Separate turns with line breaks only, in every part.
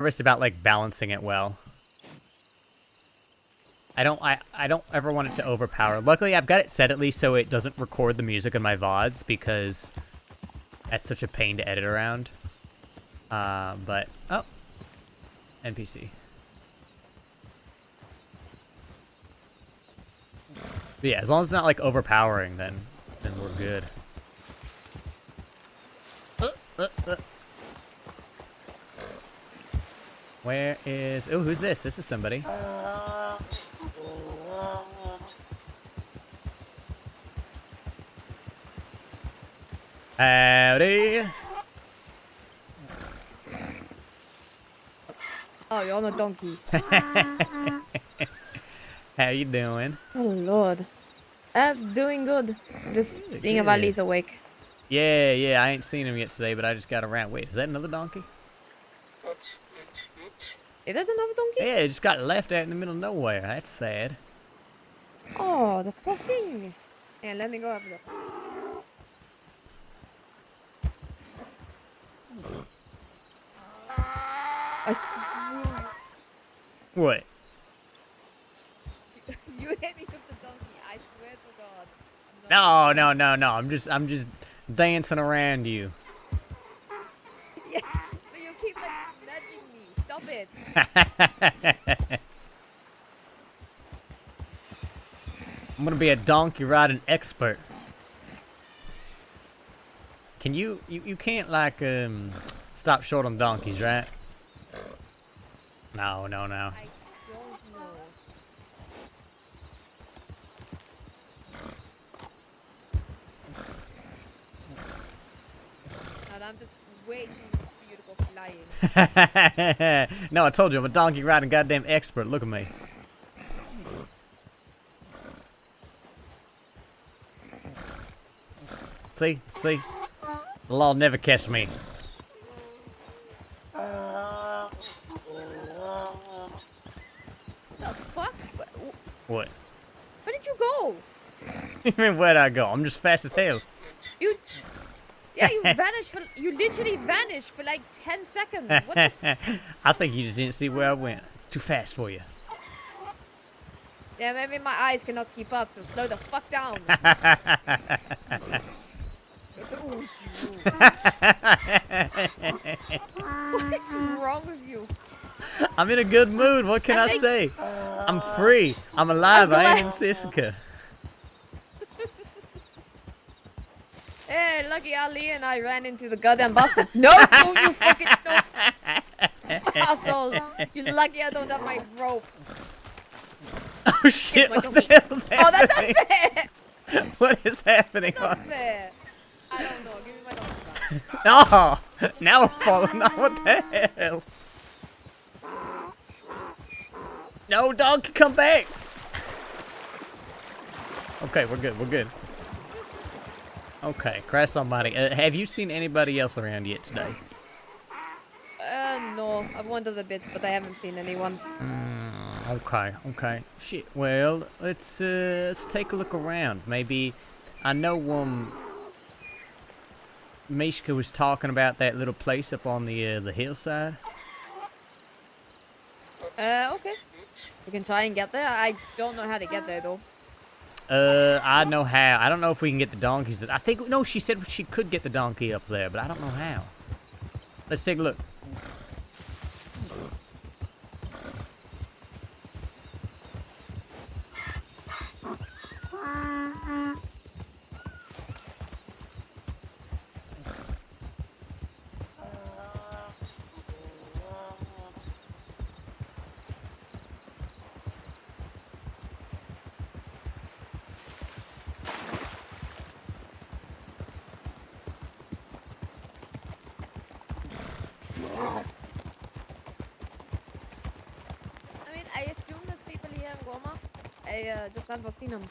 nervous about like balancing it well. I don't ever want it to overpower. Luckily, I've got it set at least so it doesn't record the music in my VODs because that's such a pain to edit around. But oh, NPC. But yeah, as long as it's not like overpowering, then we're good. Where is? Oh, who's this? This is somebody. Howdy.
Oh, you're on a donkey.
How you doing?
Oh, Lord. Doing good. Just seeing if Ali's awake.
Yeah, I ain't seen him yet today, but I just got around. Wait, is that another donkey?
Is that another donkey?
Yeah, it just got left out in the middle of nowhere. That's sad.
Oh, the poor thing. Yeah, let me go up there.
What?
You hit me with the donkey, I swear to God.
No. I'm just dancing around you.
Yeah, but you keep like nudging me. Stop it.
I'm gonna be a donkey riding expert. Can you can't like stop short on donkeys, right? No.
I don't know. And I'm just waiting for you to go flying.
No, I told you I'm a donkey riding goddamn expert. Look at me. See? The law never catch me.
The fuck?
What?
Where did you go?
You mean where'd I go? I'm just fast as hell.
Yeah, you vanished for, you literally vanished for like 10 seconds. What the
I think you just didn't see where I went. It's too fast for you.
Yeah, maybe my eyes cannot keep up, so slow the fuck down. What is wrong with you?
I'm in a good mood. What can I say? I'm free. I'm alive. I ain't in Sisika.
Hey, lucky Ali and I ran into the goddamn bastard. No, you fucking no. Asshole. You're lucky I don't have my rope.
Oh shit, what the hell's happening?
Oh, that's not fair.
What is happening?
That's not fair. I don't know. Give me my donkey back.
No! Now I'm falling off. What the hell? No, donkey, come back! Okay, we're good. Okay, Christ almighty. Have you seen anybody else around yet today?
No. I've wandered a bit, but I haven't seen anyone.
Okay. Shit, well, let's take a look around. Maybe, I know, Mishka was talking about that little place up on the hillside.
Okay. We can try and get there. I don't know how to get there, though.
I know how. I don't know if we can get the donkeys. I think, no, she said she could get the donkey up there, but I don't know how. Let's take a look.
I assume there's people here in Goma. I just haven't seen them.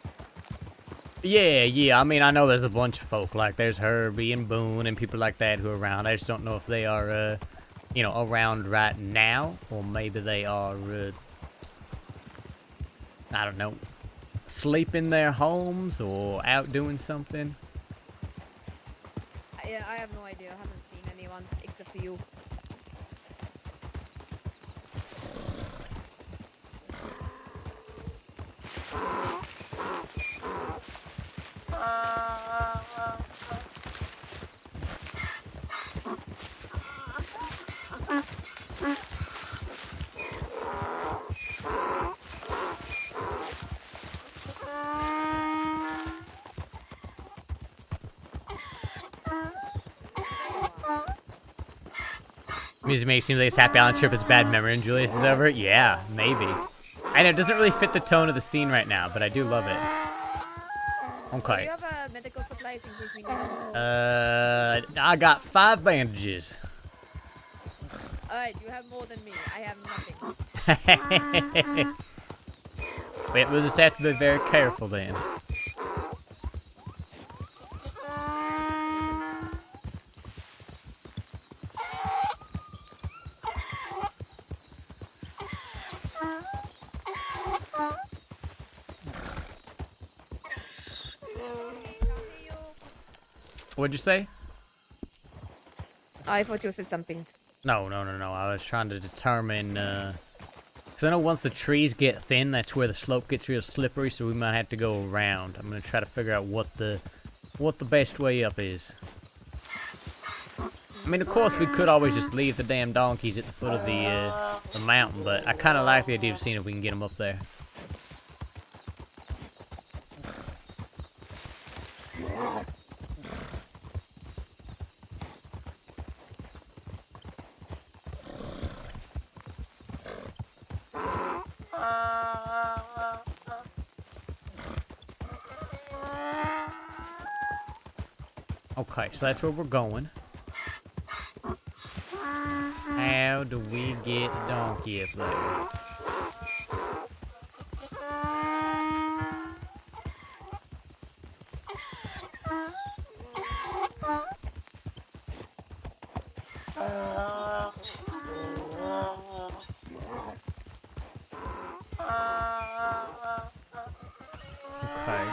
Yeah. I mean, I know there's a bunch of folk. Like, there's Herbie and Boone and people like that who are around. I just don't know if they are, around right now. Or maybe they are, I don't know, asleep in their homes or out doing something.
Yeah, I have no idea. I haven't seen anyone except for you.
Music makes it seem like this Happy Island trip is a bad memory and Julius is over. Yeah, maybe. I know it doesn't really fit the tone of the scene right now, but I do love it.
Do
Okay.
you have medical supplies in case we need them?
I got 5 bandages.
Alright, you have more than me. I have nothing.
Wait, we'll just have to be very careful then. What'd you say?
I thought you said something.
No. I was trying to determine, because I know once the trees get thin, that's where the slope gets real slippery, so we might have to go around. I'm gonna try to figure out what the best way up is. I mean, of course, we could always just leave the damn donkeys at the foot of the mountain, but I kind of like the idea of seeing if we can get them up there. Okay, so that's where we're going. How do we get the donkey up there? Okay.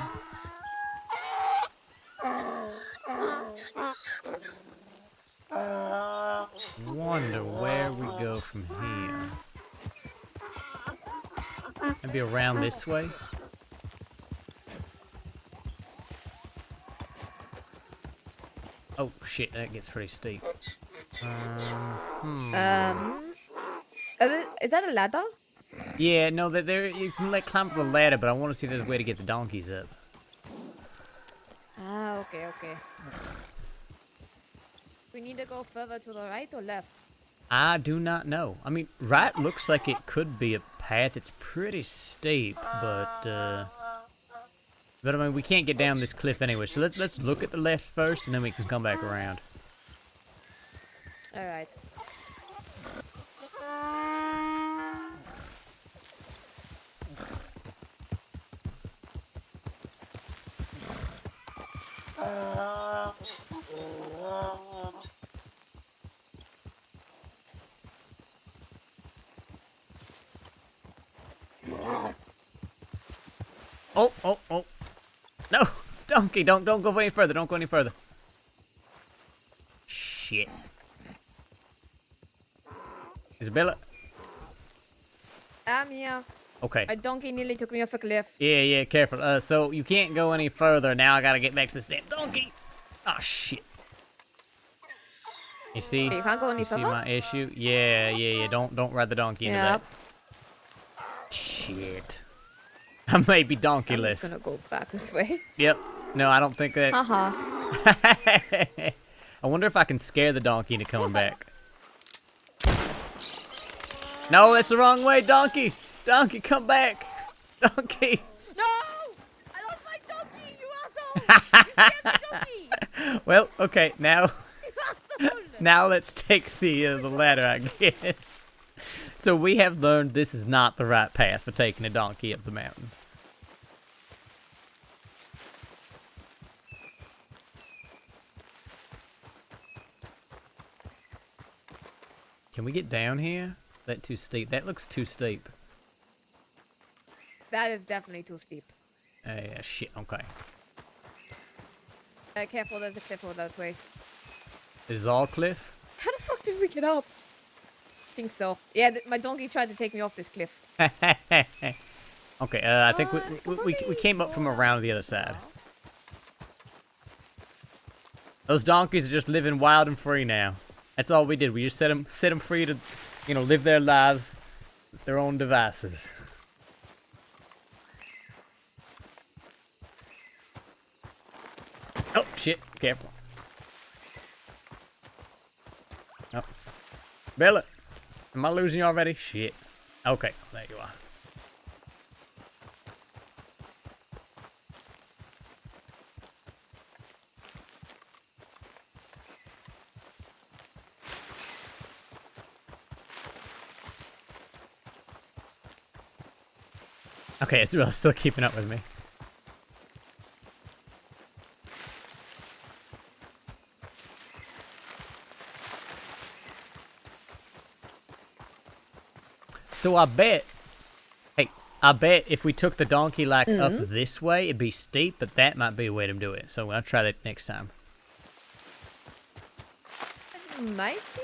Wonder where we go from here. Maybe around this way? Oh shit, that gets pretty steep.
Is that a ladder?
Yeah, no, there you can like climb up the ladder, but I want to see if there's a way to get the donkeys up.
Ah, okay. We need to go further to the right or left?
I do not know. I mean, right looks like it could be a path. It's pretty steep, but I mean, we can't get down this cliff anyway. So let's look at the left first, and then we can come back around.
All right.
Oh. No, donkey, don't go any further. Don't go any further. Shit. Isabella?
I'm here.
Okay.
A donkey nearly took me off a cliff.
Yeah, careful. So you can't go any further. Now I gotta get back to this damn donkey. Oh, shit. You see?
You can't go any
You see
further?
my issue? Yeah. Don't ride the donkey into
Yep.
that. Shit. I may be
I'm
donkeyless.
just gonna go back this way.
Yep. No, I don't think that.
Haha.
I wonder if I can scare the donkey into coming back. No, that's the wrong way, donkey. Donkey, come back. Donkey.
No! I lost my donkey, you asshole! You scared the donkey!
Well, okay, now
You asshole!
now let's take the ladder, I guess. So we have learned this is not the right path for taking a donkey up the mountain. Can we get down here? Is that too steep? That looks too steep.
That is definitely too steep.
Yeah, shit, okay.
Careful, there's a cliff over that way.
This is all cliff?
How the fuck did we get up? I think so. Yeah, my donkey tried to take me off this cliff.
Okay, I think we came up from around the other side. Those donkeys are just living wild and free now. That's all we did. We just set them free to, live their lives with their own devices. Oh, shit. Careful. Oh. Bella, am I losing you already? Shit. Okay, there you are. Okay, it's really still keeping up with me. So I bet if we took the donkey like up this way, it'd be steep, but that might be a way to do it. So I'll try that next time.
Might be.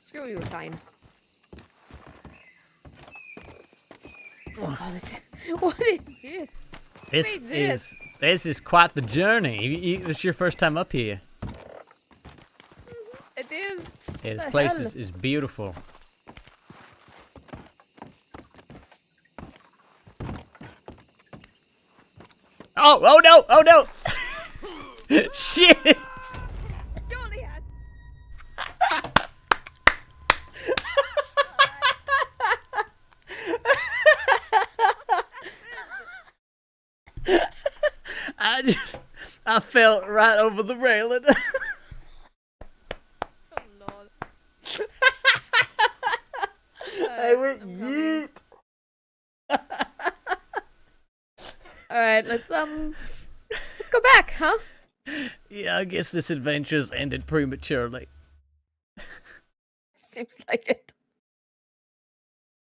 Screw you, time. What is this?
This is quite the journey. It's your first time up here.
It is.
Yeah, this place is beautiful. Oh no! Oh no! Shit!
Julius!
I fell right over the railing.
Oh lord.
I went yeet.
Alright, let's go back, huh?
Yeah, I guess this adventure's ended prematurely.
Seems like it.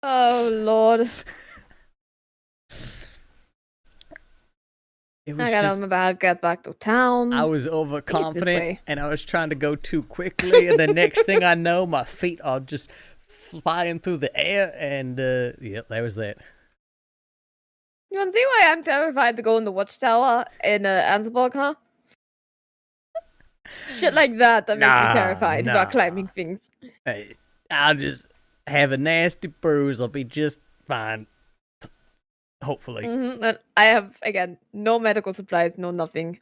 Oh lord. I'm about to get back to town.
I was overconfident and I was trying to go too quickly, and the next thing I know, my feet are just flying through the air, and yep, that was that.
You want to see why I'm terrified to go in the watchtower in Ansburg, huh? Shit like that makes me terrified about climbing things.
Hey, I'll just have a nasty bruise. I'll be just fine. Hopefully.
And I have, again, no medical supplies, no nothing.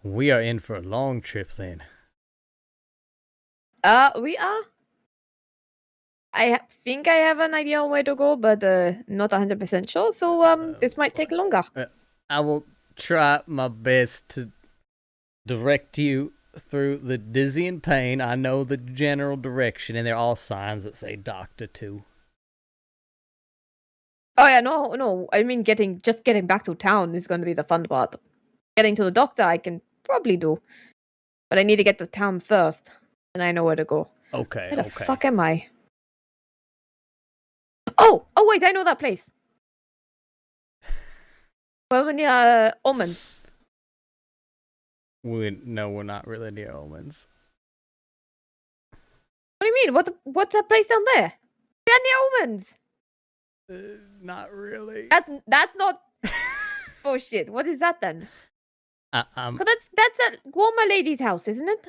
We are in for a long trip then.
We are. I think I have an idea on where to go, but not 100% sure, so this might take longer.
I will try my best to direct you through the dizzying pain. I know the general direction, and they're all signs that say doctor too.
Oh yeah, no. I mean, getting back to town is going to be the fun part. Getting to the doctor, I can probably do, but I need to get to town first, and I know where to go.
Okay.
Where the fuck am I? Oh wait, I know that place. We're near Omens.
No, we're not really near Omens.
What do you mean? What's that place down there? We're near Omens.
Not really.
That's not bullshit. What is that then? That's at Warmer Lady's house, isn't it?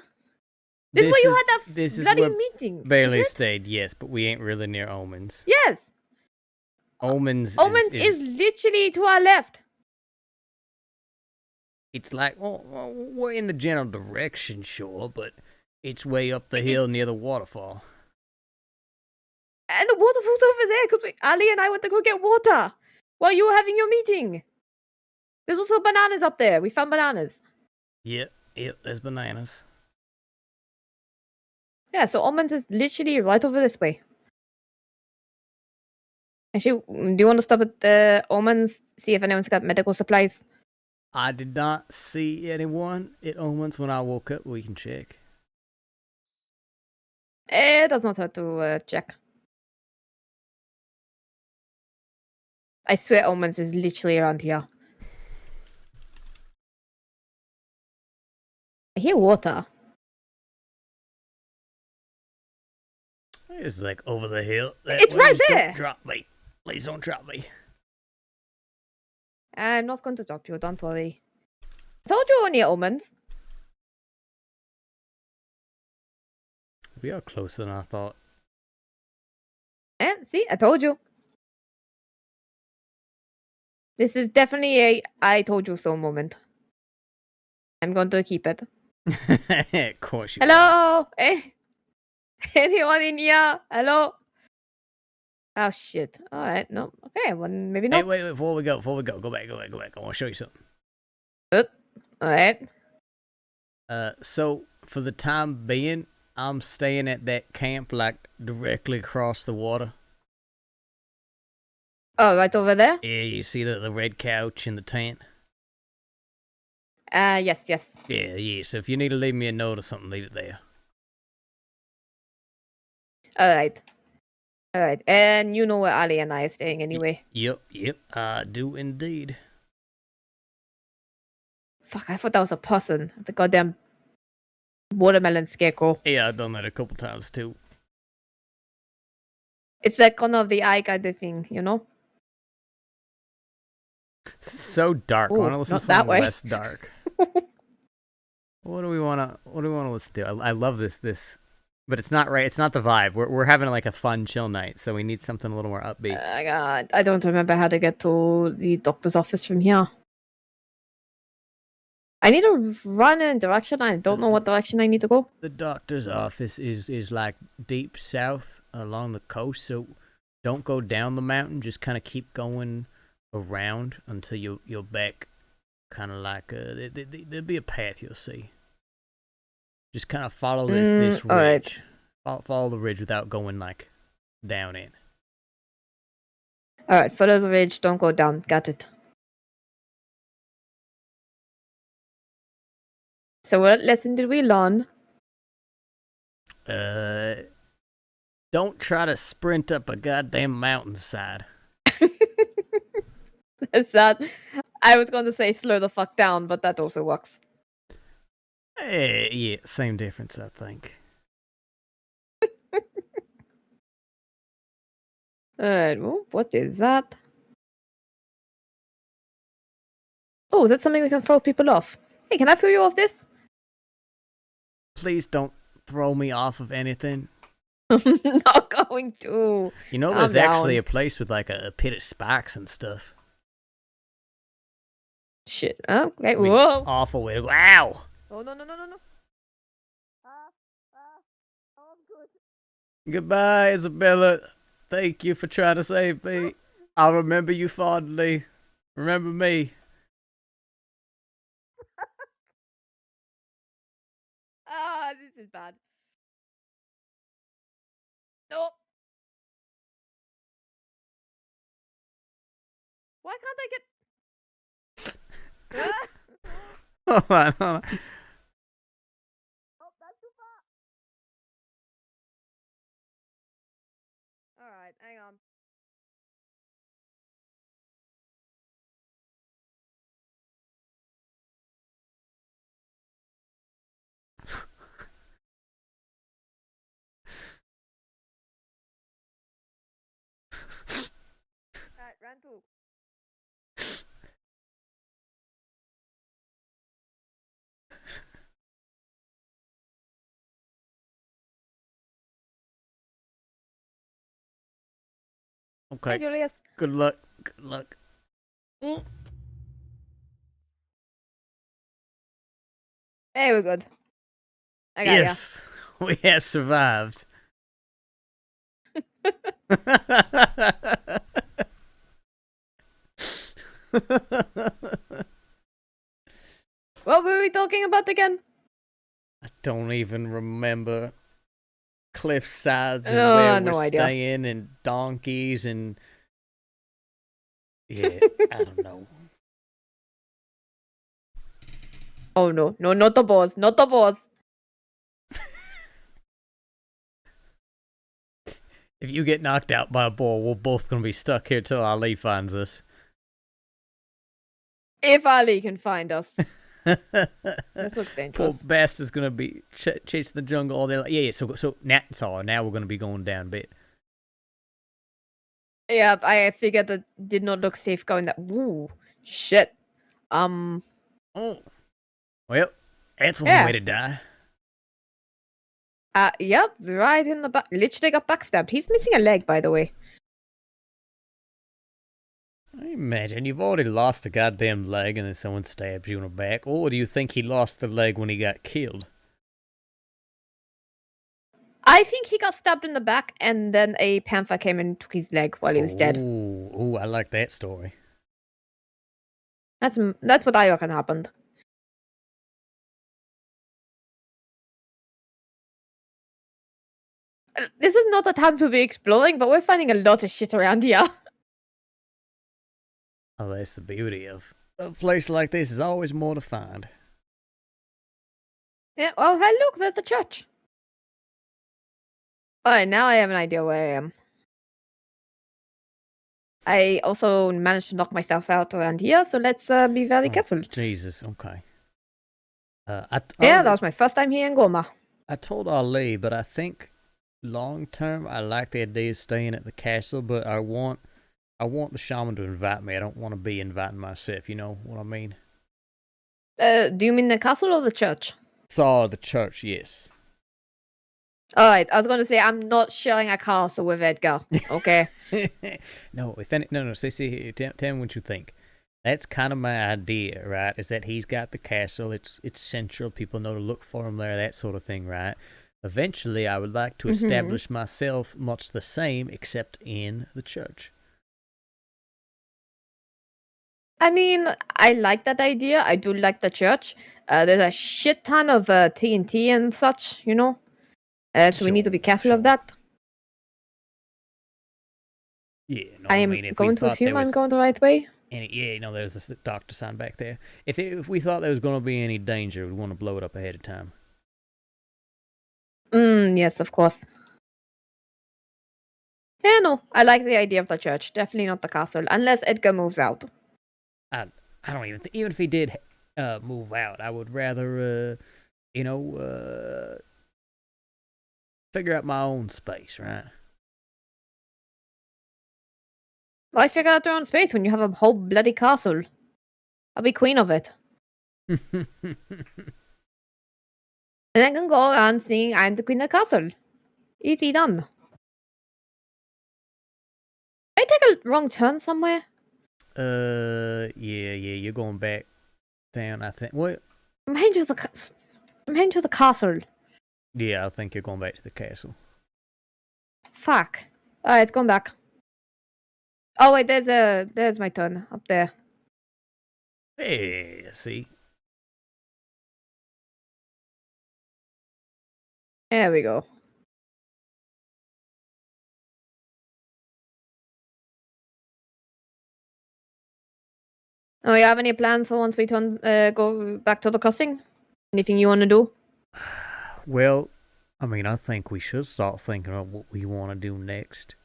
This is where you had that bloody meeting.
Bailey stayed, yes, but we ain't really near Omens.
Yes.
Omens
is literally to our left.
It's like, well, we're in the general direction, sure, but it's way up the hill near the waterfall.
And the waterfall's over there because Ali and I went to go get water while you were having your meeting. There's also bananas up there. We found bananas.
Yep, there's bananas.
Yeah, so Omens is literally right over this way. Actually, do you want to stop at the Omens, see if anyone's got medical supplies?
I did not see anyone at Omens when I woke up. We can check.
It does not hurt to check. I swear Omens is literally around here. I hear water.
It's like over the hill.
It's right there!
Don't drop me. Please don't drop me.
I'm not going to drop you, don't worry. I told you we're near Omens.
We are closer than I thought.
See, I told you. This is definitely a I told you so moment. I'm going to keep it.
Of course you are.
Hello? Anyone in here? Hello? Oh, shit. Alright, no. Okay, well, maybe
Hey,
not.
wait, before we go, go back. I want to show you something.
Alright.
So for the time being, I'm staying at that camp, like, directly across the water.
Oh, right over there?
Yeah, you see the red couch in the tent?
Yes.
Yeah, so if you need to leave me a note or something, leave it there.
Alright. And you know where Ali and I are staying anyway.
Yep, I do indeed.
Fuck, I thought that was a person. The goddamn watermelon scarecrow.
Yeah, I've done that a couple times, too.
It's that corner of the eye kind of thing, you know?
So dark. I
Ooh,
want to listen
not
to
that
something
way.
less dark. What do we want to listen to? I love this, but it's not right. It's not the vibe. We're having like a fun, chill night, so we need something a little more upbeat.
God, I don't remember how to get to the doctor's office from here. I need to run in a direction. I don't know what direction I need to go.
The doctor's office is like deep south along the coast, so don't go down the mountain. Just kind of keep going around until you're back. Kind of like there'll be a path you'll see. Just kind of follow this ridge.
Right.
Follow the ridge without going like down in.
Alright, follow the ridge, don't go down. Got it. So what lesson did we learn?
Don't try to sprint up a goddamn mountainside.
Is that... I was going to say slow the fuck down, but that also works.
Yeah, same difference, I think.
Alright, well, what is that? Oh, is that something we can throw people off? Hey, can I throw you off this?
Please don't throw me off of anything.
I'm not going to.
You know, there's actually a place with like a pit of spikes and stuff.
Shit. Okay,
I mean,
whoa.
awful way to go. Ow!
Oh, no. Oh, I'm good.
Goodbye, Isabella. Thank you for trying to save me. I'll remember you fondly. Remember me.
This is bad. No. Why can't I get...
Hold on.
Oh, that's too far. Alright, hang on. Alright, round two.
Okay.
Hey, Julius.
Good luck.
Hey, we're good. I got
Yes, we have survived.
What were we talking about again?
I don't even remember. Cliff sides and
No,
where
no
we're
idea.
staying and donkeys and... Yeah, I don't know.
Oh, no. No, not the boss. Not the boss.
If you get knocked out by a ball, we're both going to be stuck here till Ali finds us.
If Ali can find us. This looks
Poor
dangerous.
bastard's going to be chasing the jungle all day. Yeah, so now we're going to be going down a bit.
Yeah, I figured that did not look safe going that... Ooh, shit.
Oh. Well, that's one
Yeah.
way to die.
Yep, right in the back. Literally got backstabbed. He's missing a leg, by the way.
I imagine you've already lost a goddamn leg and then someone stabs you in the back. Or do you think he lost the leg when he got killed?
I think he got stabbed in the back, and then a panther came and took his leg while he was dead.
Ooh, I like that story.
That's what I reckon happened. This is not the time to be exploring, but we're finding a lot of shit around here.
Oh, that's the beauty of a place like this. Is always more to find.
Yeah. Oh, hey, look, there's the church. Alright, now I have an idea where I am. I also managed to knock myself out around here, so let's be very careful.
Jesus, okay.
Yeah, that was my first time here in Goma.
I told Ali, but I think long term I like the idea of staying at the castle, but I want the shaman to invite me. I don't want to be inviting myself, you know what I mean?
Do you mean the castle or the church?
So the church, yes.
Alright, I was going to say I'm not sharing a castle with Edgar, okay?
No, see, tell me what you think. That's kind of my idea, right? Is that he's got the castle, it's central, people know to look for him there, that sort of thing, right? Eventually, I would like to establish myself much the same, except in the church.
I mean, I like that idea. I do like the church. There's a shit ton of TNT and such, you know? So we need to be careful of that.
Yeah, no,
I am going to assume I'm going the right way.
There's a doctor sign back there. If we thought there was going to be any danger, we'd want to blow it up ahead of time.
Yes, of course. Yeah, no, I like the idea of the church. Definitely not the castle, unless Edgar moves out.
I don't even even if he did move out, I would rather figure out my own space, right?
Why figure out your own space when you have a whole bloody castle? I'll be queen of it. And I can go around saying I'm the queen of the castle. Easy done. Did I take a wrong turn somewhere?
Yeah, you're going back down, I think. What?
I'm heading to the castle.
Yeah, I think you're going back to the castle.
Fuck. Alright, going back. Oh wait, there's my turn up there.
Hey, see.
There we go. Oh, you have any plans for once we go back to the crossing? Anything you want to do?
Well, I mean, I think we should start thinking of what we want to do next.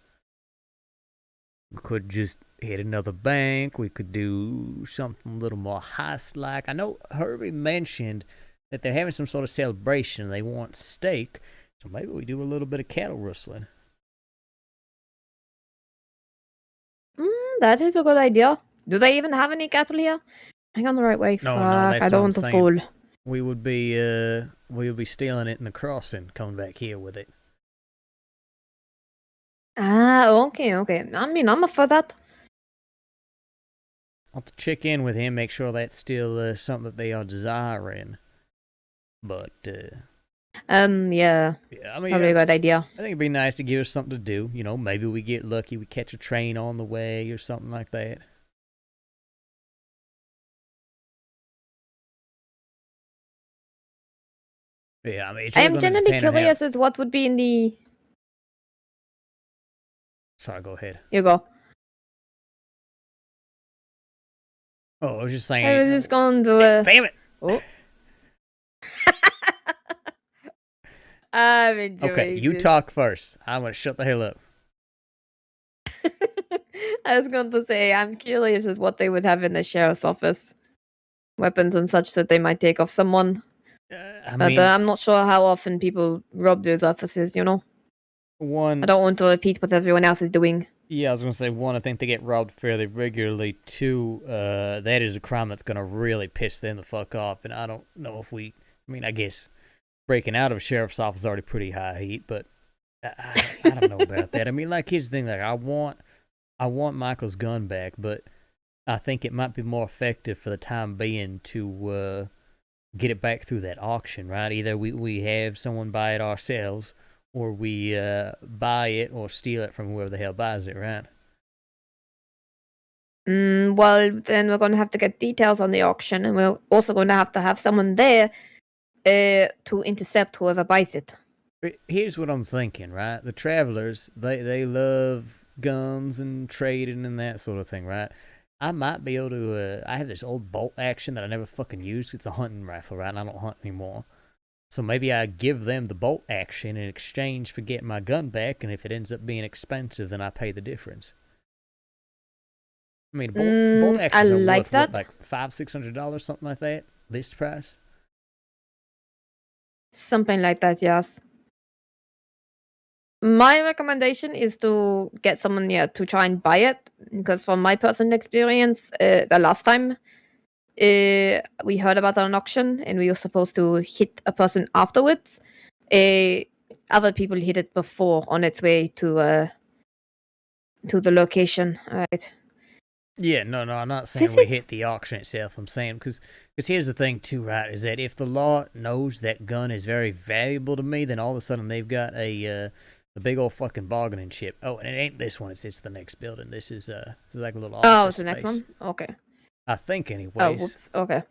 We could just hit another bank. We could do something a little more heist-like. I know Herbie mentioned that they're having some sort of celebration. They want steak, so maybe we do a little bit of cattle rustling.
That is a good idea. Do they even have any cattle here? I'm on the right way.
No,
Fuck, I don't want to fool.
We would be stealing it in the crossing, coming back here with it.
Okay. I mean, I'm up for that.
I'll have to check in with him, make sure that's still something that they are desiring. But
yeah. I mean, probably a good idea.
I think it'd be nice to give us something to do. You know, maybe we get lucky, we catch a train on the way or something like that. Yeah, I mean,
I am genuinely curious as what would be in the.
Sorry, go ahead.
You go.
Oh, I was just saying.
I was just going to.
Damn it!
Oh. I'm enjoying
Okay, you
this.
talk first. I'm gonna shut the hell up.
I was going to say, I'm curious as what they would have in the sheriff's office. Weapons and such that they might take off someone. I'm not sure how often people rob those offices, you know? I don't want to repeat what everyone else is doing.
Yeah, I was going to say, one, I think they get robbed fairly regularly. Two, that is a crime that's going to really piss them the fuck off. And I don't know if I guess breaking out of a sheriff's office is already pretty high heat, but I don't know about that. I mean, like, here's the thing. Like, I want Michael's gun back, but I think it might be more effective for the time being to get it back through that auction, right? Either we have someone buy it ourselves, or we buy it or steal it from whoever the hell buys it, right?
Well, then we're going to have to get details on the auction, and we're also going to have someone there to intercept whoever buys it.
Here's what I'm thinking, right? The travelers, they love guns and trading and that sort of thing, right? I might be able to, I have this old bolt action that I never fucking used. It's a hunting rifle, right? And I don't hunt anymore. So maybe I give them the bolt action in exchange for getting my gun back, and if it ends up being expensive, then I pay the difference. I mean, bolt actions are worth, what, like $500-$600, something like that? List price?
Something like that, yes. My recommendation is to get someone to try and buy it, because from my personal experience, the last time we heard about an auction and we were supposed to hit a person afterwards, other people hit it before on its way to the location, right?
Yeah, no, I'm not saying we hit the auction itself. I'm saying because here's the thing too, right? Is that if the law knows that gun is very valuable to me, then all of a sudden they've got a big old fucking bargaining chip. Oh, and it ain't this one. It's the next building. This is like a little office
Oh, it's the
space.
next one. Okay.
I think, anyways.
Oh, whoops. Okay.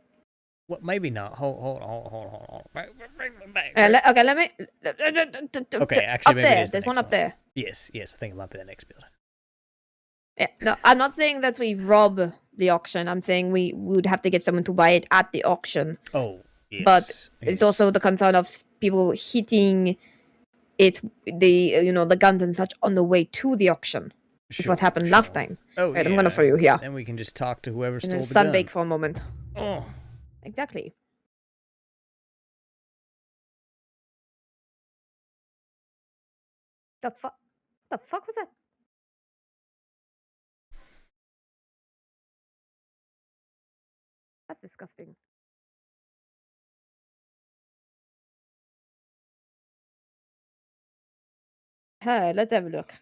Well, maybe not. Hold on. Bring me back.
Okay, let me.
Okay, actually, maybe it is
there's one up there.
Yes, I think it might be the next building.
Yeah, no, I'm not saying that we rob the auction. I'm saying we would have to get someone to buy it at the auction.
Oh, yes.
But it's also the concern of people hitting it, the guns and such on the way to the auction. Sure, is what happened last time.
Oh,
right,
yeah.
I'm gonna throw you here.
Then we can just talk to whoever stole the
gun.
gun.
Sunbake for a moment.
Oh.
Exactly. The fuck was that? That's disgusting. Hey, let's have a look.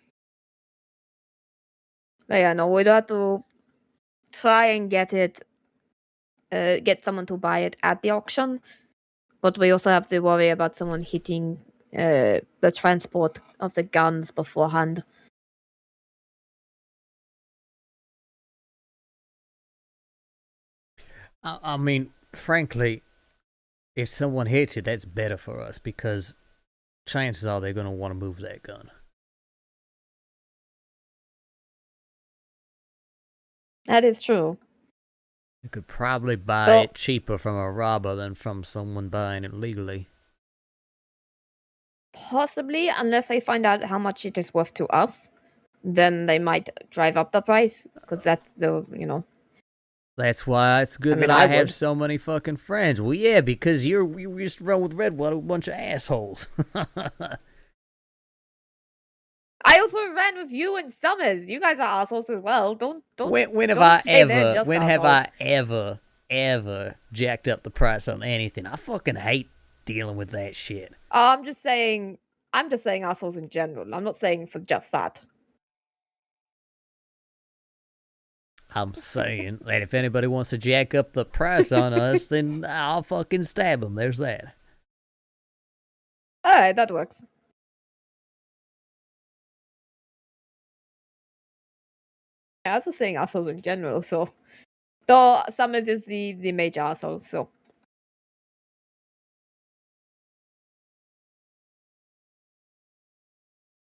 But yeah, no, we'd have to try and get someone to buy it at the auction. But we also have to worry about someone hitting the transport of the guns beforehand.
I mean, frankly, if someone hits it, that's better for us because chances are they're going to want to move that gun.
That is true.
You could probably buy it cheaper from a robber than from someone buying it legally.
Possibly, unless they find out how much it is worth to us, then they might drive up the price, because that's
That's why it's good that I have so many fucking friends. Well, yeah, because you used to run with Redwood, a bunch of assholes.
I also ran with you and Summers. You guys are assholes as well. Don't.
When have I ever jacked up the price on anything? I fucking hate dealing with that shit.
I'm just saying assholes in general. I'm not saying for just that.
I'm saying that if anybody wants to jack up the price on us, then I'll fucking stab them. There's that.
Alright, that works. Yeah, I was just saying assholes in general, so. Though Summers is the major asshole, so.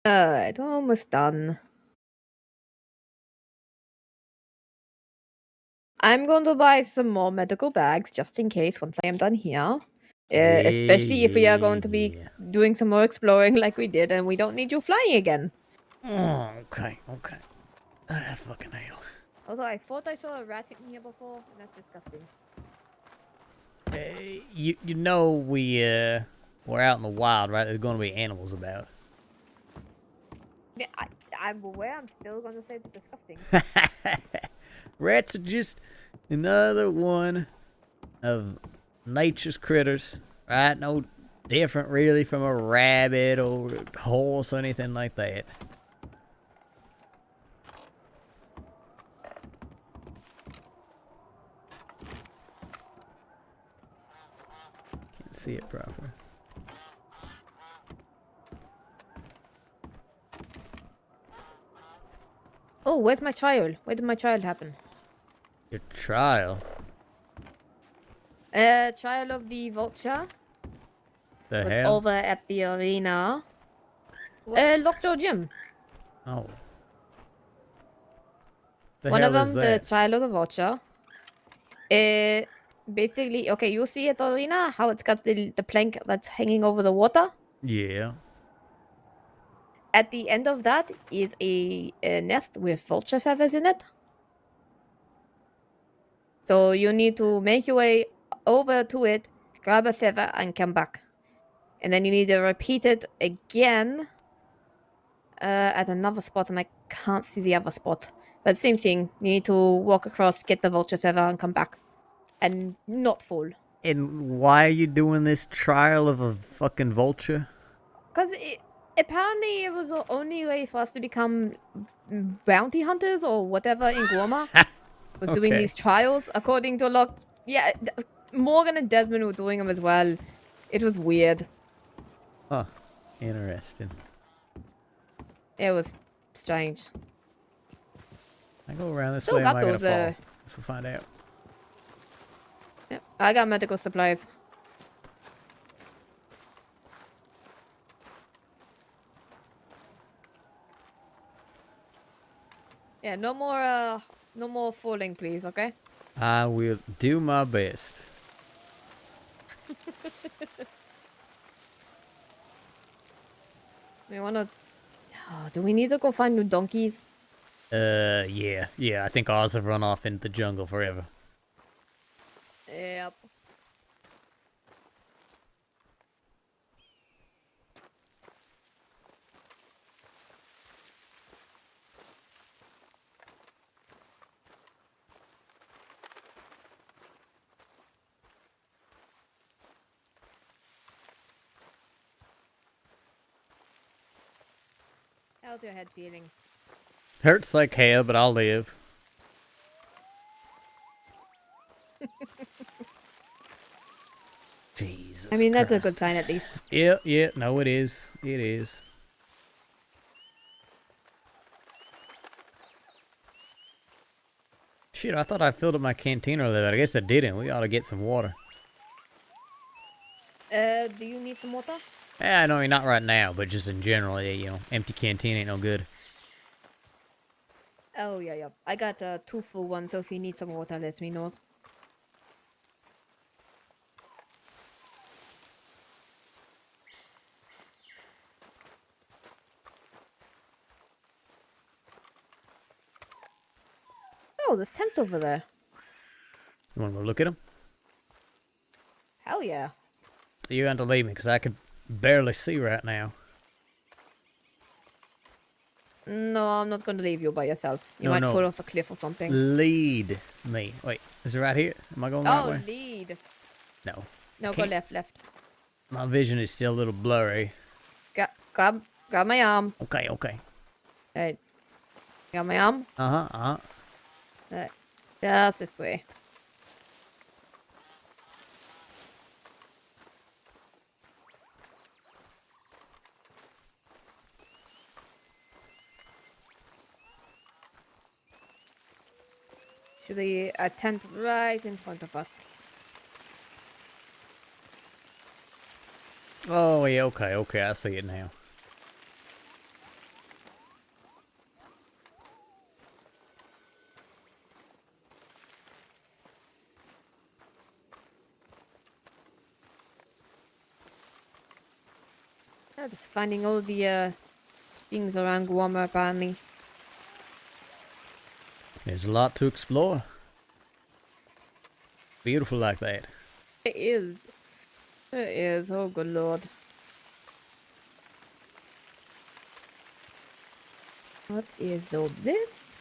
Alright, almost done. I'm going to buy some more medical bags just in case once I am done here. Especially if we are going to be doing some more exploring like we did and we don't need you flying again.
Oh, okay. Fucking hell.
Although I thought I saw a rat in here before, and that's disgusting.
You know we're out in the wild, right? There's going to be animals about.
Yeah, I'm aware. I'm still going to say it's disgusting.
Rats are just another one of nature's critters, right? No different really from a rabbit or a horse or anything like that. Can't see it proper.
Oh, where's my trial? Where did my trial happen?
Your trial?
Trial of the vulture.
The
Was
hell?
over at the arena. Lockjaw Gym.
Oh. The
One
hell
of them,
is
the
that?
trial of the vulture. Basically, okay, you see at the arena how it's got the plank that's hanging over the water?
Yeah.
At the end of that is a nest with vulture feathers in it. So you need to make your way over to it, grab a feather, and come back. And then you need to repeat it again at another spot, and I can't see the other spot. But same thing, you need to walk across, get the vulture feather, and come back. And not fall.
And why are you doing this trial of a fucking vulture?
Because apparently it was the only way for us to become bounty hunters or whatever in Guama. Was doing these trials according to Locke. Yeah, Morgan and Desmond were doing them as well. It was weird.
Huh. Interesting.
It was strange.
I go around this
Still
way,
got
am I gonna
those,
fall? Guess we'll find out.
Yep, I got medical supplies. Yeah, no more falling, please, okay?
I will do my best.
We wanna... Oh, do we need to go find new donkeys?
Yeah. I think ours have run off into the jungle forever.
Yep. How's your head feeling?
Hurts like hell, but I'll live. Jesus
I mean, that's
Christ.
a good sign at least.
Yeah, no, it is. It is. Shit, I thought I filled up my canteen earlier, but I guess I didn't. We ought to get some water.
Do you need some water?
I know, not right now, but just in general, yeah, you know, empty canteen ain't no good.
Oh, yeah. I got 2 full ones, so if you need some water, let me know. Oh, there's tents over there.
You want to go look at them?
Hell yeah.
You have to leave me, because I could barely see right now.
No, I'm not going to leave you by yourself. You
No,
might
no.
fall off a cliff or something.
Lead me. Wait, is it right here? Am I going the right way?
Lead.
No.
No, go left.
My vision is still a little blurry.
Grab my arm.
Okay.
Right. Got my arm? Right. Just this way. Should be a tent right in front of us.
Oh, yeah, okay, I see it now.
Yeah, just finding all the things around Guama, apparently.
There's a lot to explore. Beautiful like that.
It is. It is. Oh, good lord. What is all this?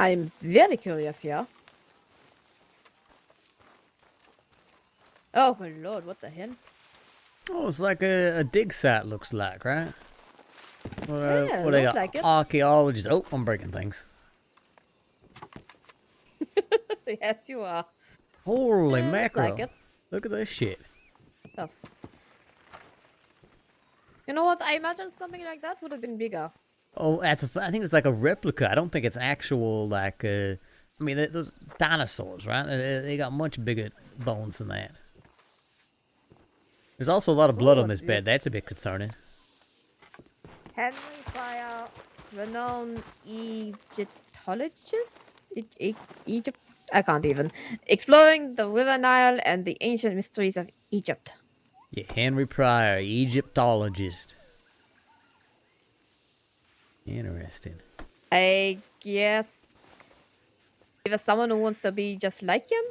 I'm very curious here. Oh my lord, what the hell?
Oh, it's like a dig site, looks like, right?
Yeah,
What they
looks
got?
like it.
Archaeologists. Oh, I'm breaking things.
Yes, you are.
Holy
Looks
mackerel.
like it.
Look at this shit.
Stuff. You know what? I imagine something like that would have been bigger.
Oh, I think it's like a replica. I don't think it's actual, like, I mean, those dinosaurs, right? They got much bigger bones than that. There's also a lot of blood on this bed. That's a bit concerning.
Henry Pryor, renowned Egyptologist? Egypt? I can't even. Exploring the River Nile and the ancient mysteries of Egypt.
Yeah, Henry Pryor, Egyptologist. Interesting.
I guess either someone who wants to be just like him,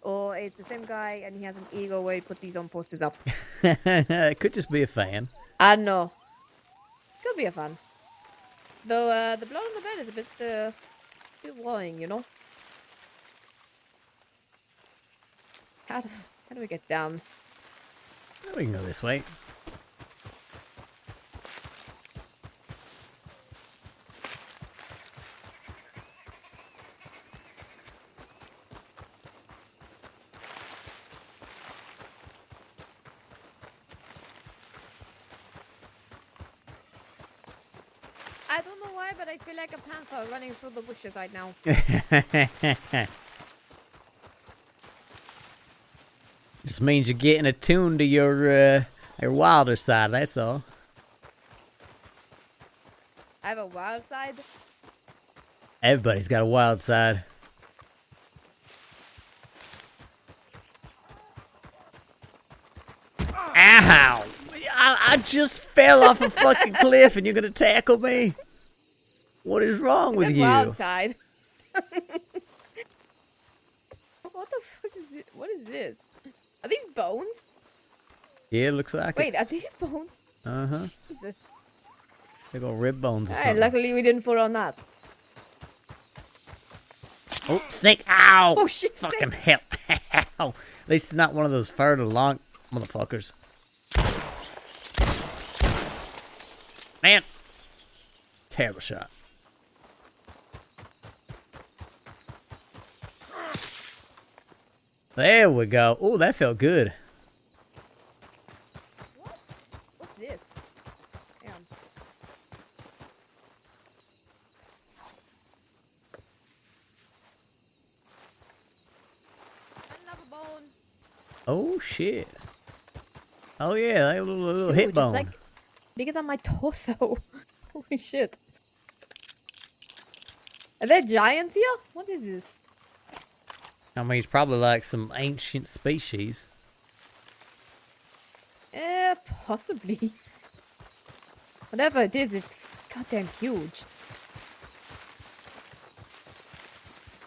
or it's the same guy and he has an ego where he puts these on posters up.
It could just be a fan.
I don't know. Could be a fan. Though the blood on the bed is a bit worrying, you know? How do we get down?
We can go this way.
I don't know why, but I feel like a panther running through the bushes right now.
Just means you're getting attuned to your wilder side, that's all.
I have a wild side.
Everybody's got a wild side. Ow! I just fell off a fucking cliff and you're gonna tackle me? What is wrong with you?
Wild side. What the fuck is this? What is this? Are these bones?
Yeah, it looks like
Wait,
it.
are these bones?
Uh-huh.
Jesus.
They're got rib bones or
Alright,
something.
luckily we didn't fall on that.
Oh, snake! Ow!
Oh shit!
Fucking hell! At least it's not one of those further long motherfuckers. Man! Terrible shot. There we go. Oh, that felt good.
What? What's this? Damn. Another bone.
Oh, shit. Oh, yeah, like a little
Dude,
hip
it's
bone.
like bigger than my torso. Holy shit. Are there giants here? What is this?
I mean, it's probably like some ancient species.
Possibly. Whatever it is, it's goddamn huge.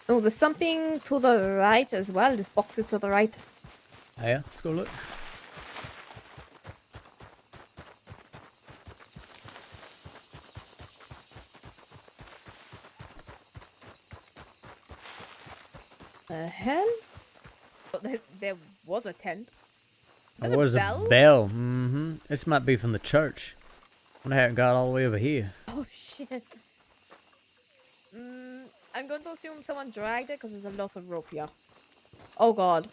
Oh, there's something to the right as well. This box is to the right.
Oh, yeah, let's go look.
The hell? Oh, there was a tent.
There was a bell. Mm-hmm. This might be from the church. I wonder how it got all the way over here.
Oh shit. I'm going to assume someone dragged it because there's a lot of rope here. Oh god.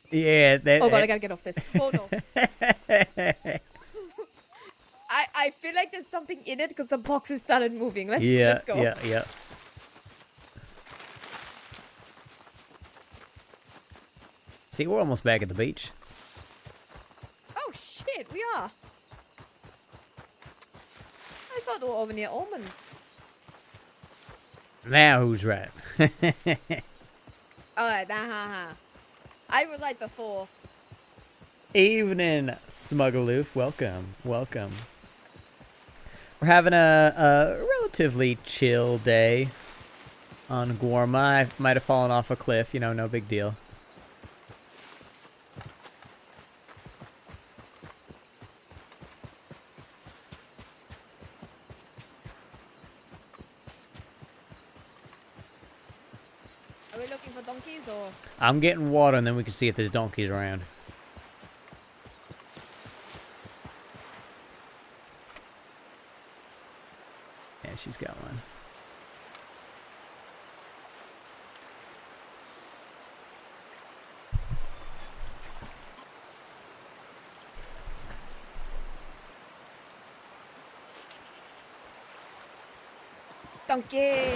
Yeah, that.
Oh god, I gotta get off this. Oh no. I feel like there's something in it because the boxes started moving. Let's go.
Yeah. See, we're almost back at the beach.
Oh shit, we are. I thought we were over near Omens.
Now who's right?
Alright, I was right before.
Evening, Smuggaloof. Welcome. Welcome. We're having a relatively chill day on Guarma. I might have fallen off a cliff, you know, no big deal.
Are we looking for donkeys or?
I'm getting water, and then we can see if there's donkeys around. Yeah, she's got one.
Donkeys!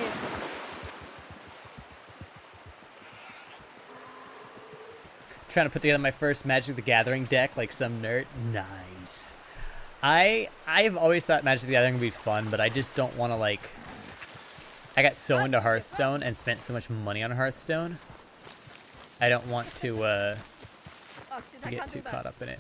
Trying to put together my first Magic the Gathering deck like some nerd. Nice. I've always thought Magic the Gathering would be fun, but I just don't want to, like... I got so into Hearthstone and spent so much money on Hearthstone. I don't want to get too caught up in it.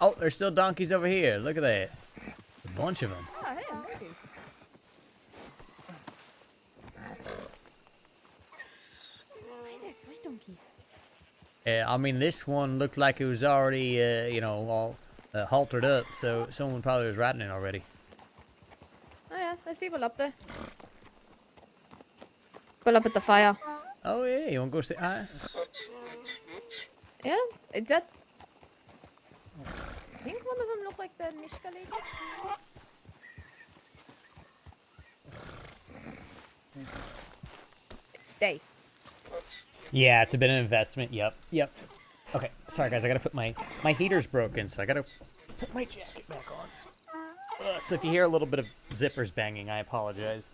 Oh, there's still donkeys over here. Look at that. A bunch of them.
Oh, hey, donkeys. There's 3 donkeys.
I mean, this one looked like it was already, you know, all haltered up, so someone probably was riding it already.
Oh yeah, there's people up there. Pull up at the fire.
Oh yeah, you want to go say hi?
Yeah, is that... I think one of them looked like the Mishka lady. Stay.
Yeah, it's a bit of an investment. Yep. Okay, sorry guys, I gotta put my heater's broken, so I gotta put my jacket back on. So if you hear a little bit of zippers banging, I apologize.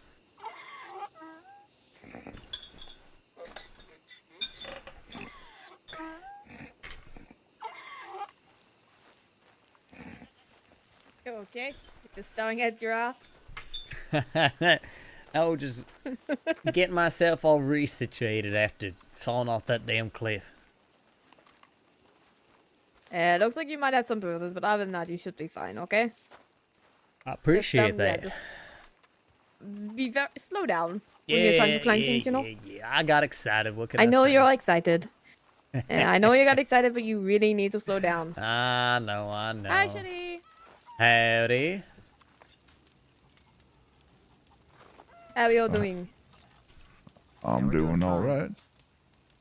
You okay? Just staring at your ass?
Oh, just getting myself all resituated after falling off that damn cliff.
Looks like you might have some bruises, but other than that, you should be fine, okay?
I appreciate that.
Yeah, slow down when you're trying to climb things, you know?
Yeah, I got excited. What can I say?
I know you're excited. I know you got excited, but you really need to slow down.
I know.
Hi, Shitty.
Howdy.
How are you doing?
I'm doing all right.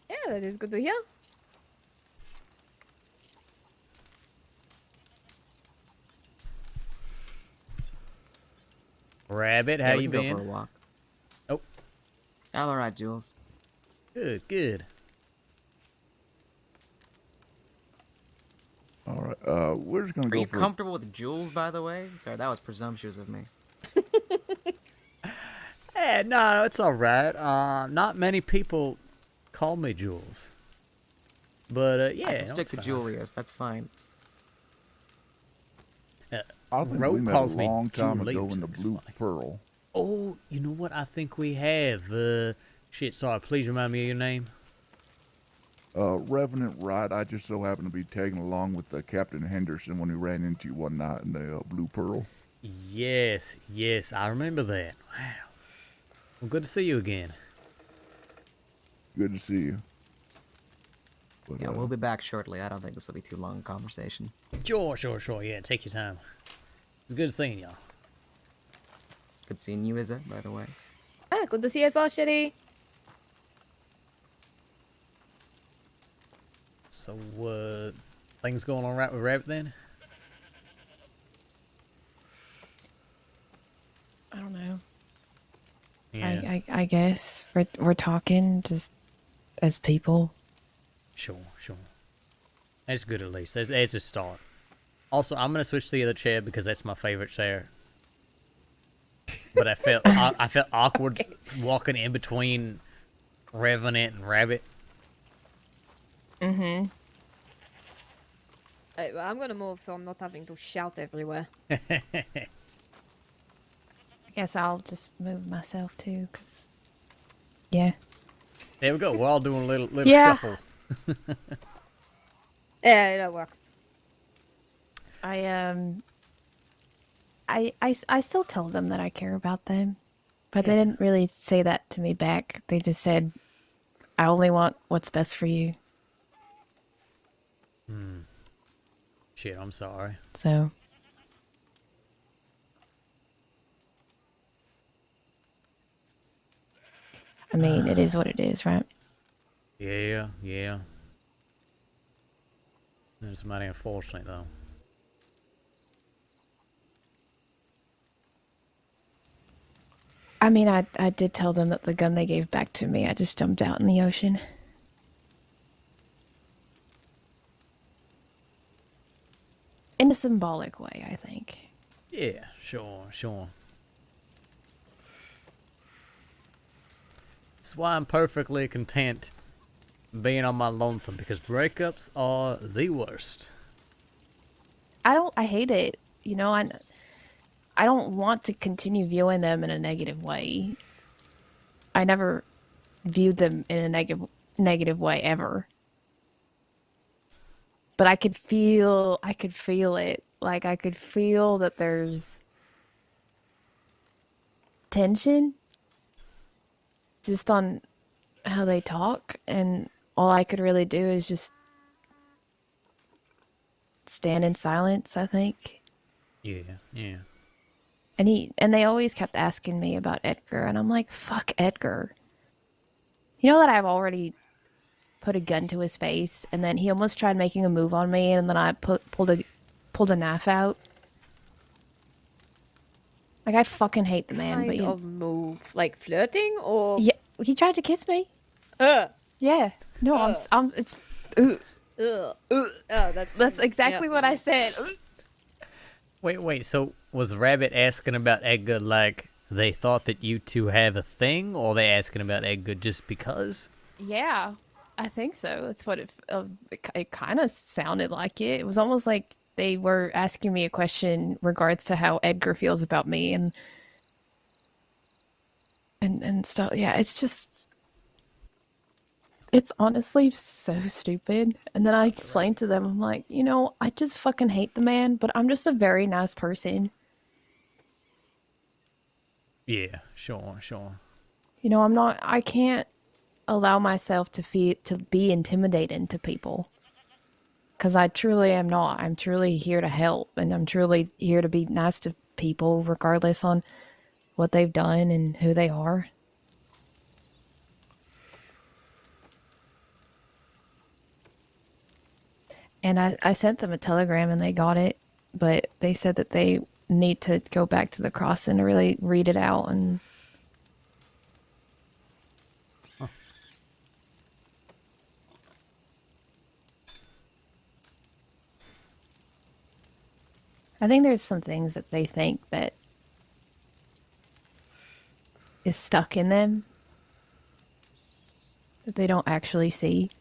Yeah, that is good to hear.
Rabbit, how you
Go
been?
for a walk.
Oh.
I'm all right, Jules.
Good.
All right. We're just gonna
Are
go
you
for.
comfortable with Jules, by the way? Sorry, that was presumptuous of me.
Hey, no, it's all right. Not many people call me Jules. But, yeah.
I can
no,
stick
it's
to
fine.
Julius. That's fine.
I think
Rogue
we met
calls
a
me
long time
Julius,
ago in the
it's
Blue
funny.
Pearl.
Oh, you know what? I think we have. Shit, sorry. Please remind me of your name.
Revenant Wright. I just so happened to be tagging along with Captain Henderson when we ran into you one night in the Blue Pearl.
Yes, I remember that. Wow. Well, good to see you again.
Good to see you. But,
Yeah, we'll be back shortly. I don't think this will be too long a conversation.
Sure. Yeah, take your time. It's good seeing y'all.
Good seeing you, Izza, by the way.
Ah, good to see you as well, Shitty.
So, things going all right with Rabbit then?
I don't know.
Yeah.
I guess we're talking just as people.
Sure. That's good at least. It's a start. Also, I'm gonna switch to the other chair because that's my favorite chair. But I felt awkward walking in between Revenant and Rabbit.
Mm-hmm.
Well, I'm gonna move so I'm not having to shout everywhere.
I guess I'll just move myself too, cause yeah.
There we go. We're all doing a little
Yeah.
shuffle.
Yeah, that works.
I still told them that I care about them, but they didn't really say that to me back. They just said, "I only want what's best for you."
Shit, I'm sorry.
So, I mean, it is what it is, right?
Yeah. There's money, unfortunately, though.
I mean, I did tell them that the gun they gave back to me, I just dumped out in the ocean. In a symbolic way, I think.
Yeah, sure. That's why I'm perfectly content being on my lonesome, because breakups are the worst.
I hate it. You know, I don't want to continue viewing them in a negative way. I never viewed them in a negative way ever. But I could feel it. Like I could feel that there's tension just on how they talk, and all I could really do is just stand in silence, I think.
Yeah.
And they always kept asking me about Edgar, and I'm like, fuck Edgar. You know that I've already put a gun to his face, and then he almost tried making a move on me, and then I pulled a knife out. Like, I fucking hate the man.
Kind of move, like flirting, or
yeah, he tried to kiss me. Yeah, no, it's.
Oh,
That's exactly what I said.
Wait, so was Rabbit asking about Edgar like they thought that you two have a thing, or they asking about Edgar just because?
Yeah, I think so. That's what it kind of sounded like it. It was almost like they were asking me a question regards to how Edgar feels about me and stuff. Yeah, it's just, it's honestly so stupid. And then I explained to them, I'm like, you know, I just fucking hate the man, but I'm just a very nice person.
Yeah, sure.
You know, I can't allow myself to be intimidating to people. Because I truly am not. I'm truly here to help, and I'm truly here to be nice to people, regardless on what they've done and who they are. And I sent them a telegram, and they got it, but they said that they need to go back to the crossing to really read it out. And I think there's some things that they think that is stuck in them that they don't actually see.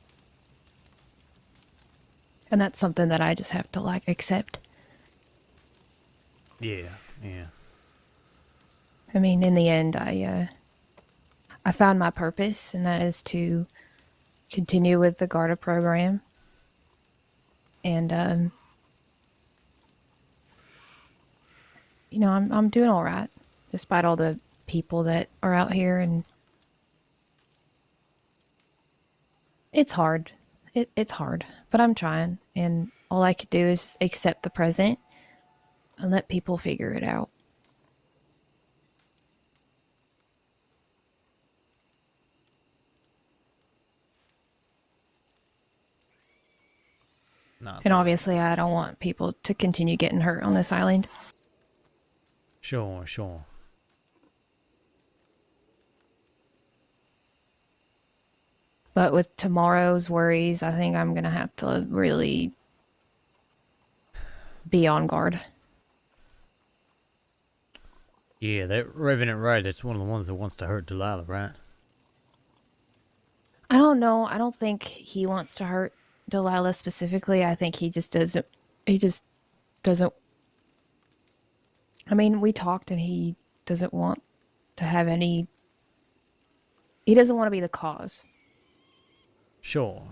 And that's something that I just have to, like, accept.
Yeah.
I mean, in the end, I found my purpose, and that is to continue with the Garda program. And, you know, I'm doing all right, despite all the people that are out here, and it's hard. It's hard, but I'm trying, and all I could do is accept the present and let people figure it out. And obviously, I don't want people to continue getting hurt on this island.
Sure.
But with tomorrow's worries, I think I'm going to have to really be on guard.
Yeah, that Revenant Ray, that's one of the ones that wants to hurt Delilah, right?
I don't know. I don't think he wants to hurt Delilah specifically. I think he just doesn't. I mean, we talked, and he doesn't want to have any. He doesn't want to be the cause.
Sure.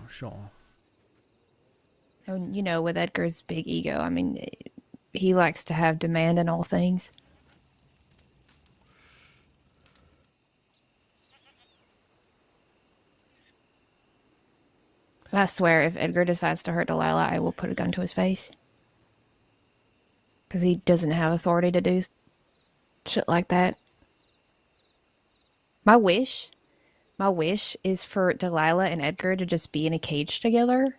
And, you know, with Edgar's big ego, I mean, he likes to have demand in all things. But I swear, if Edgar decides to hurt Delilah, I will put a gun to his face. Because he doesn't have authority to do shit like that. My wish my wish is for Delilah and Edgar to just be in a cage together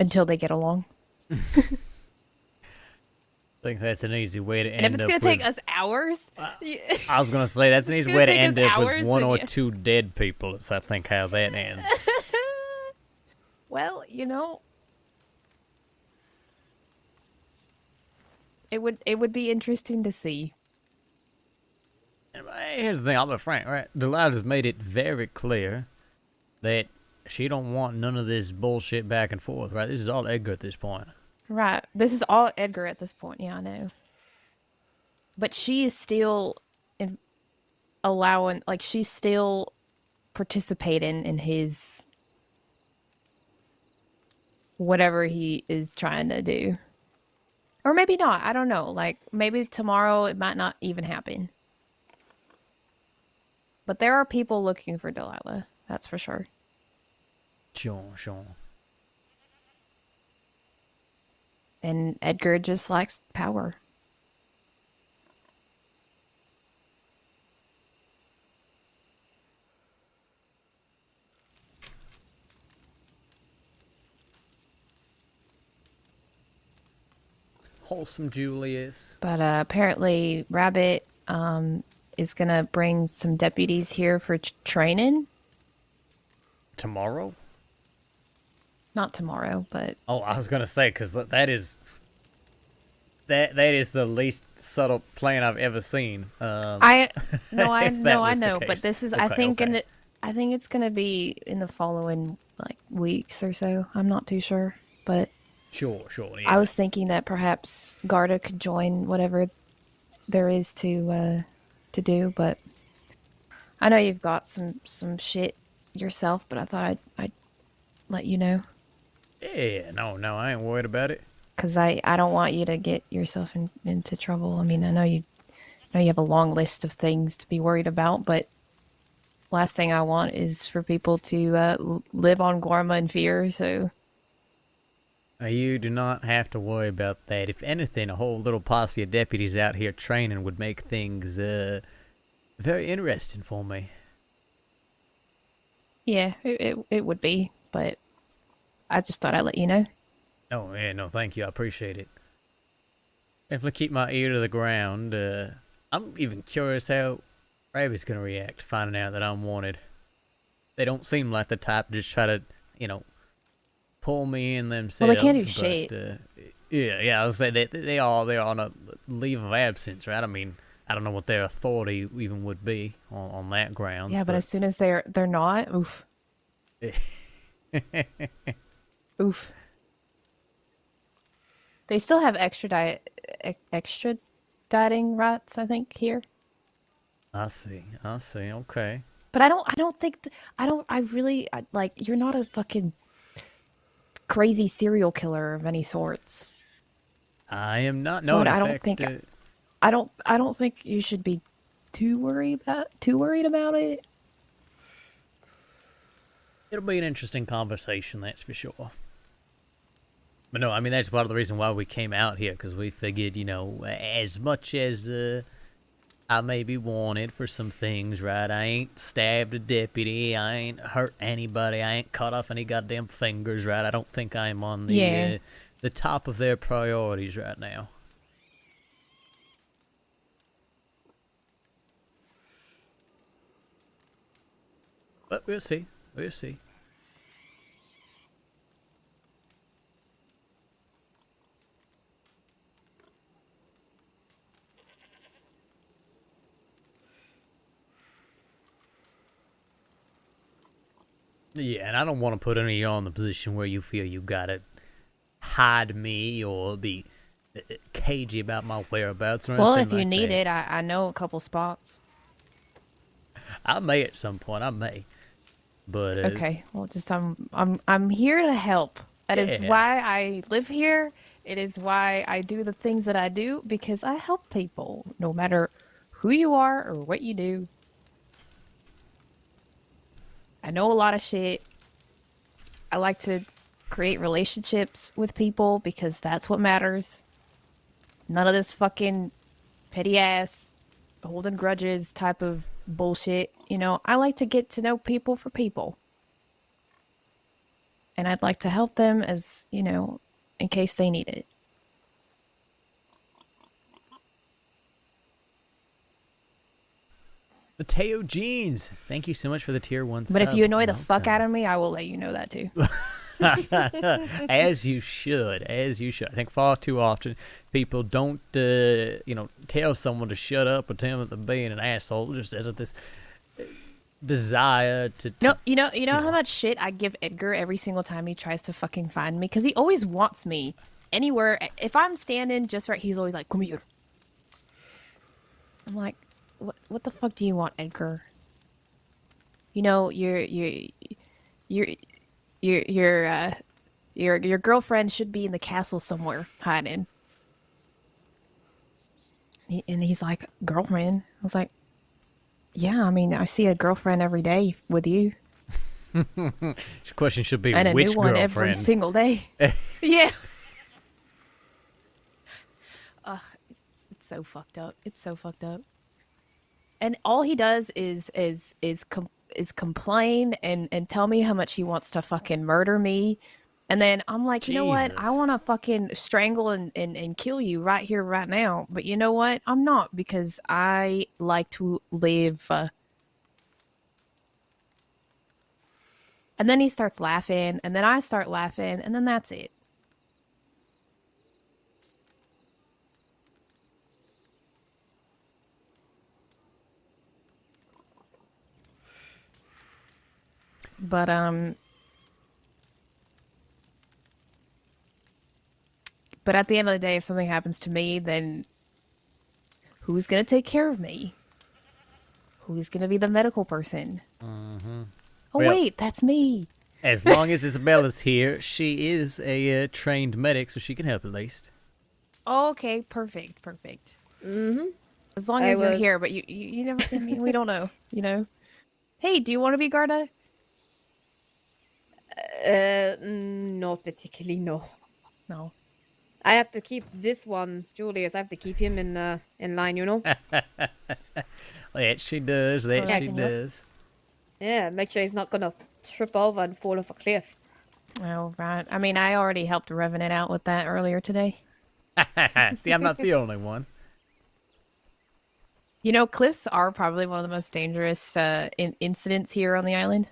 until they get along.
I think that's an easy way to end
And if it's
up
gonna
with...
take us hours,
I was going to say, that's an easy
gonna
way to
take us
end up with
hours,
one
then
or
yeah.
two dead people. That's, I think, how that ends.
Well, you know, it would be interesting to see.
Here's the thing, I'll be frank, right? Delilah's made it very clear that she don't want none of this bullshit back and forth, right? This is all Edgar at this point.
Right. This is all Edgar at this point. Yeah, I know. But she is still allowing, like, she's still participating in his whatever he is trying to do. Or maybe not. I don't know. Like, maybe tomorrow it might not even happen. But there are people looking for Delilah. That's for sure.
Sure.
And Edgar just likes power.
Wholesome Julius.
But apparently Rabbit is going to bring some deputies here for training.
Tomorrow?
Not tomorrow, but...
Oh, I was going to say, because that is... That is the least subtle plan I've ever seen.
I know,
if that was the
but
case.
this is,
Okay,
I think,
okay.
I think it's going to be in the following, like, weeks or so. I'm not too sure, but...
Sure, yeah.
I was thinking that perhaps Garda could join whatever there is to do, but I know you've got some shit yourself, but I thought I'd let you know.
Yeah, no, I ain't worried about it.
Because I don't want you to get yourself into trouble. I mean, I know you have a long list of things to be worried about, but last thing I want is for people to live on Gorma in fear, so...
You do not have to worry about that. If anything, a whole little posse of deputies out here training would make things very interesting for me.
Yeah, it would be, but I just thought I'd let you know.
Oh, yeah, no, thank you. I appreciate it. Definitely keep my ear to the ground. I'm even curious how Rabbit's going to react, finding out that I'm wanted. They don't seem like the type to just try to, pull me in themselves.
Well, they can't do
but,
shit.
Yeah, I was say they're on a leave of absence, right? I mean, I don't know what their authority even would be on that grounds.
Yeah, but as soon as they're not, oof. Oof. They still have extraditing rights, I think, here.
I see. Okay.
But I really, you're not a fucking crazy serial killer of any sorts.
I am not.
So
No,
I don't think you should be too worried about it.
It'll be an interesting conversation, that's for sure. But no, I mean, that's part of the reason why we came out here, because we figured, as much as I may be wanted for some things, right? I ain't stabbed a deputy, I ain't hurt anybody, I ain't cut off any goddamn fingers, right? I don't think I'm on the top of their priorities right now. But we'll see. Yeah, and I don't want to put any of you in the position where you feel you gotta hide me or be cagey about my whereabouts or anything
Well, if you
like
need
that.
it, I know a couple spots.
I may at some point. I may, but
Okay, well, just I'm here to help. That is
Yeah.
why I live here. It is why I do the things that I do, because I help people, no matter who you are or what you do. I know a lot of shit. I like to create relationships with people because that's what matters. None of this fucking petty ass holding grudges type of bullshit. You know, I like to get to know people for people. And I'd like to help them as, you know, in case they need it.
Mateo Jeans, thank you so much for the tier 1
But
sub.
if you annoy the fuck out of me, I will let you know that too.
As you should. As you should. I think far too often people don't, tell someone to shut up or tell them that they're being an asshole. Just as this desire to.
No, you know how much shit I give Edgar every single time he tries to fucking find me? Because he always wants me anywhere. If I'm standing just right, he's always like, "Come here." I'm like, what the fuck do you want, Edgar? You know, your girlfriend should be in the castle somewhere hiding. And he's like, girlfriend? I was like, yeah, I mean, I see a girlfriend every day with you.
This question should be,
and a
which
new one
girlfriend?
every single day. Yeah. It's so fucked up. It's so fucked up. And all he does is complain and tell me how much he wants to fucking murder me. And then I'm like, you know what? I want to fucking strangle and kill you right here, right now. But you know what? I'm not, because I like to live. And then he starts laughing, and then I start laughing, and then that's it. But at the end of the day, if something happens to me, then who's gonna take care of me? Who's gonna be the medical person?
Mm-hmm.
Oh,
well,
wait, that's me.
As long as Isabella's here, she is a trained medic, so she can help at least.
Okay, perfect.
Mm-hmm.
As long as you're here, but you never, I mean, we don't know, you know? Hey, do you want to be Garda?
Not particularly, no.
No.
I have to keep this one, Julius. I have to keep him in line, you know.
That she does. That she does.
Yeah, make sure he's not gonna trip over and fall off a cliff.
Oh, right. I mean, I already helped Revenant out with that earlier today.
See, I'm not the only one.
You know, cliffs are probably one of the most dangerous incidents here on the island.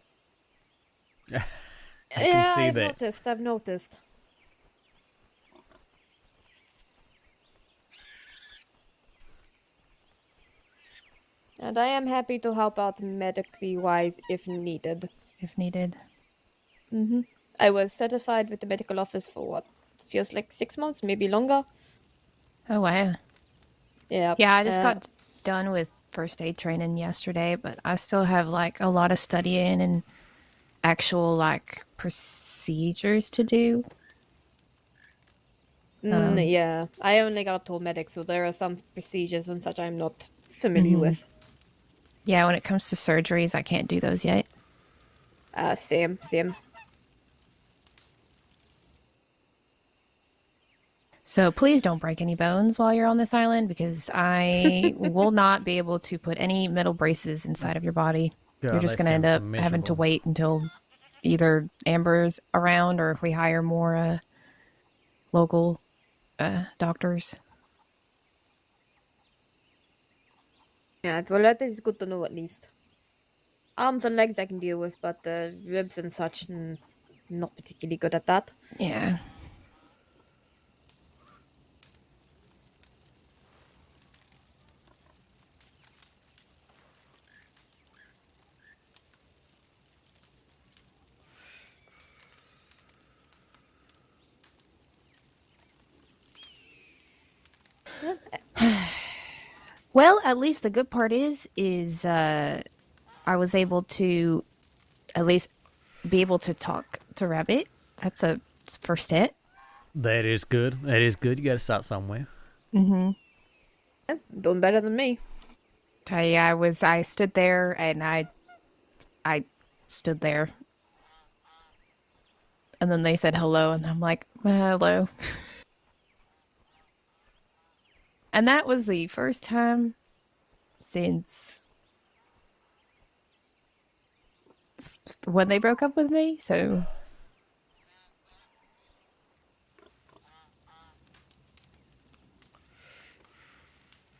I can see that.
I've noticed. And I am happy to help out medically wise if needed.
If needed.
Mm-hmm. I was certified with the medical office for what feels like 6 months, maybe longer.
Oh, wow.
Yeah.
Yeah, I just got done with first aid training yesterday, but I still have like a lot of studying and actual like procedures to do.
Yeah, I only got told medic, so there are some procedures and such I'm not familiar with.
Yeah, when it comes to surgeries, I can't do those yet.
Same.
So please don't break any bones while you're on this island, because I will not be able to put any metal braces inside of your body.
God,
you're just going to end up having to wait until either Amber's around or if we hire more local doctors.
Yeah, well, that is good to know at least. Arms and legs I can deal with, but the ribs and such, not particularly good at that.
Yeah. Well, at least the good part is I was able to at least be able to talk to Rabbit. That's a first step.
That is good. You got to start somewhere.
Mm-hmm.
Yeah, doing better than me.
I stood there and I stood there. And then they said hello and I'm like, hello. And that was the first time since when they broke up with me, so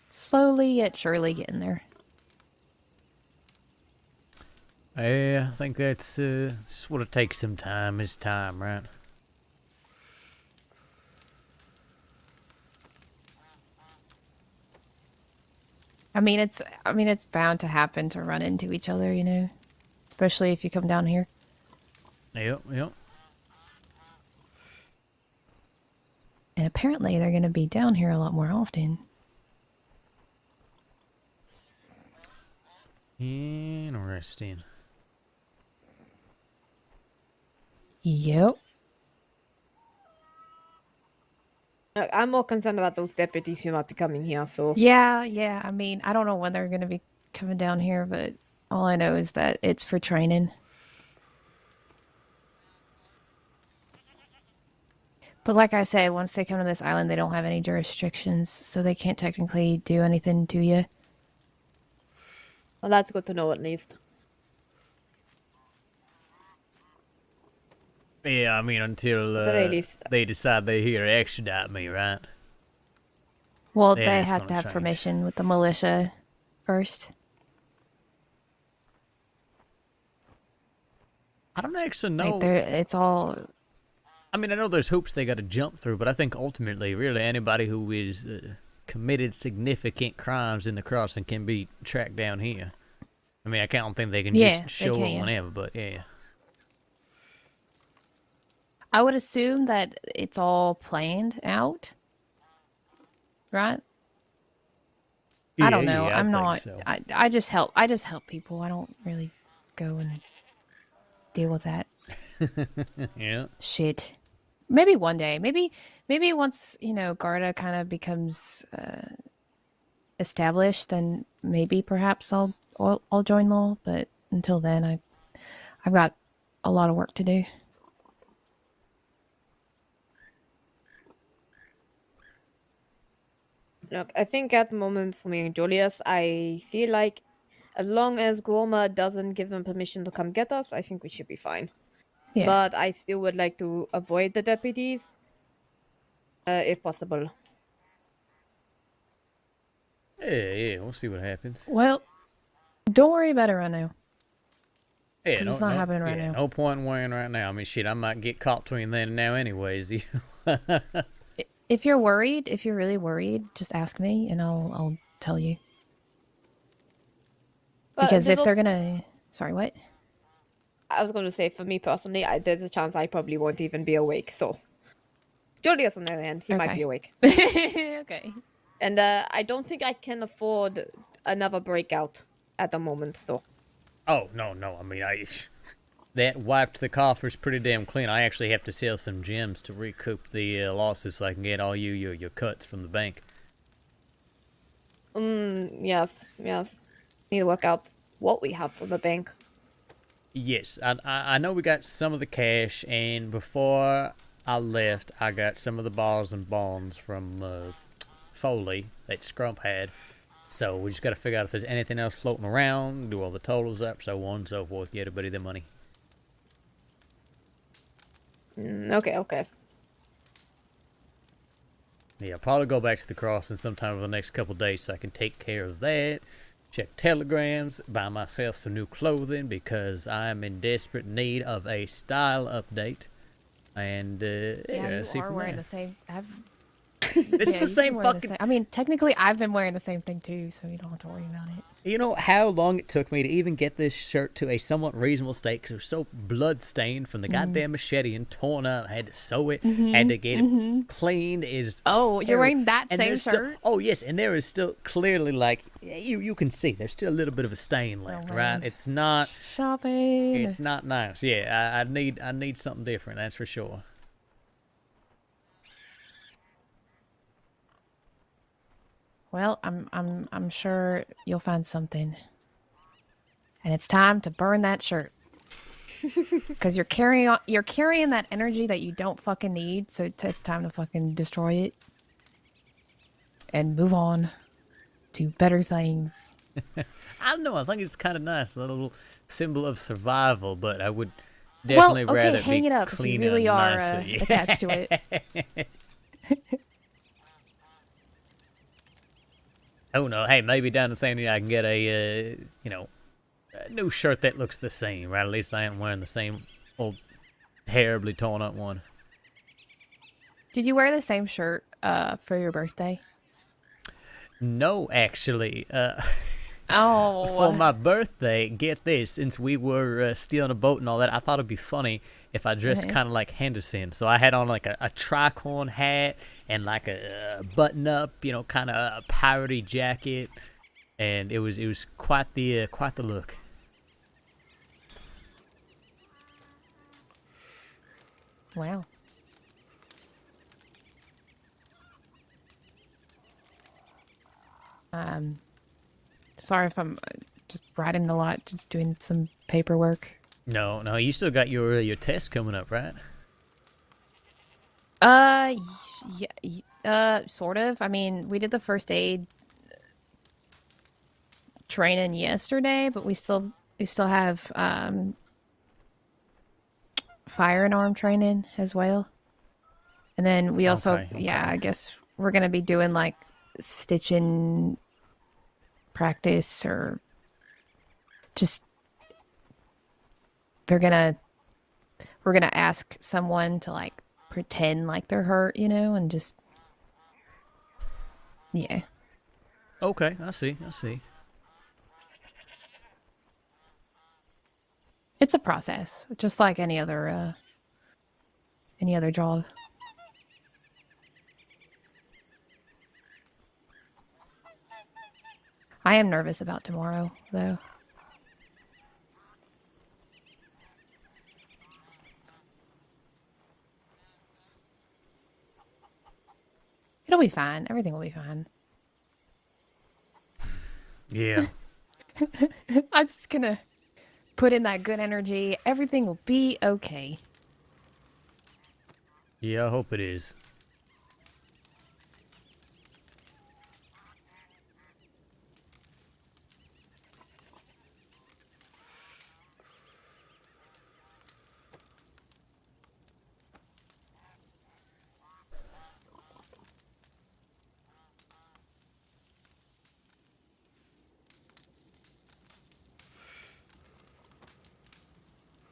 slowly yet surely getting there.
Yeah, I think that's just what it takes some time is time, right?
I mean, it's bound to happen to run into each other, you know, especially if you come down here.
Yep.
And apparently they're going to be down here a lot more often.
Interesting.
Yep.
Look, I'm more concerned about those deputies who might be coming here, so...
Yeah. I mean, I don't know when they're going to be coming down here, but all I know is that it's for training. But like I said, once they come to this island, they don't have any jurisdictions, so they can't technically do anything to you.
Well, that's good to know, at least.
Yeah, I mean, until
At the very least.
they decide they're here to extradite me, right?
Well,
Yeah,
they
it's
have
gonna
to have
change.
permission with the militia first.
I don't actually know.
Like, it's all...
I mean, I know there's hoops they got to jump through, but I think ultimately, really, anybody who is committed significant crimes in the crossing can be tracked down here. I mean, I don't think they can
Yeah,
just show
they
up
can.
whenever, but yeah.
I would assume that it's all planned out, right? I don't know.
Yeah, I
I'm
think
not.
so.
I just help. I just help people. I don't really go and deal with that
Yeah.
shit. Maybe one day. Maybe once Garda kind of becomes established, then maybe perhaps I'll join law. But until then, I've got a lot of work to do.
Look, I think at the moment for me and Julius, I feel like as long as Gorma doesn't give them permission to come get us, I think we should be fine.
Yeah.
But I still would like to avoid the deputies, if possible.
Yeah, we'll see what happens.
Well, don't worry about it right now.
Yeah,
'Cause it's not happening right now.
No point in worrying right now. I mean, shit, I might get caught between then and now anyways.
If you're worried, if you're really worried, just ask me and I'll tell you.
But
Because
there's
if they're
also-
gonna... Sorry, what?
I was going to say, for me personally, there's a chance I probably won't even be awake, so... Julius, on the other hand, he might
Okay.
be awake.
Okay.
And I don't think I can afford another breakout at the moment, so...
Oh, no. I mean, that wiped the coffers pretty damn clean. I actually have to sell some gems to recoup the losses so I can get all your cuts from the bank.
Yes. Need to work out what we have from the bank.
Yes, I know we got some of the cash, and before I left, I got some of the bars and bonds from Foley that Scrump had. So we just got to figure out if there's anything else floating around, do all the totals up, so on and so forth, get everybody their money.
Okay.
Yeah, I'll probably go back to the crossing sometime over the next couple days so I can take care of that. Check telegrams, buy myself some new clothing because I'm in desperate need of a style update. And
Yeah,
see
you are
from
wearing
there.
the same...
It's
Yeah,
the
you've
same
been wearing the
fucking.
same- I mean, technically, I've been wearing the same thing too, so you don't have to worry about it.
You know how long it took me to even get this shirt to a somewhat reasonable state because it was so blood-stained from the goddamn machete and torn up. I had to sew it, had to get it cleaned.
Oh, you're wearing that same
there's still-
shirt?
oh, yes, and there is still clearly, like, you can see, there's still a little bit of a stain left, right?
man.
It's not
Shopping.
nice. Yeah, I need something different, that's for sure.
Well, I'm sure you'll find something. And it's time to burn that shirt. Because you're carrying that energy that you don't fucking need, so it's time to fucking destroy it. And move on to better things.
I don't know, I think it's kind of nice, a little
symbol
of survival, but I would definitely
well, okay,
rather
hang
be
it up if you
clean
really
and
are
nicely.
attached to it.
Oh no, hey, maybe down the same I can get a, a new shirt that looks the same, right? At least I ain't wearing the same old terribly torn up one.
Did you wear the same shirt for your birthday?
No, actually.
Oh.
For my birthday, get this, since we were still on a boat and all that, I thought it'd be funny if I dressed kind of like Henderson. So I had on like a tricorn hat and like a button-up, kind of a piratey jacket, and it was quite the look.
Wow. Sorry if I'm just writing a lot, just doing some paperwork.
No, you still got your test coming up, right?
Yeah, sort of. I mean, we did the first aid training yesterday, but we still have fire and arm training as well. And then we also,
Okay.
I guess we're gonna be doing like stitching practice, or just we're gonna ask someone to like pretend like they're hurt, and just
Okay, I see.
It's a process, just like any other job. I am nervous about tomorrow, though. It'll be fine. Everything will be fine.
Yeah.
I'm just gonna put in that good energy. Everything will be okay.
Yeah, I hope it is.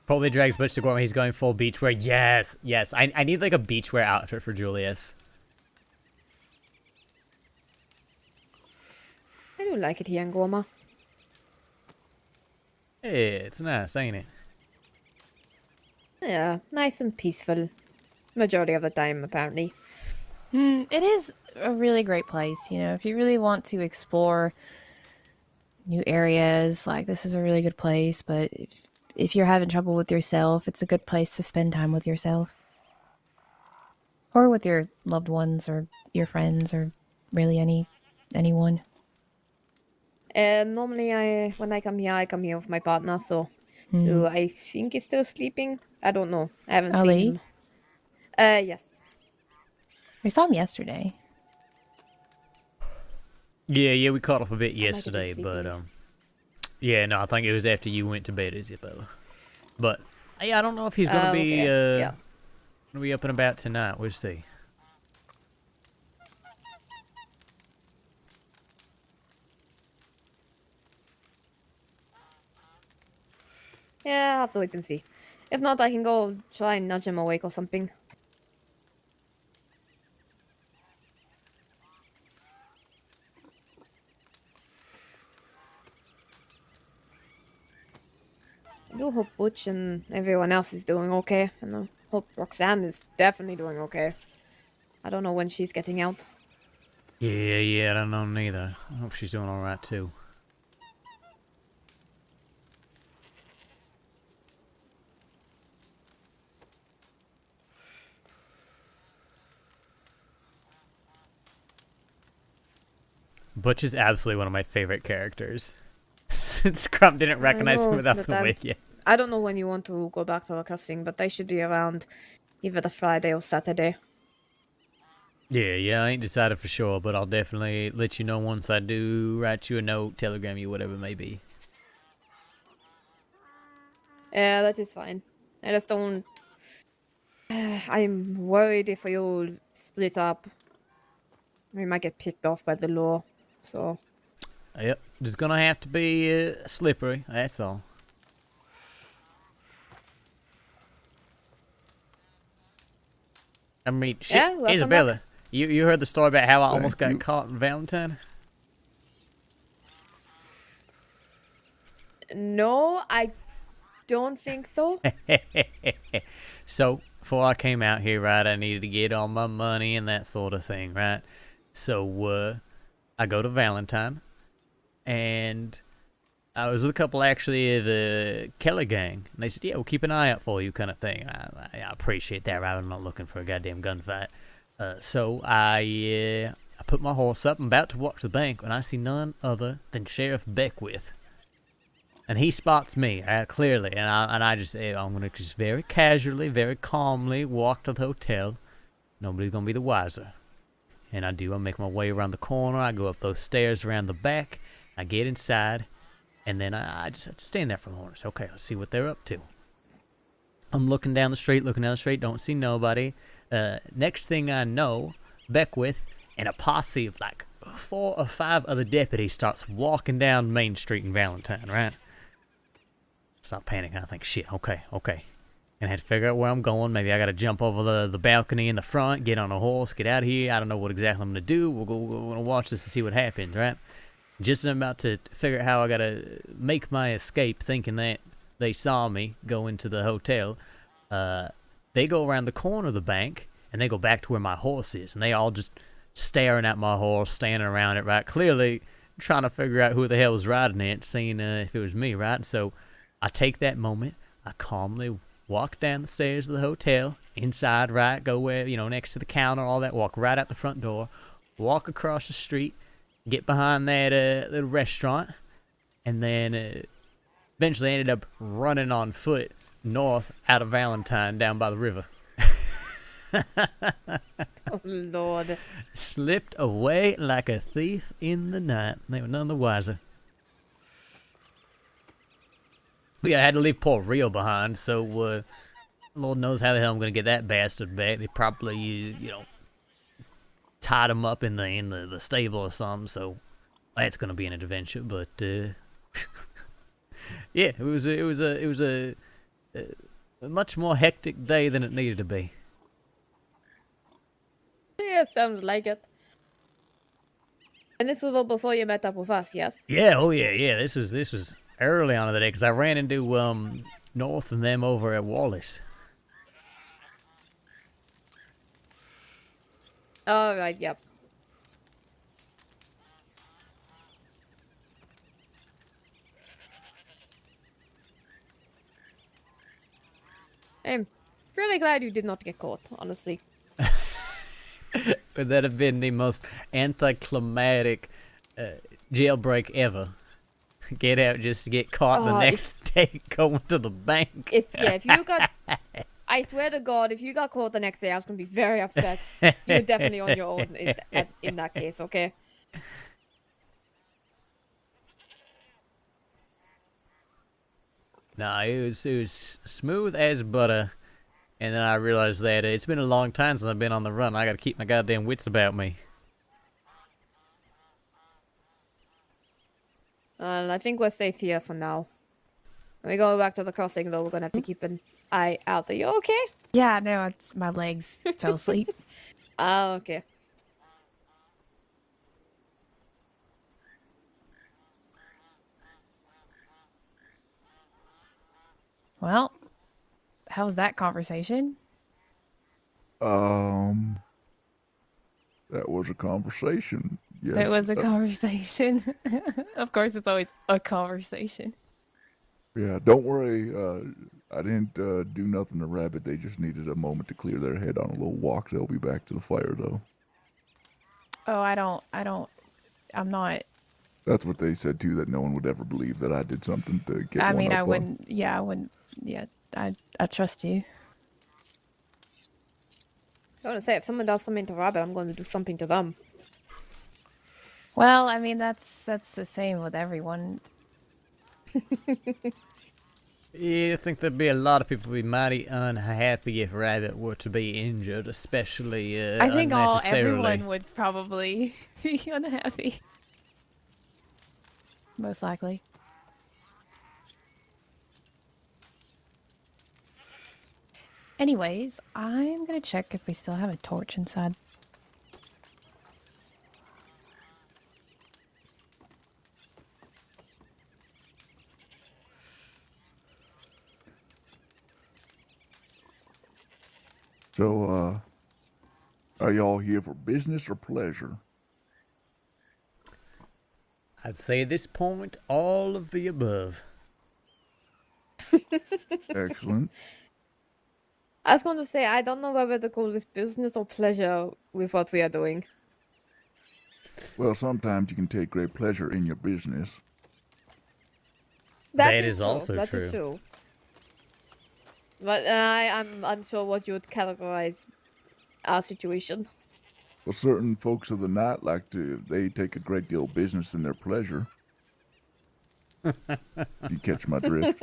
Probably drags Butch to Gorman. He's going full beachwear. Yes. I need like a beachwear outfit for Julius.
I do like it here in Gorma.
Hey, it's nice, ain't it?
Yeah, nice and peaceful. Majority of the time, apparently.
It is a really great place, if you really want to explore new areas, like this is a really good place, but if you're having trouble with yourself, it's a good place to spend time with yourself. Or with your loved ones or your friends or really anyone.
Normally when I come here with my partner, so who I think is still sleeping. I don't know. I haven't seen him. Yes.
We saw him yesterday.
Yeah, we caught up a bit yesterday, but yeah, no, I think it was after you went to bed, Isabella. But yeah, I don't know if he's gonna be gonna be up and about tonight. We'll see.
Yeah, I'll have to wait and see. If not, I can go try and nudge him awake or something. I do hope Butch and everyone else is doing okay, and I hope Roxanne is definitely doing okay. I don't know when she's getting out.
Yeah, I don't know neither. I hope she's doing all right too. Butch is absolutely one of my favorite characters. Scrum didn't recognize him without the wig yet.
I don't know when you want to go back to the casting, but I should be around either the Friday or Saturday.
Yeah, I ain't decided for sure, but I'll definitely let you know once I do. Write you a note, telegram you, whatever it may be.
Yeah, that is fine. I just don't. I'm worried if we all split up, we might get picked off by the law. So.
Yep, just gonna have to be slippery. That's all. I mean, shit,
Yeah, welcome
Isabella,
back.
you heard the story about how I almost
Thank
got
you.
caught in Valentine?
No, I don't think so.
So, before I came out here, right, I needed to get all my money and that sort of thing, right? So, I go to Valentine, and I was with a couple, actually, of the Kelly gang, and they said, yeah, we'll keep an eye out for you, kind of thing. I appreciate that, right? I'm not looking for a goddamn gunfight. So I put my horse up. I'm about to walk to the bank when I see none other than Sheriff Beckwith. And he spots me, clearly, and I just say, I'm going to just very casually, very calmly walk to the hotel. Nobody's going to be the wiser. And I do. I make my way around the corner. I go up those stairs around the back. I get inside. And then I just have to stand there for a moment. So, okay, let's see what they're up to. I'm looking down the street, don't see nobody. Next thing I know, Beckwith and a posse of like 4 or 5 other deputies starts walking down Main Street in Valentine, right? Stop panicking. I think, shit, okay. And I had to figure out where I'm going. Maybe I got to jump over the balcony in the front, get on a horse, get out of here. I don't know what exactly I'm going to do. We're going to watch this and see what happens, right? Just as I'm about to figure out how I got to make my escape, thinking that they saw me go into the hotel, they go around the corner of the bank, and they go back to where my horse is, and they all just staring at my horse, standing around it, right? Clearly trying to figure out who the hell was riding it, seeing if it was me, right? And so I take that moment, I calmly walk down the stairs of the hotel, inside, right? Go where, next to the counter, all that, walk right out the front door, walk across the street, get behind that little restaurant, and then eventually ended up running on foot north out of Valentine down by the river.
Oh, Lord.
Slipped away like a thief in the night. They were none the wiser. But yeah, I had to leave poor Rio behind, so Lord knows how the hell I'm going to get that bastard back. They probably, tied him up in the stable or something, so that's going to be an adventure. But yeah, it was a much more hectic day than it needed to be.
Yeah, sounds like it. And this was all before you met up with us, yes?
Yeah, oh yeah. This was early on in the day because I ran into North and them over at Wallace.
All right, yep. I'm really glad you did not get caught, honestly.
Would that have been the most anticlimactic jailbreak ever? Get out just to get caught the next day going to the bank.
If you got... I swear to God, if you got caught the next day, I was going to be very upset. You're definitely on your own in that case, okay?
No, it was smooth as butter. And then I realized that it's been a long time since I've been on the run. I got to keep my goddamn wits about me.
I think we're safe here for now. When we go back to the crossing, though, we're going to have to keep an eye out. Are you okay?
Yeah, no, it's my legs fell asleep.
Ah, okay.
Well, how was that conversation?
That was a conversation. Yes.
It was a conversation. Of course, it's always a conversation.
Yeah, don't worry. I didn't do nothing to Rabbit. They just needed a moment to clear their head on a little walk. They'll be back to the fire, though.
Oh, I'm not.
That's what they said, too, that no one would ever believe that I did something to get
I
one
mean,
up
I
on.
wouldn't. Yeah, I wouldn't. Yeah, I trust you.
I want to say, if someone does something to Rabbit, I'm going to do something to them.
Well, I mean, that's the same with everyone.
Yeah, I think there'd be a lot of people be mighty unhappy if Rabbit were to be injured, especially
I think
unnecessarily.
everyone would probably be unhappy. Most likely. Anyways, I'm gonna check if we still have a torch inside.
So, are y'all here for business or pleasure?
I'd say at this point, all of the above.
Excellent.
I was going to say, I don't know whether to call this business or pleasure with what we are doing.
Well, sometimes you can take great pleasure in your business.
That
is
is
true.
also
That
true.
is true. But I'm unsure what you would categorize our situation.
Well, certain folks of the night they take a great deal of business in their pleasure. You catch my drift?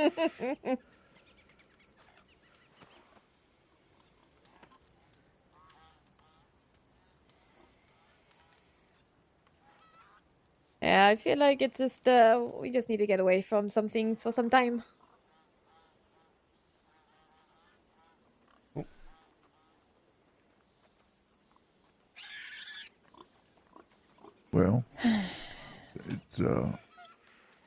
Yeah, I feel like it's just we just need to get away from some things for some time.
Well, it's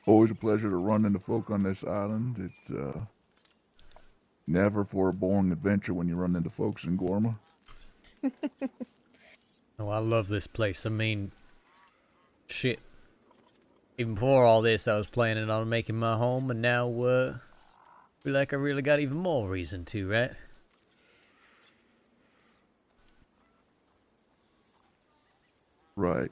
always a pleasure to run into folk on this island. It's never for a boring adventure when you run into folks in Gorma.
Oh, I love this place. I mean, shit. Even before all this, I was planning on making my home, and now, feel like I really got even more reason to, right?
Right.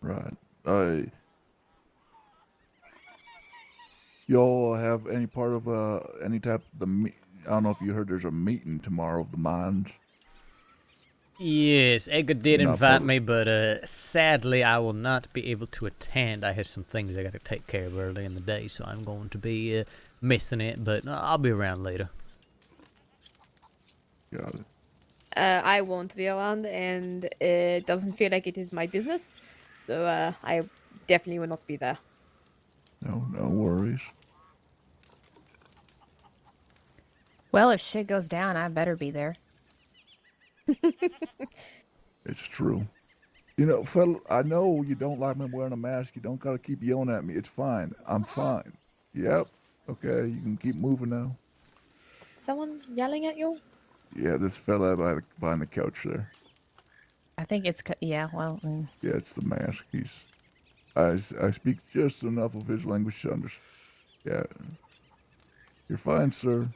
Right. Y'all have any part of any type of I don't know if you heard there's a meeting tomorrow of the mines.
Yes, Edgar did
Not
invite
part-
me, but sadly I will not be able to attend. I have some things I got to take care of early in the day, so I'm going to be missing it, but I'll be around later.
Got it.
I won't be around, and it doesn't feel like it is my business, so I definitely will not be there.
No worries.
Well, if shit goes down, I better be there.
It's true. You know, fella, I know you don't like me wearing a mask. You don't gotta keep yelling at me. It's fine. I'm fine. Yep. Okay, you can keep moving now.
Someone yelling at you?
Yeah, this fella behind the couch there.
I think it's yeah. Well,
Yeah, it's the mask. I speak just enough of his language to understand. Yeah. You're fine, sir.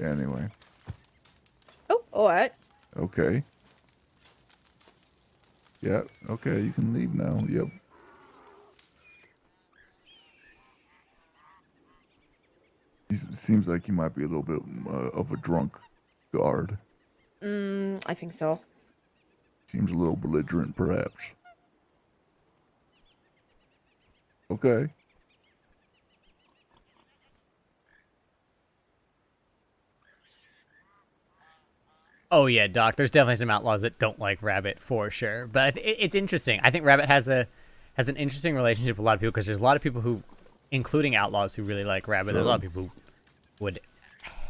Anyway.
Oh, alright.
Okay. Yeah, okay, you can leave now. Yep. It seems like you might be a little bit of a drunk guard.
I think so.
Seems a little belligerent, perhaps. Okay.
Oh yeah, Doc. There's definitely some outlaws that don't like Rabbit for sure, but it's interesting. I think Rabbit has an interesting relationship with a lot of people because there's a lot of people who, including outlaws, who really like Rabbit. There's a lot of people who would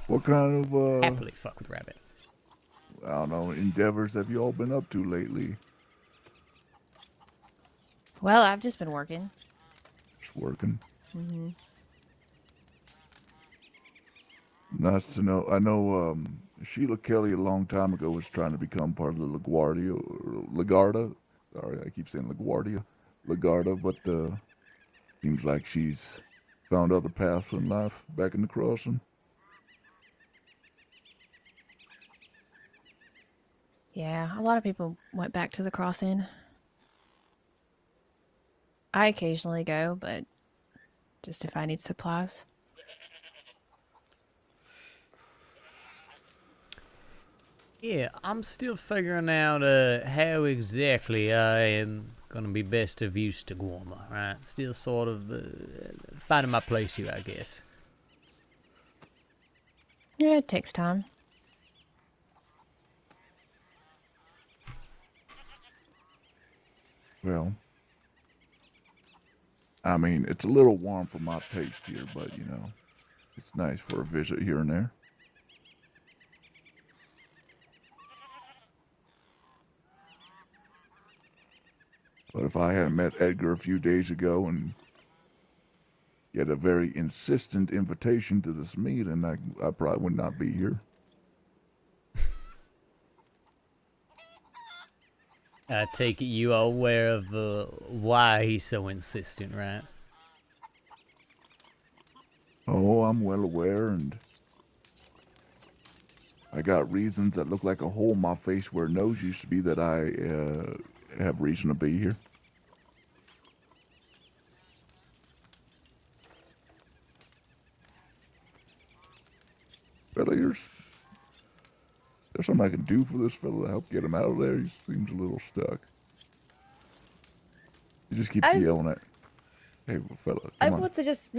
What kind of
happily fuck with Rabbit.
I don't know, endeavors have you all been up to lately?
well, I've just been working.
Just working.
Mm-hmm.
Nice to know. I know Sheila Kelly a long time ago was trying to become part of the LaGuardia or Lagarda. Sorry, I keep saying LaGuardia. Lagarda, but seems like she's found other paths in life back in the crossing.
Yeah, a lot of people went back to the crossing. I occasionally go, but just if I need supplies.
Yeah, I'm still figuring out how exactly I am gonna be best of use to Guarma, right? Still sort of finding my place here, I guess.
Yeah, it takes time.
Well, I mean, it's a little warm for my taste here, but you know, it's nice for a visit here and there. But if I hadn't met Edgar a few days ago and get a very insistent invitation to this meeting, I probably would not be here.
I take it you are aware of why he's so insistent, right?
Oh, I'm well aware, and I got reasons that look like a hole in my face where a nose used to be that I have reason to be here. Fella, there's something I can do for this fella to help get him out of there. He seems a little stuck. He just keeps yelling at. Hey, fella, come
I
on.
would suggest just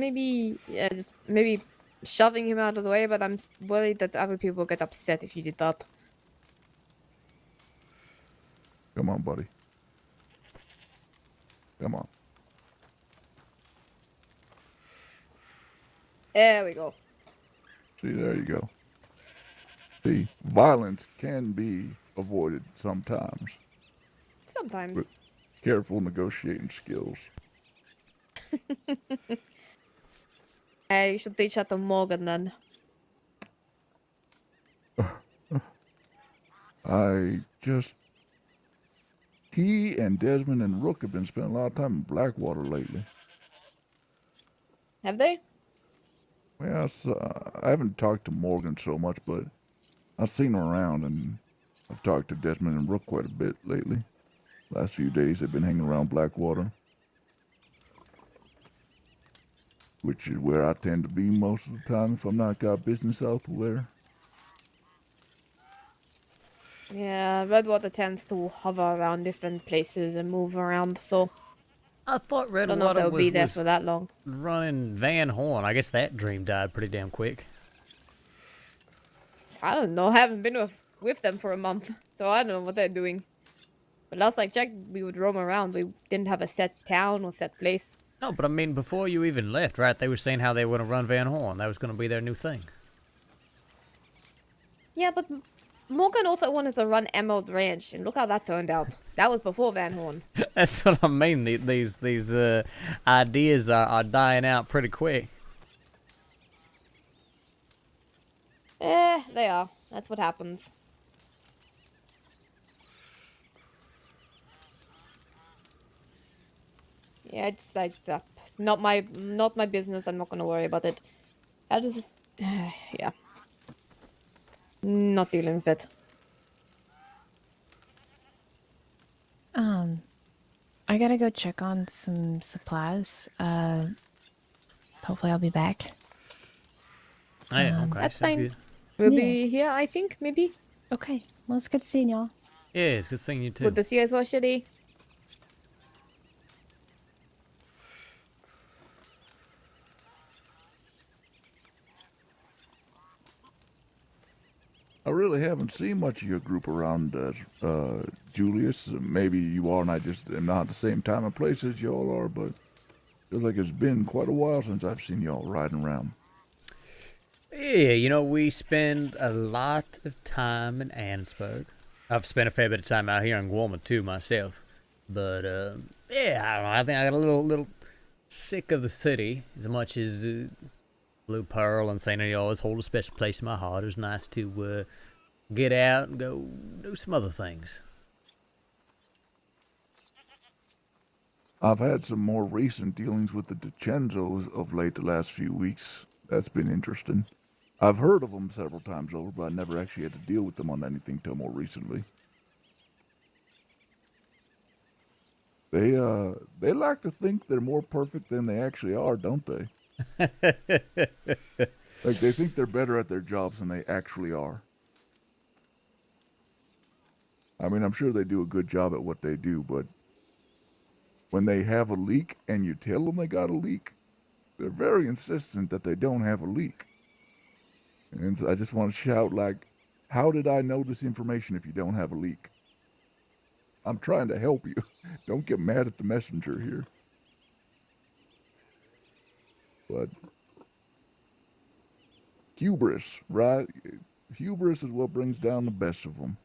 maybe shoving him out of the way, but I'm worried that other people get upset if you did that.
Come on, buddy. Come on.
There we go.
See, there you go. See, violence can be avoided sometimes.
Sometimes.
With careful negotiating skills.
You should teach that to Morgan then.
He and Desmond and Rook have been spending a lot of time in Blackwater lately.
Have they?
Well, I haven't talked to Morgan so much, but I've seen him around, and I've talked to Desmond and Rook quite a bit lately. Last few days they've been hanging around Blackwater, which is where I tend to be most of the time if I'm not got business elsewhere.
Yeah, Redwater tends to hover around different places and move around, so
I thought
I don't know if
Redwater
they'll be there
was
for that long.
running Van Horn. I guess that dream died pretty damn quick.
I don't know. I haven't been with them for a month, so I don't know what they're doing. But last I checked, we would roam around. We didn't have a set town or set place.
No, but I mean, before you even left, right, they were saying how they were going to run Van Horn. That was going to be their new thing.
Yeah, but Morgan also wanted to run Emerald Ranch, and look how that turned out. That was before Van Horn.
That's what I mean. These ideas are dying out pretty quick.
They are. That's what happens. Yeah, it's like not my business. I'm not gonna worry about it. I just, yeah, not dealing with it.
I gotta go check on some supplies. Hopefully I'll be back.
Oh, yeah, okay,
That's
sounds
fine.
good.
We'll
Yeah.
be here, I think, maybe.
Okay, well, it's good seeing y'all.
Yeah, it's good seeing you too.
Good to see you as well, Shitty.
I really haven't seen much of your group around, Julius. Maybe you are, and I just am not at the same time and place as y'all are, but feels like it's been quite a while since I've seen y'all riding around.
Yeah, you know, we spend a lot of time in Annesburg. I've spent a fair bit of time out here in Guarma too myself. But, yeah, I don't know. I think I got a little sick of the city as much as Blue Pearl and St. always hold a special place in my heart. It was nice to get out and go do some other things.
I've had some more recent dealings with the DiCenzos of late the last few weeks. That's been interesting. I've heard of them several times over, but I never actually had to deal with them on anything till more recently. They like to think they're more perfect than they actually are, don't they? Like, they think they're better at their jobs than they actually are. I mean, I'm sure they do a good job at what they do, but when they have a leak and you tell them they got a leak, they're very insistent that they don't have a leak. And I just want to shout, like, how did I know this information if you don't have a leak? I'm trying to help you. Don't get mad at the messenger here. But hubris, right? Hubris is what brings down the best of them.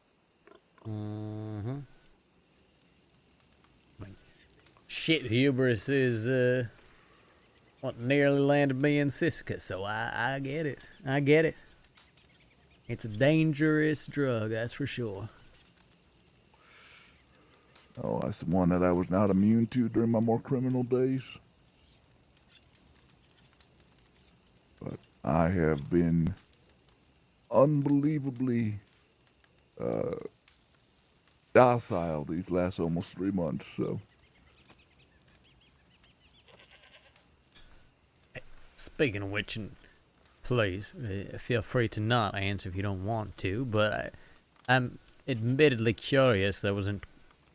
Mm-hmm. Shit, hubris is what nearly landed me in Siska, so I get it. I get it. It's a dangerous drug, that's for sure.
Oh, that's the one that I was not immune to during my more criminal days. But I have been unbelievably docile these last almost 3 months, so.
Speaking of which, and please feel free to not answer if you don't want to, but I'm admittedly curious. I wasn't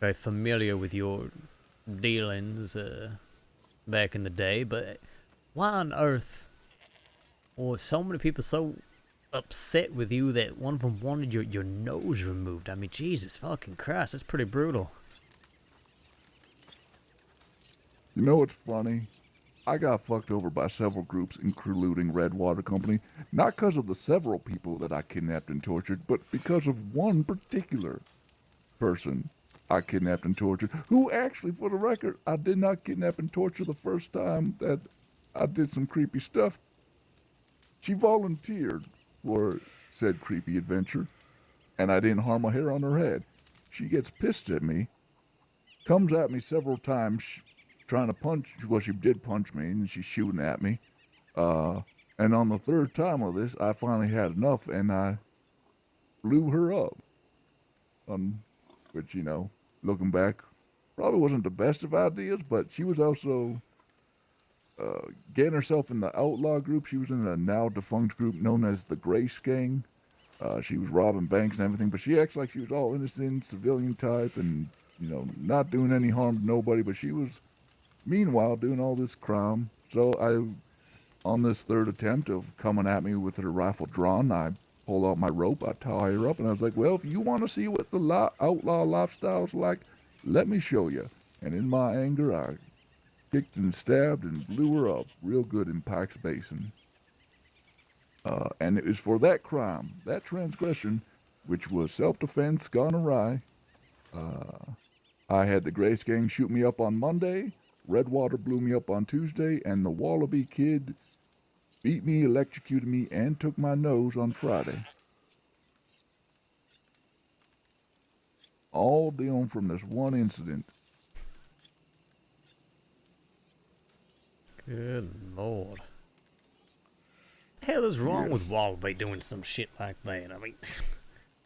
very familiar with your dealings back in the day, but why on earth were so many people so upset with you that one of them wanted your nose removed? I mean, Jesus fucking Christ, that's pretty brutal.
You know what's funny? I got fucked over by several groups, including Redwater Company, not because of the several people that I kidnapped and tortured, but because of one particular person I kidnapped and tortured, who actually, for the record, I did not kidnap and torture the first time that I did some creepy stuff. She volunteered for said creepy adventure, and I didn't harm a hair on her head. She gets pissed at me, comes at me several times, trying to punch. Well, she did punch me, and she's shooting at me. And on the third time of this, I finally had enough, and I blew her up. Which, you know, looking back, probably wasn't the best of ideas, but she was also getting herself in the outlaw group. She was in a now defunct group known as the Grace Gang. She was robbing banks and everything, but she acts like she was all innocent, civilian type, and, you know, not doing any harm to nobody, but she was meanwhile doing all this crime. So on this third attempt of coming at me with her rifle drawn, I pull out my rope, I tie her up, and I was like, well, if you want to see what the outlaw lifestyle's like, let me show you. And in my anger, I kicked and stabbed and blew her up real good in Pike's Basin. And it was for that crime, that transgression, which was self-defense gone awry. I had the Grace Gang shoot me up on Monday, Redwater blew me up on Tuesday, and the Wallaby Kid beat me, electrocuted me, and took my nose on Friday. All dealing from this one incident.
Good Lord. What the hell is wrong with Wallaby doing some shit like that? I mean, I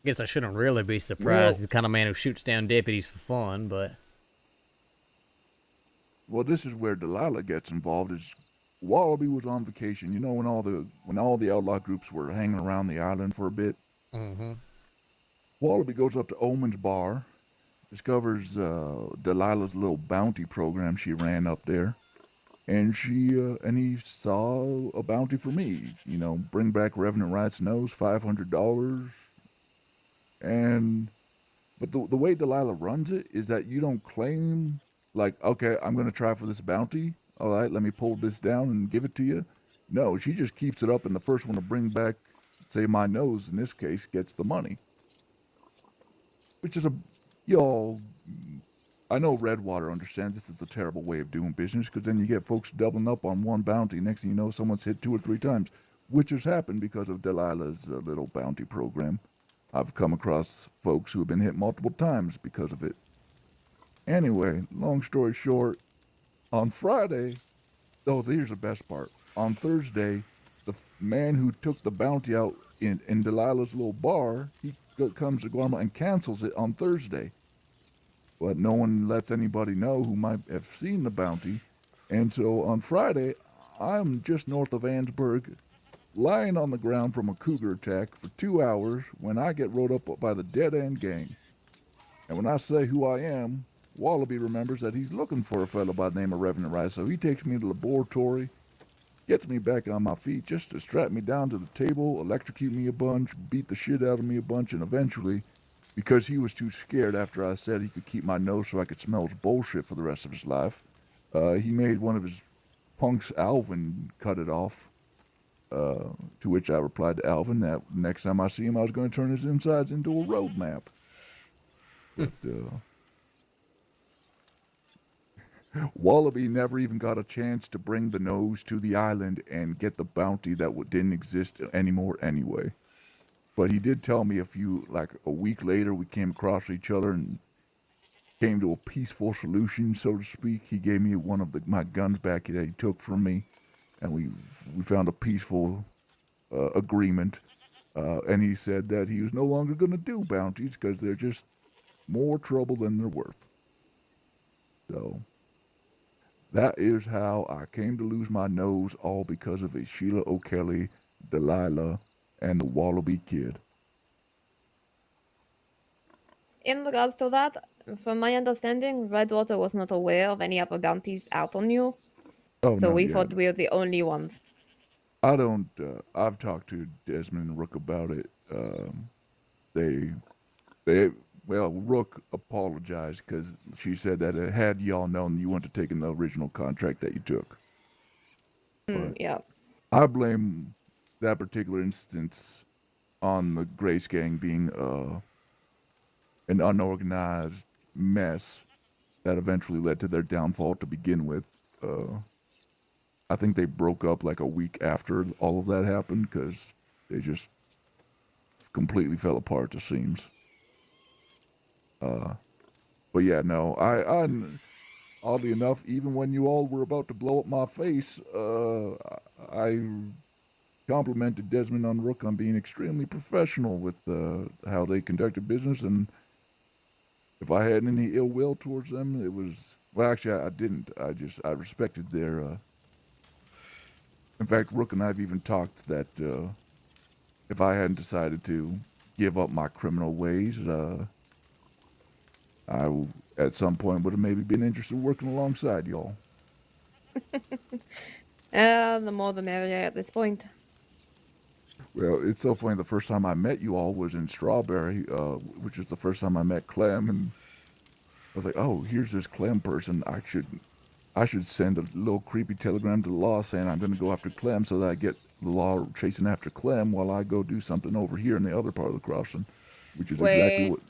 guess I shouldn't really be surprised. He's the kind of man who shoots down deputies for fun, but...
Well, this is where Delilah gets involved. Is Wallaby was on vacation, you know, when all the outlaw groups were hanging around the island for a bit.
Mm-hmm.
Wallaby goes up to Omen's bar, discovers Delilah's little bounty program she ran up there, and he saw a bounty for me. You know, bring back Revenant Wright's nose, $500, but the way Delilah runs it is that you don't claim. Like, okay, I'm going to try for this bounty. All right, let me pull this down and give it to you. No, she just keeps it up, and the first one to bring back, say, my nose, in this case, gets the money. Which is I know Redwater understands this is a terrible way of doing business, because then you get folks doubling up on one bounty. Next thing you know, someone's hit 2 or 3 times, which has happened because of Delilah's little bounty program. I've come across folks who have been hit multiple times because of it. Anyway, long story short, on Friday, here's the best part. On Thursday, the man who took the bounty out in Delilah's little bar, he comes to Gorma and cancels it on Thursday. But no one lets anybody know who might have seen the bounty. And so on Friday, I'm just north of Annsburg, lying on the ground from a cougar attack for 2 hours when I get rolled up by the Dead End Gang. And when I say who I am, Wallaby remembers that he's looking for a fellow by the name of Revenant Rice, so he takes me to the laboratory, gets me back on my feet just to strap me down to the table, electrocute me a bunch, beat the shit out of me a bunch, and eventually, because he was too scared after I said he could keep my nose so I could smell his bullshit for the rest of his life, he made one of his punks, Alvin, cut it off. To which I replied to Alvin that next time I see him, I was going to turn his insides into a road map. But, Wallaby never even got a chance to bring the nose to the island and get the bounty that didn't exist anymore anyway. But he did tell me a week later, we came across each other and came to a peaceful solution, so to speak. He gave me one of my guns back that he took from me, and we found a peaceful agreement. And he said that he was no longer going to do bounties because they're just more trouble than they're worth. So that is how I came to lose my nose, all because of a Sheila O'Kelly, Delilah, and the Wallaby Kid.
In regards to that, from my understanding, Redwater was not aware of any other bounties out on you.
Oh,
so
no,
we
yeah.
thought we were the only ones.
I don't, I've talked to Desmond and Rook about it. Rook apologized because she said that had y'all known, you wouldn't have taken the original contract that you took.
Yeah.
I blame that particular instance on the Grace Gang being an unorganized mess that eventually led to their downfall to begin with. I think they broke up like a week after all of that happened because they just completely fell apart, it seems. But yeah, no, I oddly enough, even when you all were about to blow up my face, I complimented Desmond on Rook on being extremely professional with how they conducted business, and if I had any ill will towards them, it was, well, actually, I didn't. I respected their, in fact, Rook and I have even talked that if I hadn't decided to give up my criminal ways, I at some point would have maybe been interested in working alongside y'all.
The more the merrier at this point.
Well, it's so funny. The first time I met you all was in Strawberry, which is the first time I met Clem, and I was like, "Oh, here's this Clem person. I should send a little creepy telegram to the law saying I'm going to go after Clem, so that I get the law chasing after Clem while I go do something over here in the other part of the crossing," which is exactly what.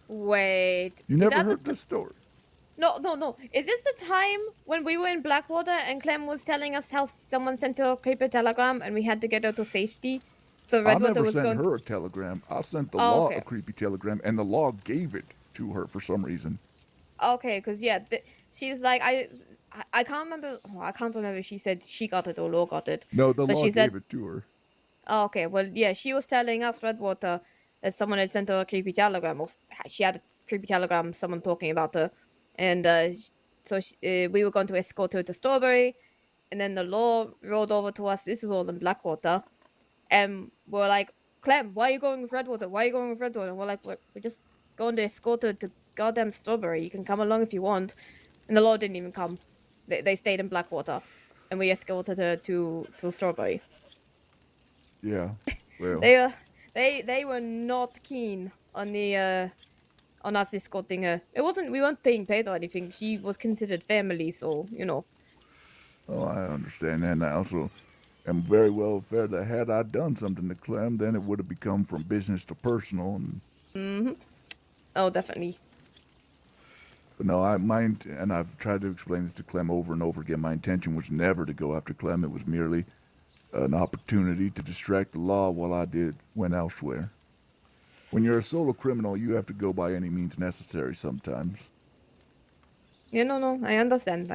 Wait.
You never heard this story?
No. Is this the time when we were in Blackwater and Clem was telling us how someone sent her a creepy telegram and we had to get her to safety? So Redwater was going. I
never sent her a telegram. I sent the law a creepy telegram, and the law gave it to her for some reason.
Okay, because she's like, I can't remember. Oh, I can't remember if she said she got it or law got it.
No, the law gave it to her.
Okay, well, yeah, she was telling us, Redwater, that someone had sent her a creepy telegram, or she had a creepy telegram, someone talking about her, and we were going to escort her to Strawberry, and then the law rolled over to us. This was all in Blackwater, and we're like, Clem, why are you going with Redwater? Why are you going with Redwater? And we're like, we're just going to escort her to goddamn Strawberry. You can come along if you want. And the law didn't even come. They stayed in Blackwater, and we escorted her to Strawberry.
Yeah, well,
they were not keen on the on us escorting her. We weren't being paid or anything. She was considered family, so you know.
Oh, I understand that now. So, I'm very well aware that had I done something to Clem, then it would have become from business to personal. And
Oh, definitely.
But no, and I've tried to explain this to Clem over and over again. My intention was never to go after Clem. It was merely an opportunity to distract the law while I went elsewhere. When you're a solo criminal, you have to go by any means necessary sometimes.
Yeah, no, I understand.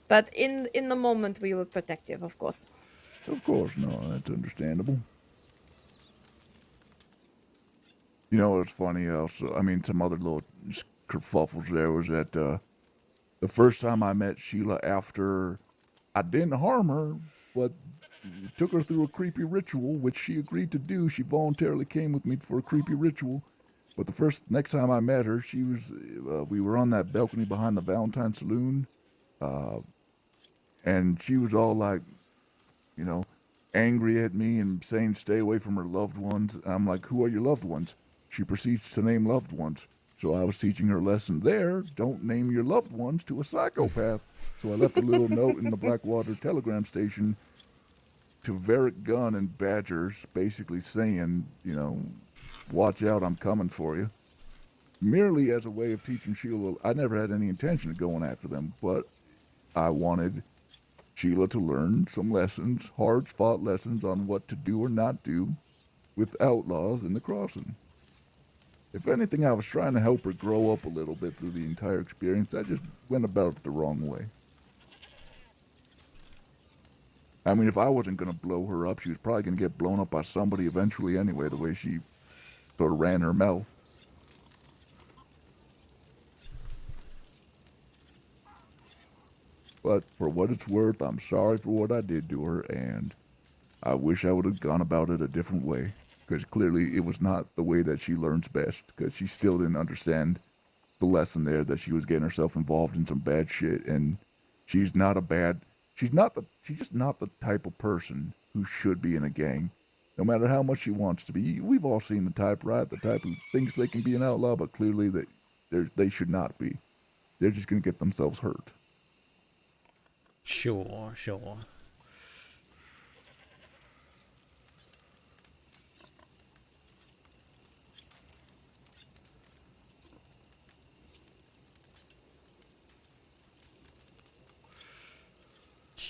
But in the moment, we were protective, of course.
Of course, no, that's understandable. You know what's funny also? I mean, some other little kerfuffles there was that the first time I met Sheila after I didn't harm her, but took her through a creepy ritual, which she agreed to do. She voluntarily came with me for a creepy ritual. But next time I met her, she was, we were on that balcony behind the Valentine Saloon, and she was all like, you know, angry at me and saying stay away from her loved ones. And I'm like, who are your loved ones? She proceeds to name loved ones. So I was teaching her a lesson there. Don't name your loved ones to a psychopath. So I left a little note in the Blackwater telegram station to Varick Gunn and Badgers, basically saying, you know, watch out, I'm coming for you. Merely as a way of teaching Sheila. I never had any intention of going after them, but I wanted Sheila to learn some lessons, hard-fought lessons on what to do or not do with outlaws in the crossing. If anything, I was trying to help her grow up a little bit through the entire experience. I just went about it the wrong way. I mean, if I wasn't going to blow her up, she was probably going to get blown up by somebody eventually anyway, the way she sort of ran her mouth. But for what it's worth, I'm sorry for what I did to her, and I wish I would have gone about it a different way. Because clearly it was not the way that she learns best, because she still didn't understand the lesson there, that she was getting herself involved in some bad shit, and she's just not the type of person who should be in a gang, no matter how much she wants to be. We've all seen the type, right? The type who thinks they can be an outlaw, but clearly they should not be. They're just going to get themselves hurt.
Sure.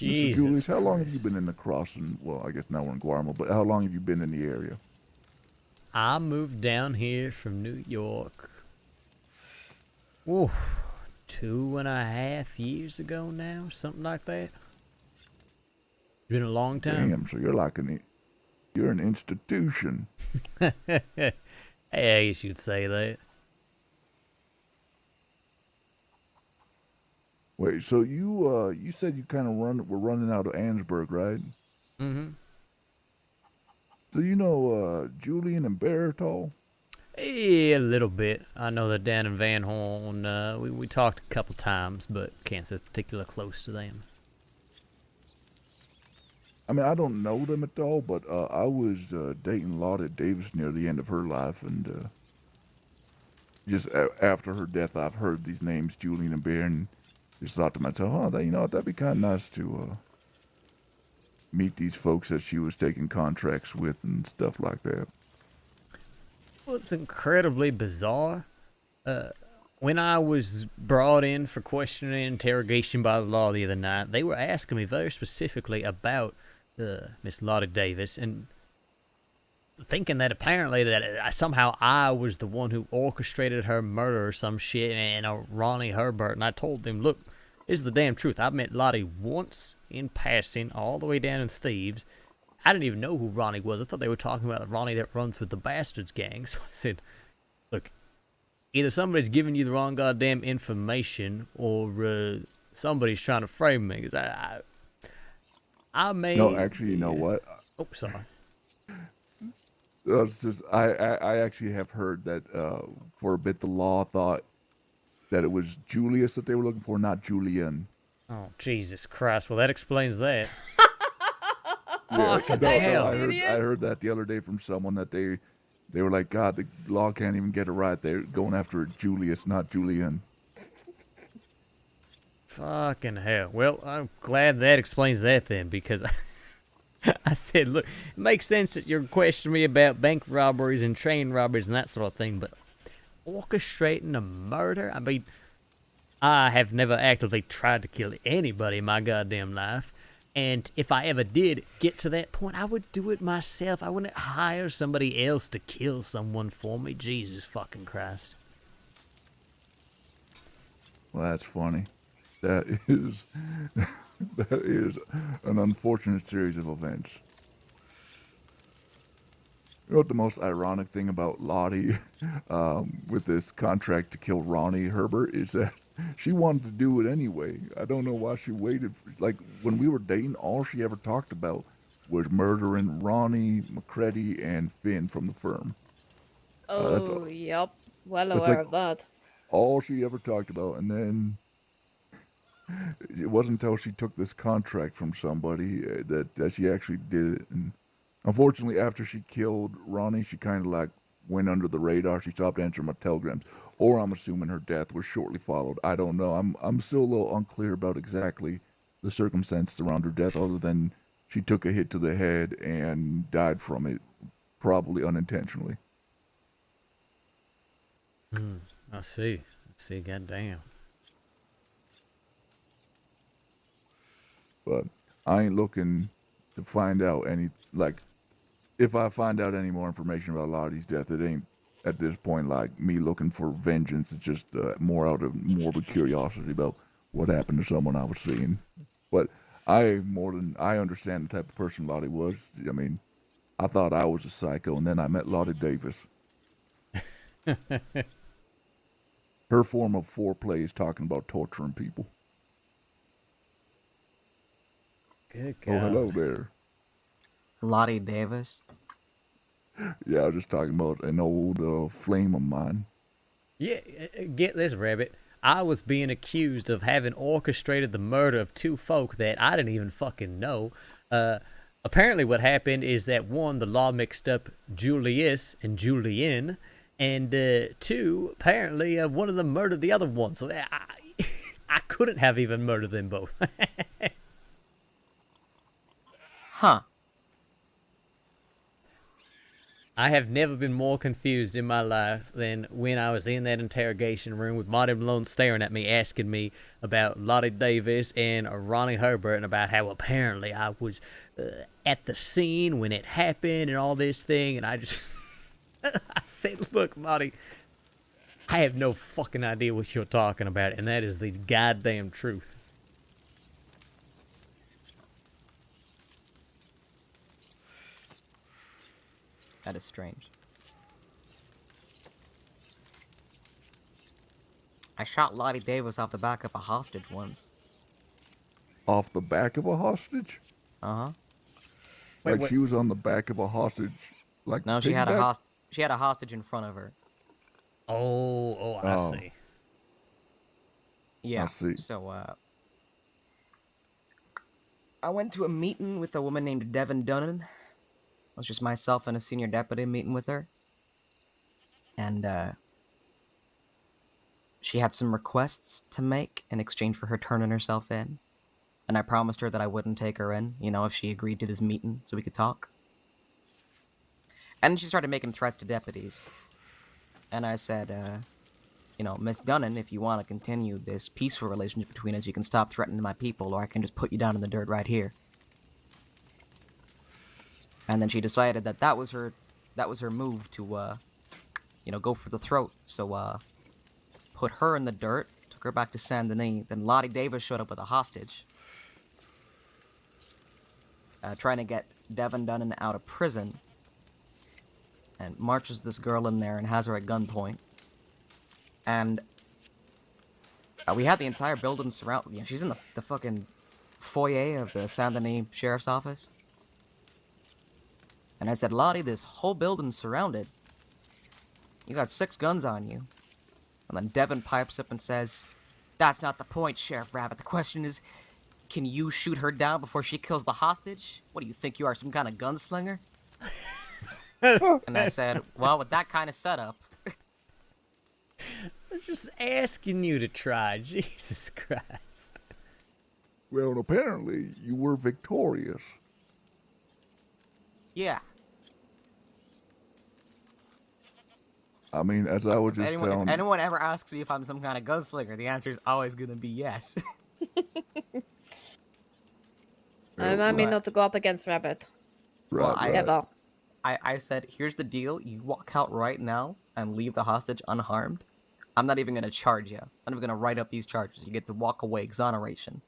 Mr. Julius, how long have you been in the crossing? Well, I guess now we're in Guarmo, but how long have you been in the area?
I moved down here from New York. Ooh, 2.5 years ago now, something like that. It's been a long time.
Damn, so you're an institution.
Hey, I guess you'd say that.
Wait, so you said you kind of were running out of Ansburg, right?
Mm-hmm.
So you know Julian and Baritol?
Yeah, a little bit. I know that Dan and Van Horn, we talked a couple times, but can't say particularly close to them.
I mean, I don't know them at all, but I was dating Lottie Davis near the end of her life, and just after her death, I've heard these names, Julian and Bear, and just thought to myself, that'd be kind of nice to meet these folks that she was taking contracts with and stuff like that.
Well, it's incredibly bizarre. When I was brought in for questioning and interrogation by the law the other night, they were asking me very specifically about Miss Lottie Davis, and thinking that apparently that somehow I was the one who orchestrated her murder or some shit, and Ronnie Herbert. And I told them, look, this is the damn truth. I've met Lottie once in passing, all the way down in Thieves. I didn't even know who Ronnie was. I thought they were talking about the Ronnie that runs with the Bastards gang. So I said, look, either somebody's giving you the wrong goddamn information, or somebody's trying to frame me. Cause I may...
No, actually, you know what?
Oh, sorry.
I actually have heard that for a bit the law thought that it was Julius that they were looking for, not Julian.
Oh, Jesus Christ. Well, that explains that.
Yeah,
hell.
I heard that the other day from someone that they were like, God, the law can't even get it right. They're going after Julius, not Julian.
Fucking hell. Well, I'm glad that explains that then, because I said, look, it makes sense that you're questioning me about bank robberies and train robberies and that sort of thing, but orchestrating a murder? I mean, I have never actively tried to kill anybody in my goddamn life. And if I ever did get to that point, I would do it myself. I wouldn't hire somebody else to kill someone for me. Jesus fucking Christ.
Well, that's funny. That is an unfortunate series of events. You know what the most ironic thing about Lottie with this contract to kill Ronnie Herbert is that she wanted to do it anyway. I don't know why she waited. Like, when we were dating, all she ever talked about was murdering Ronnie, McCready, and Finn from the firm. That's
Oh, yep. Well
that's
aware
like
of that.
all she ever talked about. And then it wasn't until she took this contract from somebody that she actually did it. And unfortunately, after she killed Ronnie, she kind of like went under the radar. She stopped answering my telegrams, or I'm assuming her death was shortly followed. I don't know. I'm still a little unclear about exactly the circumstances around her death, other than she took a hit to the head and died from it, probably unintentionally.
I see. Goddamn.
But I ain't looking to find out any, like, if I find out any more information about Lottie's death, it ain't at this point like me looking for vengeance. It's just more out of morbid curiosity about what happened to someone I was seeing. But I understand the type of person Lottie was. I mean, I thought I was a psycho, and then I met Lottie Davis. Her form of foreplay is talking about torturing people.
Good God.
Oh, hello there.
Lottie Davis.
Yeah, I was just talking about an old flame of mine.
Yeah, get this, Rabbit. I was being accused of having orchestrated the murder of 2 folk that I didn't even fucking know. Apparently what happened is that 1, the law mixed up Julius and Julian, and 2, apparently one of them murdered the other one. So I couldn't have even murdered them both.
Huh.
I have never been more confused in my life than when I was in that interrogation room with Marty Malone staring at me, asking me about Lottie Davis and Ronnie Herbert, and about how apparently I was at the scene when it happened and all this thing. And I just, I said, look, Marty, I have no fucking idea what you're talking about, and that is the goddamn truth.
That is strange. I shot Lottie Davis off the back of a hostage once.
Off the back of a hostage?
Uh-huh.
Wait,
Like
what?
she was on the back of a hostage? Like
No, she had a
piggyback?
she had a hostage in front of her.
Oh, I
Oh.
see.
Yeah.
I see.
So, I went to a meeting with a woman named Devin Dunnan. It was just myself and a senior deputy meeting with her. And, she had some requests to make in exchange for her turning herself in. And I promised her that I wouldn't take her in, you know, if she agreed to this meeting so we could talk. And she started making threats to deputies. And I said, you know, Miss Dunnan, if you want to continue this peaceful relationship between us, you can stop threatening my people, or I can just put you down in the dirt right here. And then she decided that that was her move to, you know, go for the throat. So, put her in the dirt, took her back to Saint Denis. Then Lottie Davis showed up with a hostage, trying to get Devin Dunnan out of prison, and marches this girl in there and has her at gunpoint. And we had the entire building surrounded. You know, she's in the fucking foyer of the Saint Denis Sheriff's Office. And I said, Lottie, this whole building's surrounded. You got 6 guns on you. And then Devin pipes up and says, that's not the point, Sheriff Rabbit. The question is, can you shoot her down before she kills the hostage? What do you think you are, some kind of gunslinger? And I said, well, with that kind of setup...
I was just asking you to try. Jesus Christ.
Well, apparently you were victorious.
Yeah.
I mean, as I was just telling...
If anyone ever asks me if I'm some kind of gunslinger, the answer is always going to be yes.
I mean, not to go up against Rabbit.
Well,
Right.
Ever.
I said, here's the deal. You walk out right now and leave the hostage unharmed. I'm not even going to charge you. I'm not even going to write up these charges. You get to walk away, exoneration.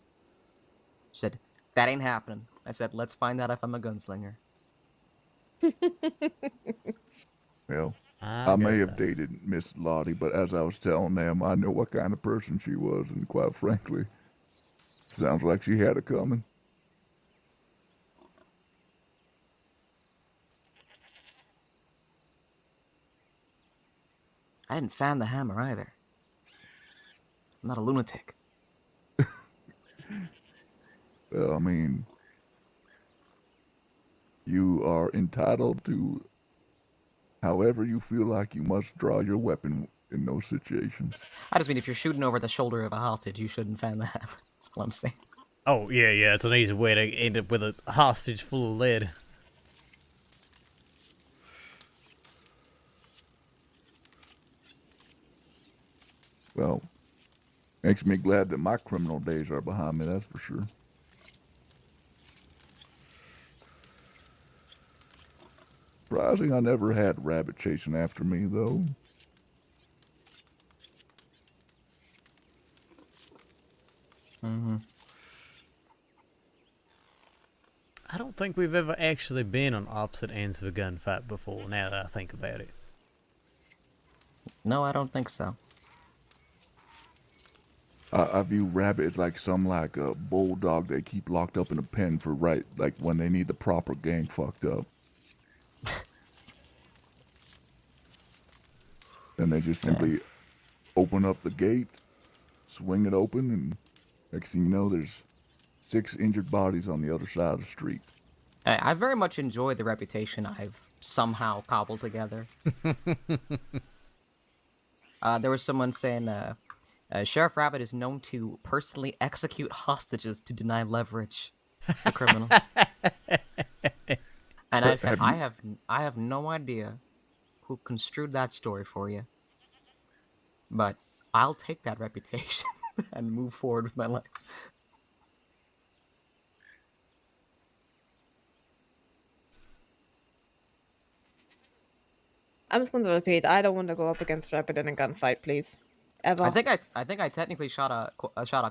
She said, that ain't happening. I said, let's find out if I'm a gunslinger.
Well, I may have dated Miss Lottie, but as I was telling them, I know what kind of person she was, and quite frankly, sounds like she had it coming.
I didn't fan the hammer either. I'm not a lunatic.
Well, I mean, you are entitled to however you feel like you must draw your weapon in those situations.
I just mean if you're shooting over the shoulder of a hostage, you shouldn't fan the hammer. That's what I'm saying.
Oh, yeah, it's an easy way to end up with a hostage full of lead.
Well, makes me glad that my criminal days are behind me, that's for sure. Surprising I never had rabbit chasing after me, though.
Mm-hmm.
I don't think we've ever actually been on opposite ends of a gunfight before, now that I think about it.
No, I don't think so.
I view rabbit as like some like a bulldog they keep locked up in a pen for like when they need the proper gang fucked up. And they just simply open up the gate, swing it open, and next thing you know, there's 6 injured bodies on the other side of the street.
I very much enjoy the reputation I've somehow cobbled together. There was someone saying, Sheriff Rabbit is known to personally execute hostages to deny leverage to criminals. And I said, I have no idea who construed that story for you, but I'll take that reputation and move forward with my life.
I'm just going to repeat. I don't want to go up against Rabbit in a gunfight, please. Ever.
I think I technically shot a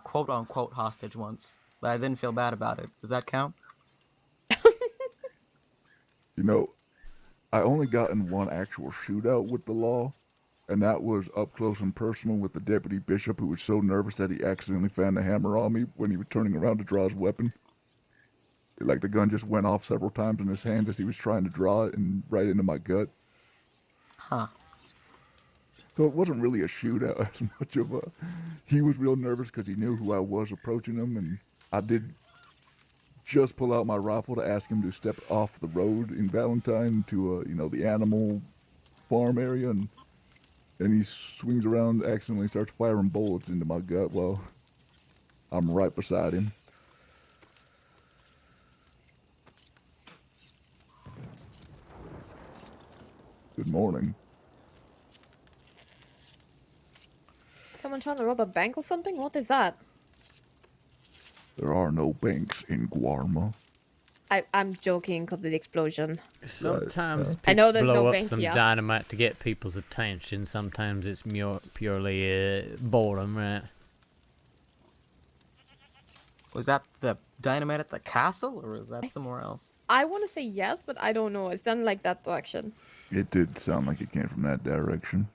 quote unquote hostage once, but I didn't feel bad about it. Does that count?
You know, I only got in one actual shootout with the law, and that was up close and personal with the deputy bishop who was so nervous that he accidentally found the hammer on me when he was turning around to draw his weapon. Like the gun just went off several times in his hand as he was trying to draw it and right into my gut.
Huh.
So it wasn't really a shootout as much of a... He was real nervous because he knew who I was approaching him, and I did just pull out my rifle to ask him to step off the road in Valentine to, the animal farm area, and he swings around, accidentally starts firing bullets into my gut while I'm right beside him. Good morning.
Someone trying to rob a bank or something? What is that?
There are no banks in Guarma.
I'm joking because of the explosion.
Sometimes
I know there's
blow
no
up
bank
some
here.
dynamite to get people's attention. Sometimes it's purely boredom, right?
Was that the dynamite at the castle, or was that somewhere else?
I want to say yes, but I don't know. It's done like that direction.
It did sound like it came from that direction.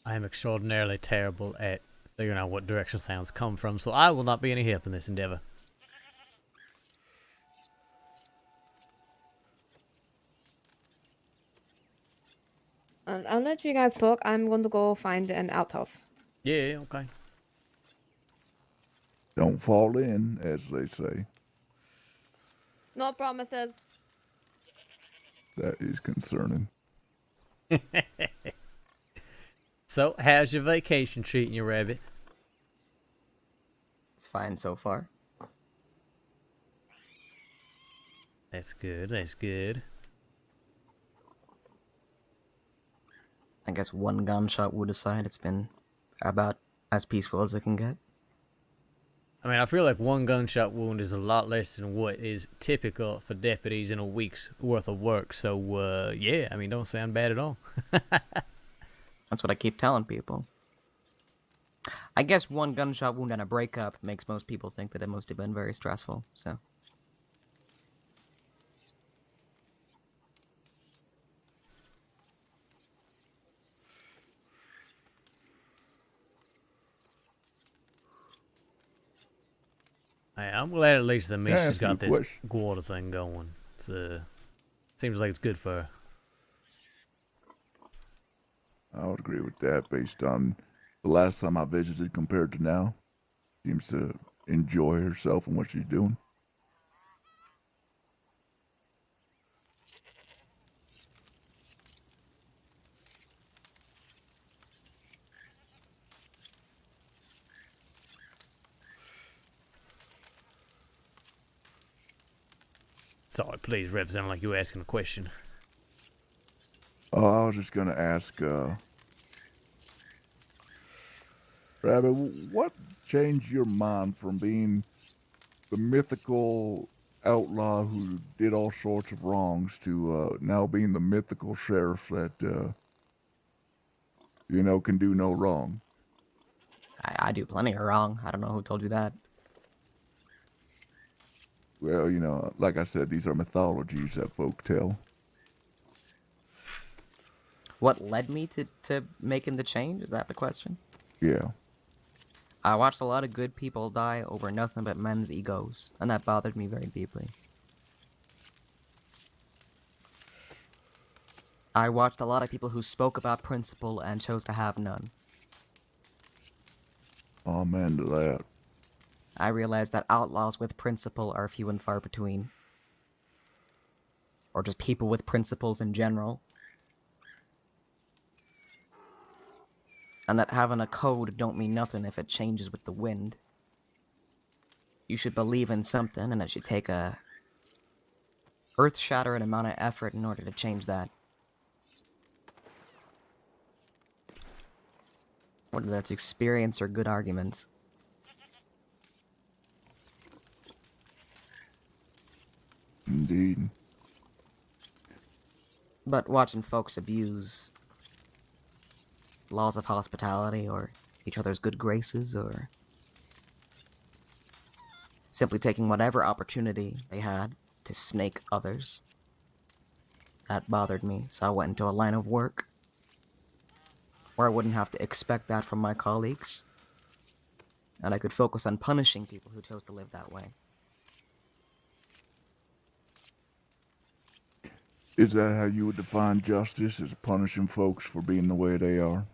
I am extraordinarily terrible at figuring out what direction sounds come from, so I will not be any help in this endeavor.
I'll let you guys talk. I'm going to go find an outhouse.
Yeah, okay.
Don't fall in, as they say.
No promises.
That is concerning.
So, how's your vacation treating you, Rabbit?
It's fine so far.
That's good, that's good.
I guess one gunshot would decide it's been about as peaceful as it can get.
I mean, I feel like one gunshot wound is a lot less than what is typical for deputies in a week's worth of work. So, yeah, I mean, don't sound bad at all.
That's what I keep telling people. I guess one gunshot wound and a breakup makes most people think that it must have been very stressful, so...
I'm glad at least that Misha's
ask you
got
a
this
question?
water thing going. It's, seems like it's good for her.
I would agree with that based on the last time I visited compared to now. Seems to enjoy herself and what she's doing.
Sorry, please, Rev, sound like you were asking a question.
Oh, I was just gonna ask, Rabbit, what changed your mind from being the mythical outlaw who did all sorts of wrongs to now being the mythical sheriff that, can do no wrong?
I do plenty of wrong. I don't know who told you that.
Well, like I said, these are mythologies that folk tell.
What led me to making the change? Is that the question?
Yeah.
I watched a lot of good people die over nothing but men's egos, and that bothered me very deeply. I watched a lot of people who spoke about principle and chose to have none.
Amen to that.
I realized that outlaws with principle are few and far between. Or just people with principles in general. And that having a code don't mean nothing if it changes with the wind. You should believe in something, and it should take a earth-shattering amount of effort in order to change that. Whether that's experience or good arguments.
Indeed.
But watching folks abuse laws of hospitality or each other's good graces or simply taking whatever opportunity they had to snake others, that bothered me, so I went into a line of work where I wouldn't have to expect that from my colleagues, and I could focus on punishing people who chose to live that way.
Is that how you would define justice, as punishing folks for being the way they are?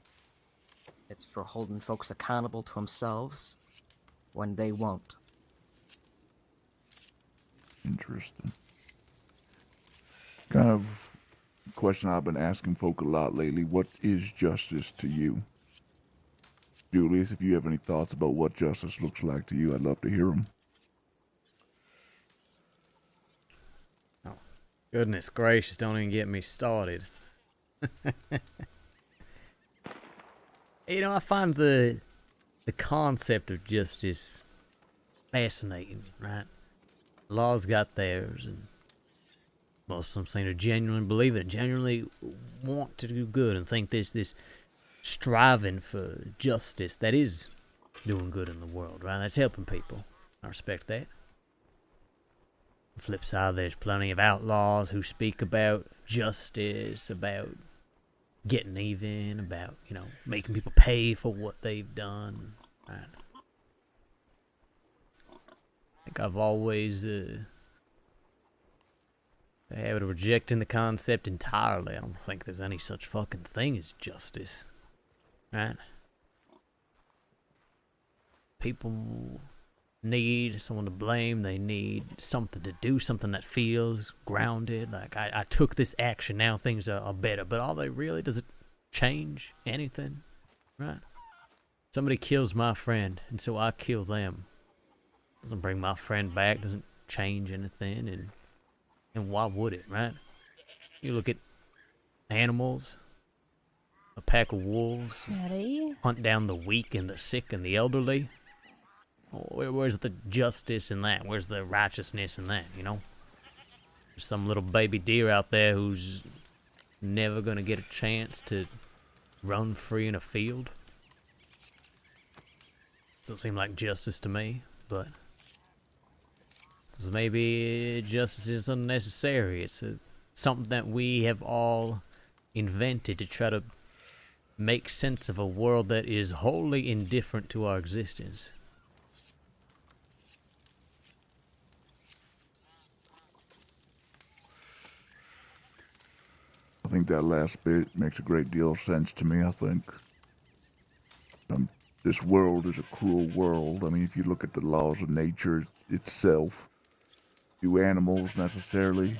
It's for holding folks accountable to themselves when they won't.
Interesting. Kind of question I've been asking folk a lot lately. What is justice to you? Julius, if you have any thoughts about what justice looks like to you, I'd love to hear them.
Oh, goodness gracious, don't even get me started. I find the concept of justice fascinating, right? Law's got theirs, and most of them seem to genuinely believe it, genuinely want to do good, and think this striving for justice that is doing good in the world, right? That's helping people. I respect that. On the flip side, there's plenty of outlaws who speak about justice, about getting even, about, making people pay for what they've done, right? I think I've always a habit of rejecting the concept entirely. I don't think there's any such fucking thing as justice, right? People need someone to blame. They need something to do, something that feels grounded. Like, I took this action, now things are better. But all they really, does it change anything, right? Somebody kills my friend, and so I kill them. Doesn't bring my friend back, doesn't change anything, and why would it, right? You look at animals, a pack of wolves hunt down the weak and the sick and the elderly. Where's the justice in that? Where's the righteousness in that, There's some little baby deer out there who's never gonna get a chance to run free in a field. Doesn't seem like justice to me, but maybe justice is unnecessary. It's something that we have all invented to try to make sense of a world that is wholly indifferent to our existence.
I think that last bit makes a great deal of sense to me. I think this world is a cruel world. I mean, if you look at the laws of nature itself, do animals necessarily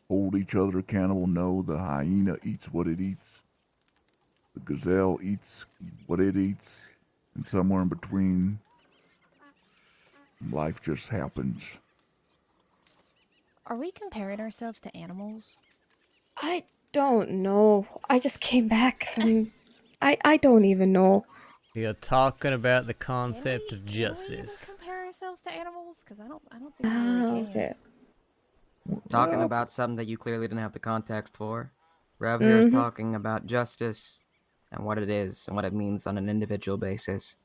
hold each other accountable? No, the hyena eats what it eats. The gazelle eats what it eats. And somewhere in between, life just happens.
Are we comparing ourselves to animals?
I don't know. I just came back from. I don't even know.
You're talking about the concept of
Can we even
justice.
compare ourselves to animals? Because I don't think we really can.
Okay.
Talking about something that you clearly didn't have the context for. Rev here is talking about justice and what it is and what it means on an individual basis.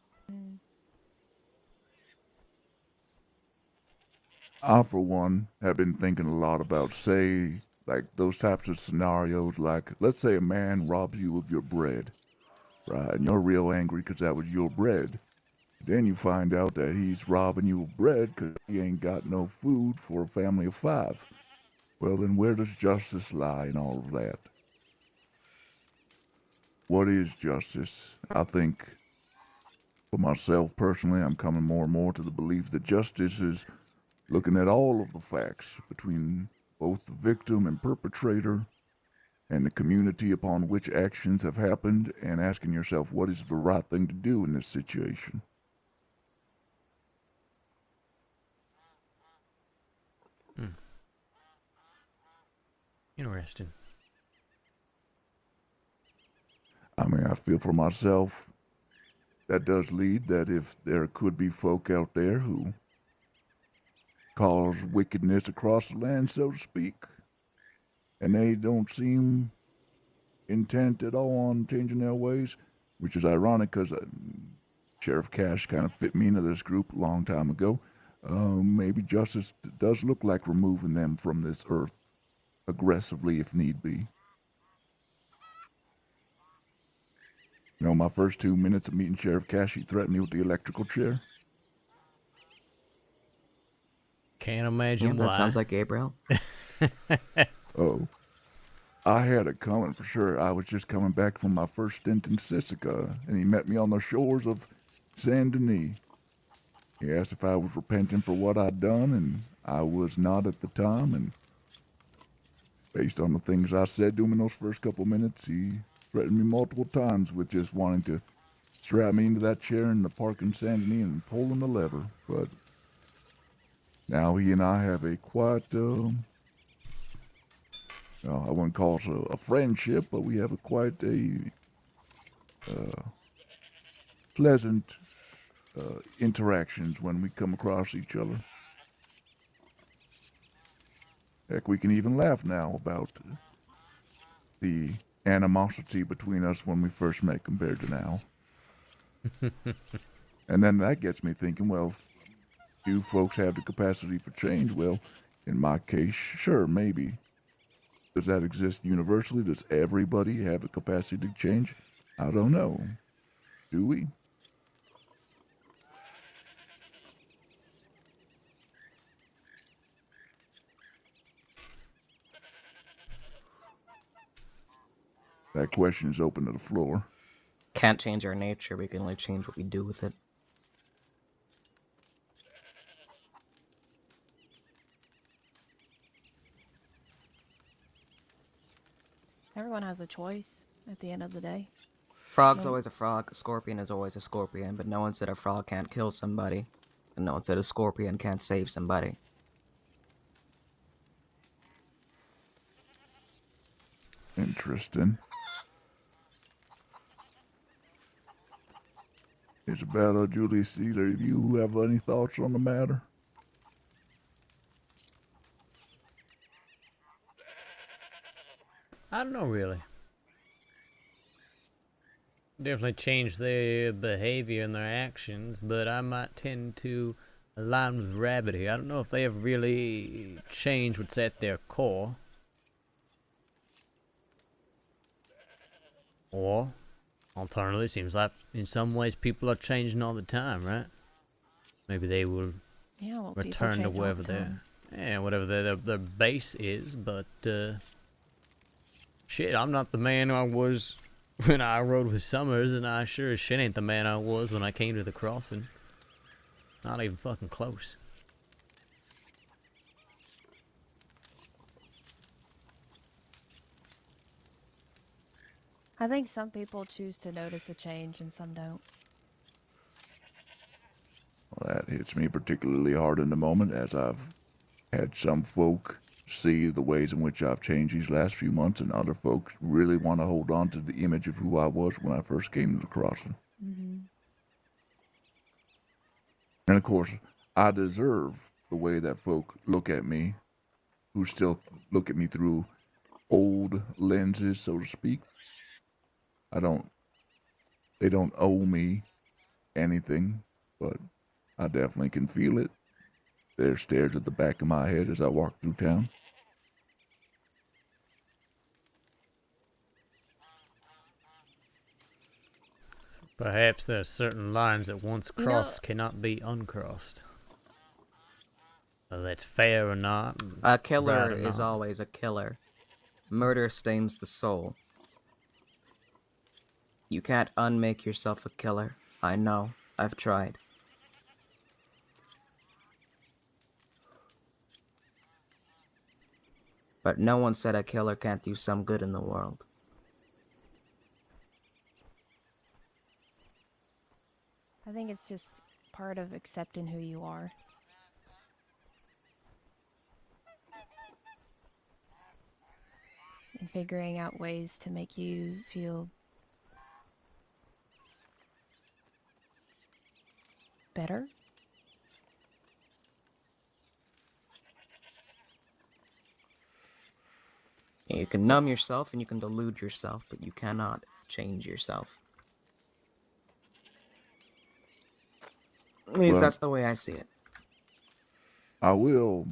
I, for one, have been thinking a lot about, say, like those types of scenarios, like, let's say a man robs you of your bread, right? And you're real angry because that was your bread. Then you find out that he's robbing you of bread because he ain't got no food for a family of 5. Well, then where does justice lie in all of that? What is justice? I think, for myself personally, I'm coming more and more to the belief that justice is looking at all of the facts between both the victim and perpetrator and the community upon which actions have happened and asking yourself what is the right thing to do in this situation.
Interesting.
I mean, I feel for myself that does lead that if there could be folk out there who cause wickedness across the land, so to speak, and they don't seem intent at all on changing their ways, which is ironic because Sheriff Cash kind of fit me into this group a long time ago. Maybe justice does look like removing them from this earth aggressively if need be. You know, my first 2 minutes of meeting Sheriff Cash, he threatened me with the electrical chair.
Can't imagine
Yeah,
why.
that sounds like Gabriel.
Oh, I had it coming for sure. I was just coming back from my first stint in Sisika, and he met me on the shores of Saint Denis. He asked if I was repenting for what I'd done, and I was not at the time, and based on the things I said to him in those first couple minutes, he threatened me multiple times with just wanting to strap me into that chair in the park in Saint Denis and pulling the lever. But now he and I have a quite, I wouldn't call it a friendship, but we have a quite a pleasant interactions when we come across each other. Heck, we can even laugh now about the animosity between us when we first met compared to now. And then that gets me thinking, well, if you folks have the capacity for change, well, in my case, sure, maybe. Does that exist universally? Does everybody have a capacity to change? I don't know. Do we? That question is open to the floor.
Can't change our nature, we can only change what we do with it.
Everyone has a choice at the end of the day.
Frog's always a frog, a scorpion is always a scorpion, but no one said a frog can't kill somebody, and no one said a scorpion can't save somebody.
Interesting. Isabella, Julius, either of you have any thoughts on the matter?
I don't know, really. Definitely change their behavior and their actions, but I might tend to align with Rabbit here. I don't know if they have really changed what's at their core. Or, alternatively, seems like in some ways people are changing all the time, right? Maybe they will return to wherever whatever their base is, but Shit, I'm not the man I was when I rode with Summers, and I sure as shit ain't the man I was when I came to the crossing. Not even fucking close.
I think some people choose to notice the change and some don't.
Well, that hits me particularly hard in the moment, as I've had some folk see the ways in which I've changed these last few months, and other folks really want to hold on to the image of who I was when I first came to the crossing.
Mm-hmm.
And of course, I deserve the way that folk look at me, who still look at me through old lenses, so to speak. They don't owe me anything, but I definitely can feel it. There stares at the back of my head as I walk through town.
Perhaps there are certain lines that once crossed cannot be uncrossed. Whether that's fair or not.
A killer
right or
is
not.
always a killer. Murder stains the soul. You can't unmake yourself a killer. I know. I've tried. But no one said a killer can't do some good in the world.
I think it's just part of accepting who you are. And figuring out ways to make you feel better.
You can numb yourself and you can delude yourself, but you cannot change yourself. At least
Well,
that's the way I see it.
I will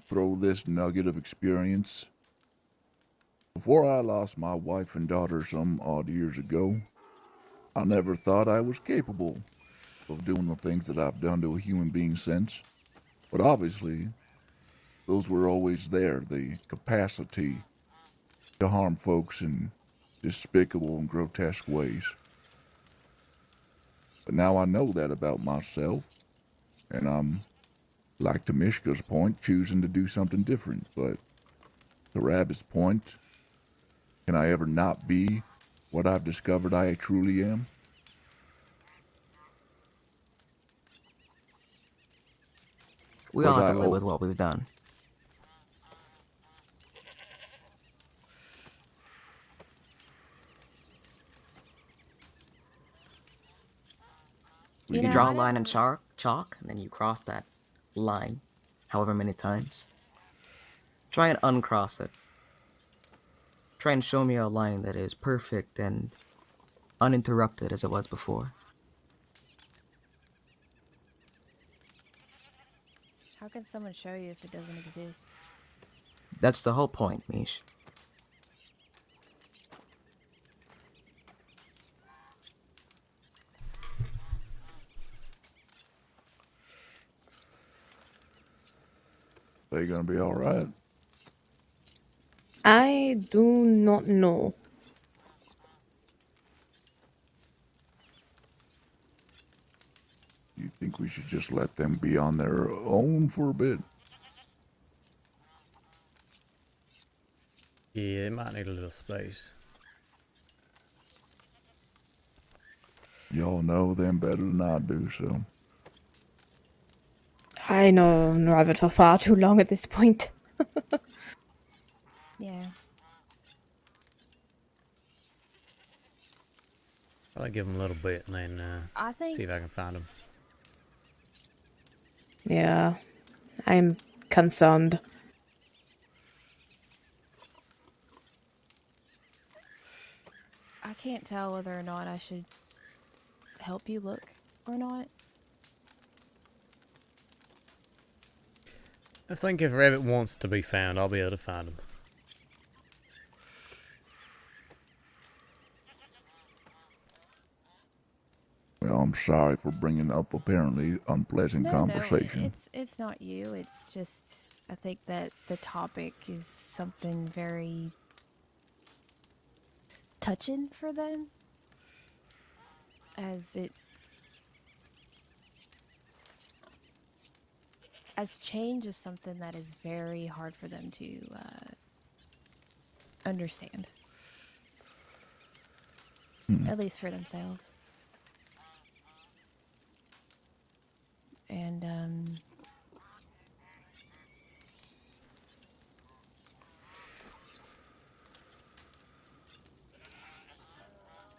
throw this nugget of experience. Before I lost my wife and daughter some odd years ago, I never thought I was capable of doing the things that I've done to a human being since. But obviously, those were always there, the capacity to harm folks in despicable and grotesque ways. But now I know that about myself, and I'm, like to Mishka's point, choosing to do something different. But to Rabbit's point, can I ever not be what I've discovered I truly am?
We all
Was
have to
I
live with what we've done. You
know,
draw a
I
line in
never-
chalk, and then you cross that line however many times. Try and uncross it. Try and show me a line that is perfect and uninterrupted as it was before.
How can someone show you if it doesn't exist?
That's the whole point, Mish.
Are you gonna be all right?
I do not know.
You think we should just let them be on their own for a bit?
Yeah, it might need a little space.
Y'all know them better than I do, so.
I know Rabbit for far too long at this point.
Yeah.
I'll give him a little bit and then
I think
see if I can find him.
Yeah, I'm concerned.
I can't tell whether or not I should help you look or not.
I think if Rabbit wants to be found, I'll be able to find him.
Well, I'm sorry for bringing up apparently unpleasant conversation.
No, it's not you. It's just I think that the topic is something very touching for them, as change is something that is very hard for them to understand, at least for themselves. And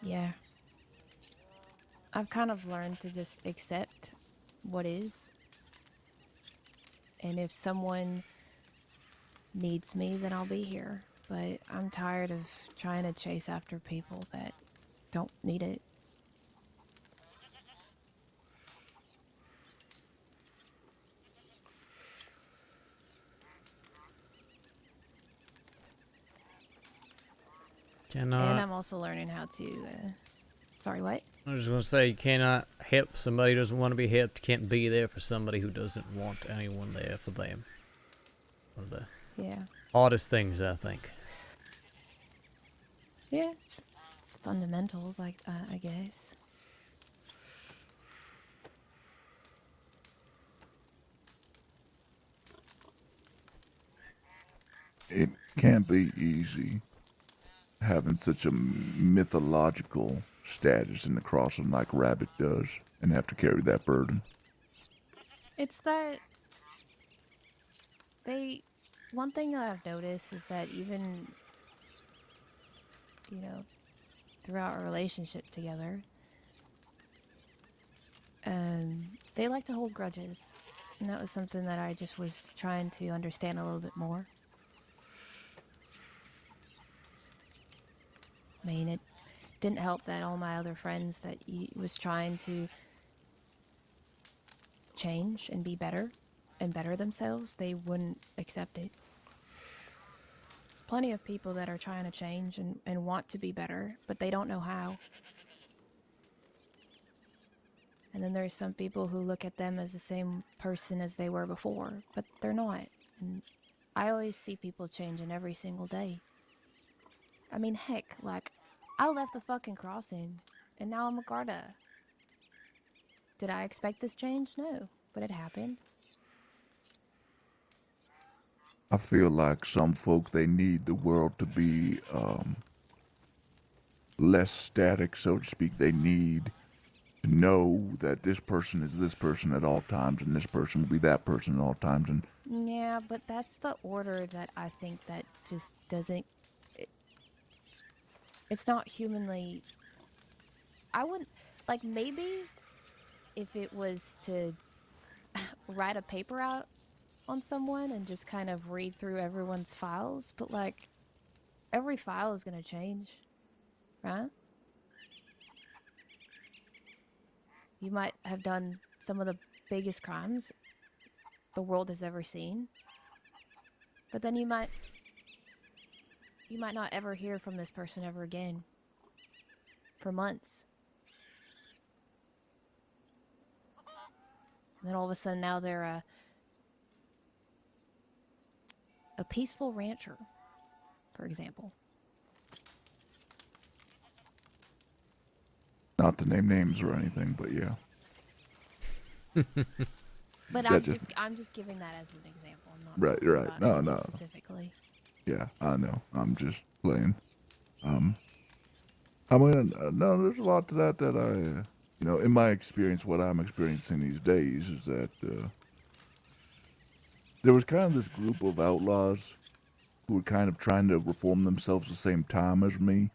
yeah, I've kind of learned to just accept what is. And if someone needs me, then I'll be here. But I'm tired of trying to chase after people that don't need it. And I'm also learning how to, sorry, what?
I was just going to say, you cannot help somebody who doesn't want to be helped. You can't be there for somebody who doesn't want anyone there for them. One of the hardest things, I think.
Yeah, it's fundamentals, like, I guess.
It can't be easy having such a mythological status in the crossing like Rabbit does and have to carry that burden.
It's that one thing that I've noticed is that even, you know, throughout our relationship together, they like to hold grudges. And that was something that I just was trying to understand a little bit more. I mean, it didn't help that all my other friends that was trying to change and be better and better themselves, they wouldn't accept it. There's plenty of people that are trying to change and want to be better, but they don't know how. And then there's some people who look at them as the same person as they were before, but they're not. And I always see people changing every single day. I mean, heck, like, I left the fucking crossing, and now I'm a Garda. Did I expect this change? No, but it happened.
I feel like some folk, they need the world to be less static, so to speak. They need to know that this person is this person at all times, and this person will be that person at all times. And
yeah, but that's the order that I think that just doesn't... It's not humanly... I wouldn't... Like, maybe if it was to write a paper out on someone and just kind of read through everyone's files, but, like, every file is going to change, right? You might have done some of the biggest crimes the world has ever seen, but then you might not ever hear from this person ever again for months. And then all of a sudden now they're a peaceful rancher, for example.
not to name names or anything, but yeah.
But I'm just giving that as an example. I'm not
right.
About
No.
Specifically.
Yeah, I know. I'm just playing. I mean, no, there's a lot to that I, in my experience, what I'm experiencing these days is that there was kind of this group of outlaws who were kind of trying to reform themselves the same time as me.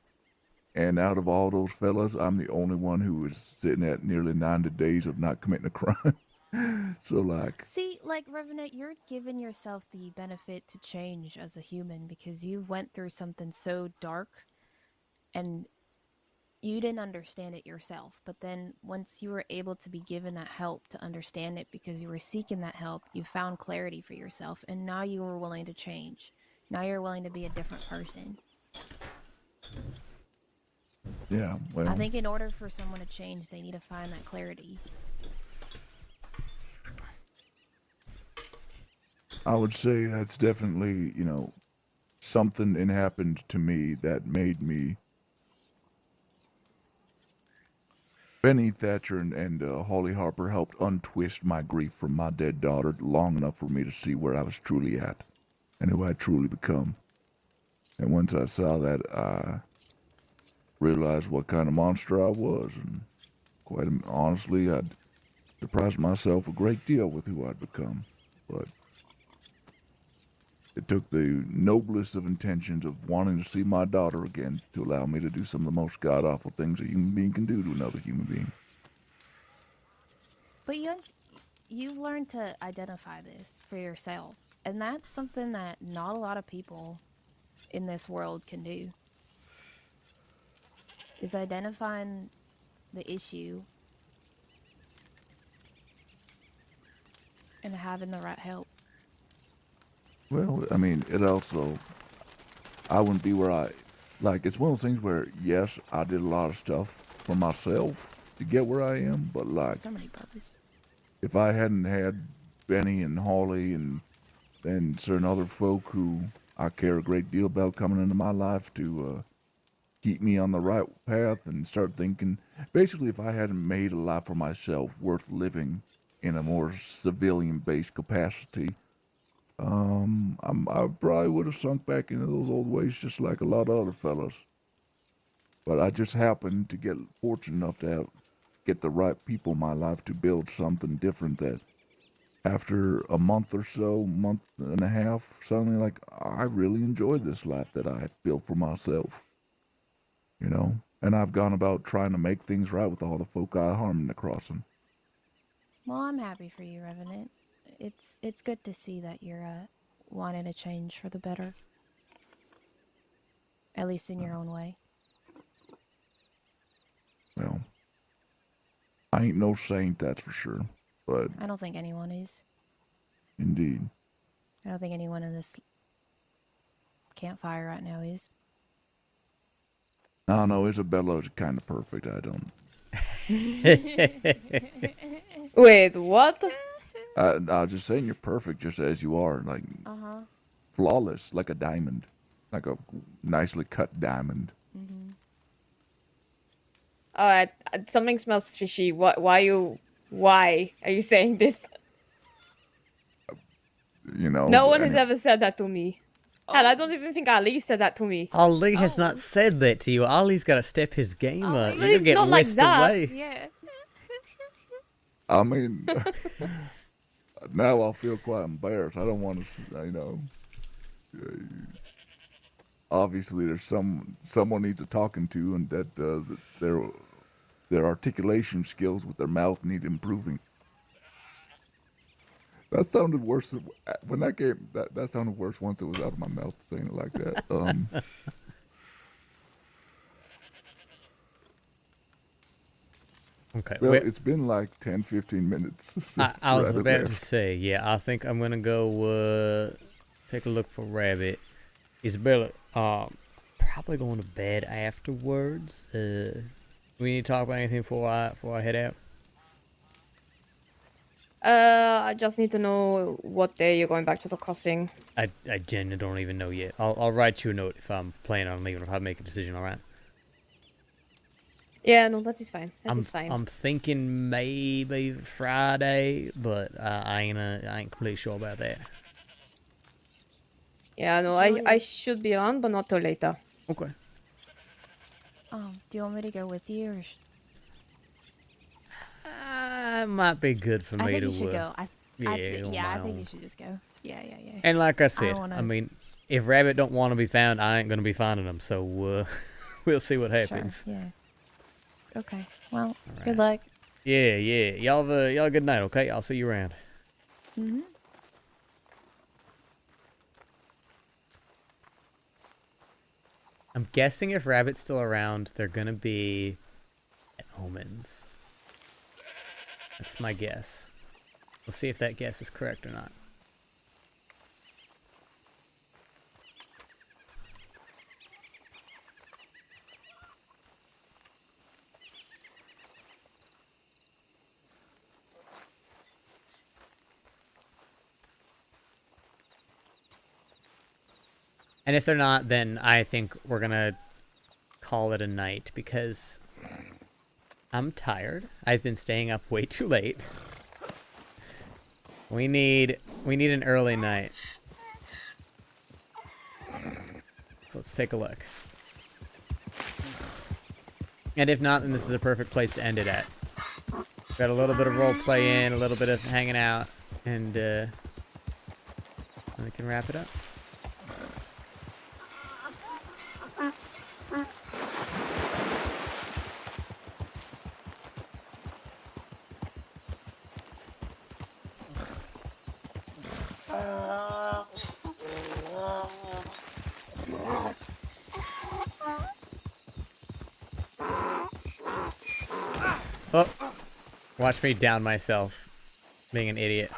And out of all those fellas, I'm the only one who is sitting at nearly 90 days of not committing a crime. So, like...
See, like, Revenant, you're giving yourself the benefit to change as a human because you went through something so dark and you didn't understand it yourself. But then once you were able to be given that help to understand it because you were seeking that help, you found clarity for yourself, and now you were willing to change. Now you're willing to be a different person.
Yeah, well...
I think in order for someone to change, they need to find that clarity.
I would say that's definitely, something that happened to me that made me Benny Thatcher and Holly Harper helped untwist my grief from my dead daughter long enough for me to see where I was truly at and who I'd truly become. And once I saw that, I realized what kind of monster I was, and quite honestly, I'd surprised myself a great deal with who I'd become. But it took the noblest of intentions of wanting to see my daughter again to allow me to do some of the most god-awful things a human being can do to another human being.
But you've learned to identify this for yourself, and that's something that not a lot of people in this world can do. Is identifying the issue and having the right help.
Well, I mean, it also, I wouldn't be where it's one of those things where, yes, I did a lot of stuff for myself to get where I am, but
So many brothers.
if I hadn't had Benny and Holly and certain other folk who I care a great deal about coming into my life to keep me on the right path and start thinking, basically, if I hadn't made a life for myself worth living in a more civilian-based capacity, I probably would have sunk back into those old ways just like a lot of other fellas. But I just happened to get fortunate enough to get the right people in my life to build something different that after a month or so, month and a half, suddenly like, I really enjoy this life that I built for myself. You know? And I've gone about trying to make things right with all the folk I harmed in the crossing.
Well, I'm happy for you, Revenant. It's good to see that you're wanting to change for the better. At least in your own way.
Well, I ain't no saint, that's for sure. But
I don't think anyone is.
indeed.
I don't think anyone in this campfire right now is.
No, Isabella's kind of perfect. I don't.
Wait, what?
I was just saying you're perfect just as you are. Like, flawless, like a diamond. Like a nicely cut diamond.
Mm-hmm.
Something smells fishy. Why are you saying this?
You know.
No one has ever said that to me. Hell, I don't even think Ali said that to me.
Ali has not said that to you. Ali's got to step his game up.
But
You're
it's
going to
not
get
like
whisked
that.
away.
Yeah.
I mean, now I feel quite embarrassed. I don't want to, obviously there's someone needs a talking to, and that their articulation skills with their mouth need improving. That sounded worse when that came. That sounded worse once it was out of my mouth saying it like that.
Okay.
Well, it's been like 10, 15 minutes.
I was about to say, yeah, I think I'm going to go take a look for Rabbit. Isabella, probably going to bed afterwards. We need to talk about anything before I head out?
I just need to know what day you're going back to the crossing.
I genuinely don't even know yet. I'll write you a note if I'm planning on leaving, or if I make a decision, alright?
Yeah, no, that is fine. That is fine.
I'm thinking maybe Friday, but I ain't completely sure about that.
Yeah, no, I should be on, but not till later.
Okay.
Do you want me to go with you, or?
It might be good for me to.
I think you should go. I think you should just go. Yeah.
And like I said, I mean, if Rabbit don't want to be found, I ain't gonna be finding him. So we'll see what happens.
Sure, yeah. Okay. Well, good luck.
Yeah. Y'all have a good night. Okay, I'll see you around.
Mhm.
I'm guessing if Rabbit's still around, they're gonna be at Omens. That's my guess. We'll see if that guess is correct or not. And if they're not, then I think we're gonna call it a night, because I'm tired. I've been staying up way too late. We need an early night. So let's take a look. And if not, then this is a perfect place to end it at. Got a little bit of role play in, a little bit of hanging out, and we can wrap it up. Oh, watch me down myself, being an idiot.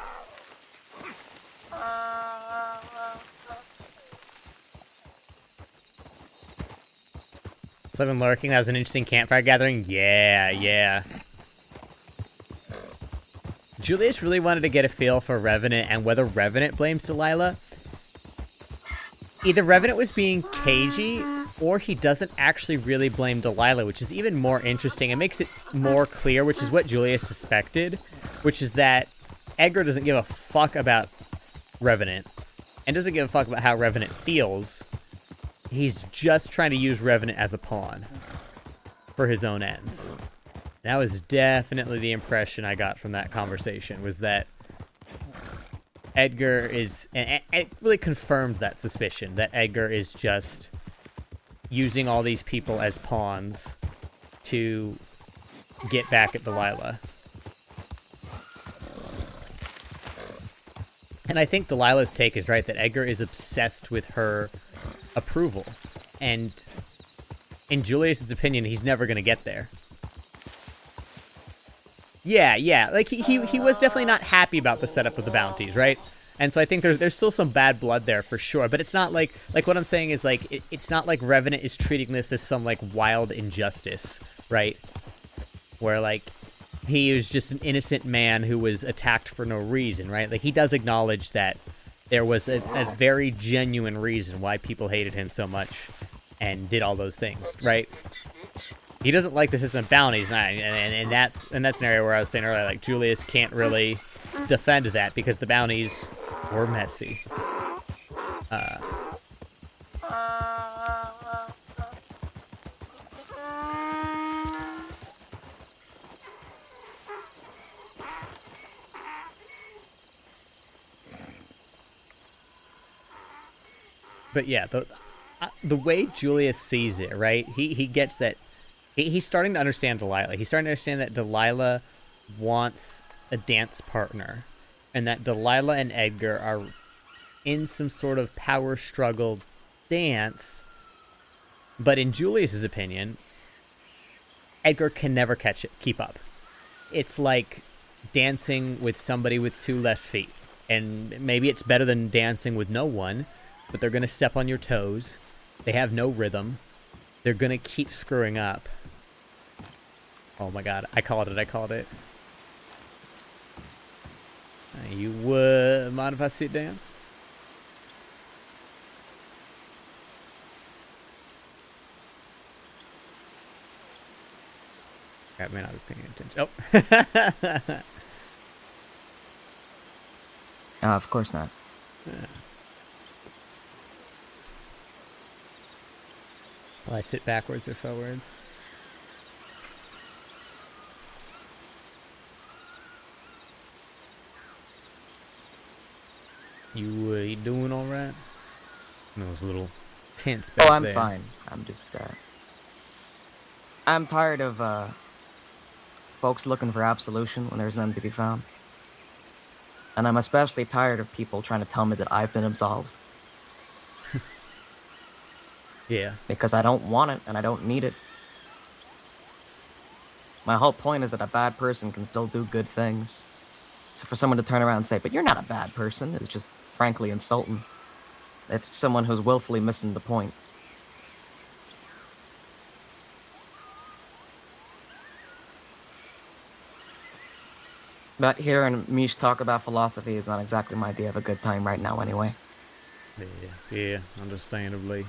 So I've been lurking. That was an interesting campfire gathering. Yeah. Julius really wanted to get a feel for Revenant and whether Revenant blames Delilah. Either Revenant was being cagey, or he doesn't actually really blame Delilah, which is even more interesting. It makes it more clear, which is what Julius suspected, which is that Edgar doesn't give a fuck about Revenant, and doesn't give a fuck about how Revenant feels. He's just trying to use Revenant as a pawn for his own ends. That was definitely the impression I got from that conversation, was that Edgar is, and it really confirmed that suspicion, that Edgar is just using all these people as pawns to get back at Delilah. And I think Delilah's take is right, that Edgar is obsessed with her approval. And in Julius's opinion, he's never going to get there. Yeah. Like, he was definitely not happy about the setup of the bounties, right? And so I think there's still some bad blood there for sure. But it's not like what I'm saying is, like, it's not like Revenant is treating this as some, like, wild injustice, right? Where, like, he was just an innocent man who was attacked for no reason, right? Like, he does acknowledge that there was a very genuine reason why people hated him so much and did all those things, right? He doesn't like the system of bounties, and that's an area where I was saying earlier, like, Julius can't really defend that because the bounties were messy. But yeah, the way Julius sees it, right? He gets that. He's starting to understand Delilah. He's starting to understand that Delilah wants a dance partner, and that Delilah and Edgar are in some sort of power struggle dance. But in Julius's opinion, Edgar can never keep up. It's like dancing with somebody with two left feet. And maybe it's better than dancing with no one, but they're going to step on your toes. They have no rhythm. They're going to keep screwing up. Oh my god, I called it. You mind if I sit down? I may not be paying attention. Oh.
Of course not.
Yeah. Will I sit backwards or forwards? You doing all right? That was a little tense back there.
Oh, I'm fine. I'm just, I'm tired of, folks looking for absolution when there's none to be found. And I'm especially tired of people trying to tell me that I've been absolved.
Yeah.
Because I don't want it, and I don't need it. My whole point is that a bad person can still do good things. So for someone to turn around and say, but you're not a bad person, is just frankly insulting. It's someone who's willfully missing the point. But hearing Mish talk about philosophy is not exactly my idea of a good time right now anyway.
Yeah, understandably.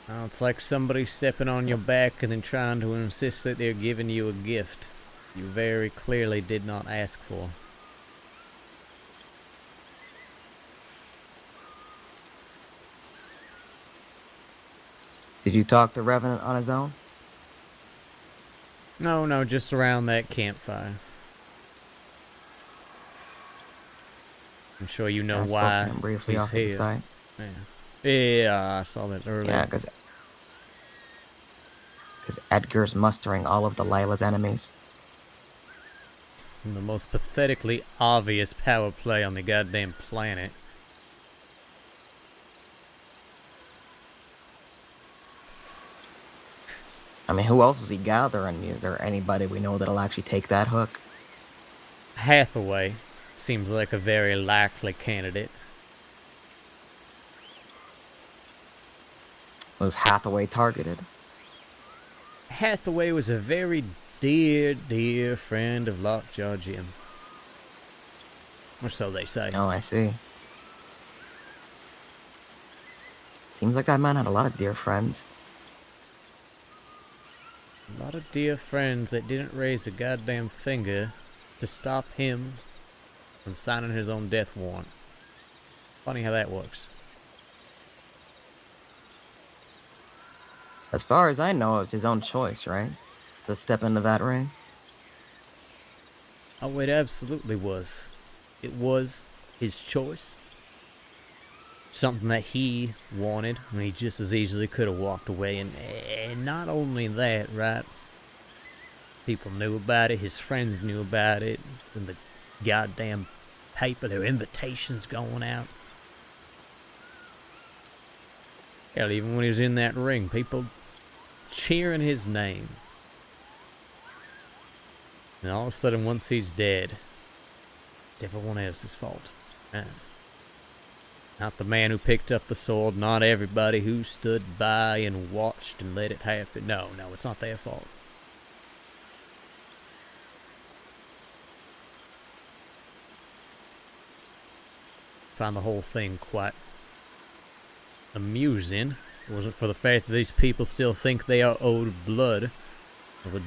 Oh, it's like somebody stepping on your back and then trying to insist that they're giving you a gift you very clearly did not ask for.
Did you talk to Revenant on his own?
No, just around that campfire. I'm sure you know
I spoke
why
to him briefly
he's
off to the
here.
side.
Yeah, I saw that earlier.
Yeah, because Edgar's mustering all of Delilah's enemies.
The most pathetically obvious power play on the goddamn planet.
I mean, who else is he gathering? Is there anybody we know that'll actually take that hook?
Hathaway seems like a very likely candidate.
Was Hathaway targeted?
Hathaway was a very dear friend of Lockjaw Jim. Or so they say.
Oh, I see. Seems like that man had a lot of dear friends.
A lot of dear friends that didn't raise a goddamn finger to stop him from signing his own death warrant. Funny how that works.
As far as I know, it's his own choice, right? To step into that ring.
Oh, it absolutely was. It was his choice. Something that he wanted, and he just as easily could have walked away. And not only that, right? People knew about it, his friends knew about it, and the goddamn paper, their invitations going out. Hell, even when he was in that ring, people cheering his name. And all of a sudden, once he's dead, it's everyone else's fault. Not the man who picked up the sword, not everybody who stood by and watched and let it happen. No, it's not their fault. Found the whole thing quite amusing. It wasn't for the fact that these people still think they are owed blood over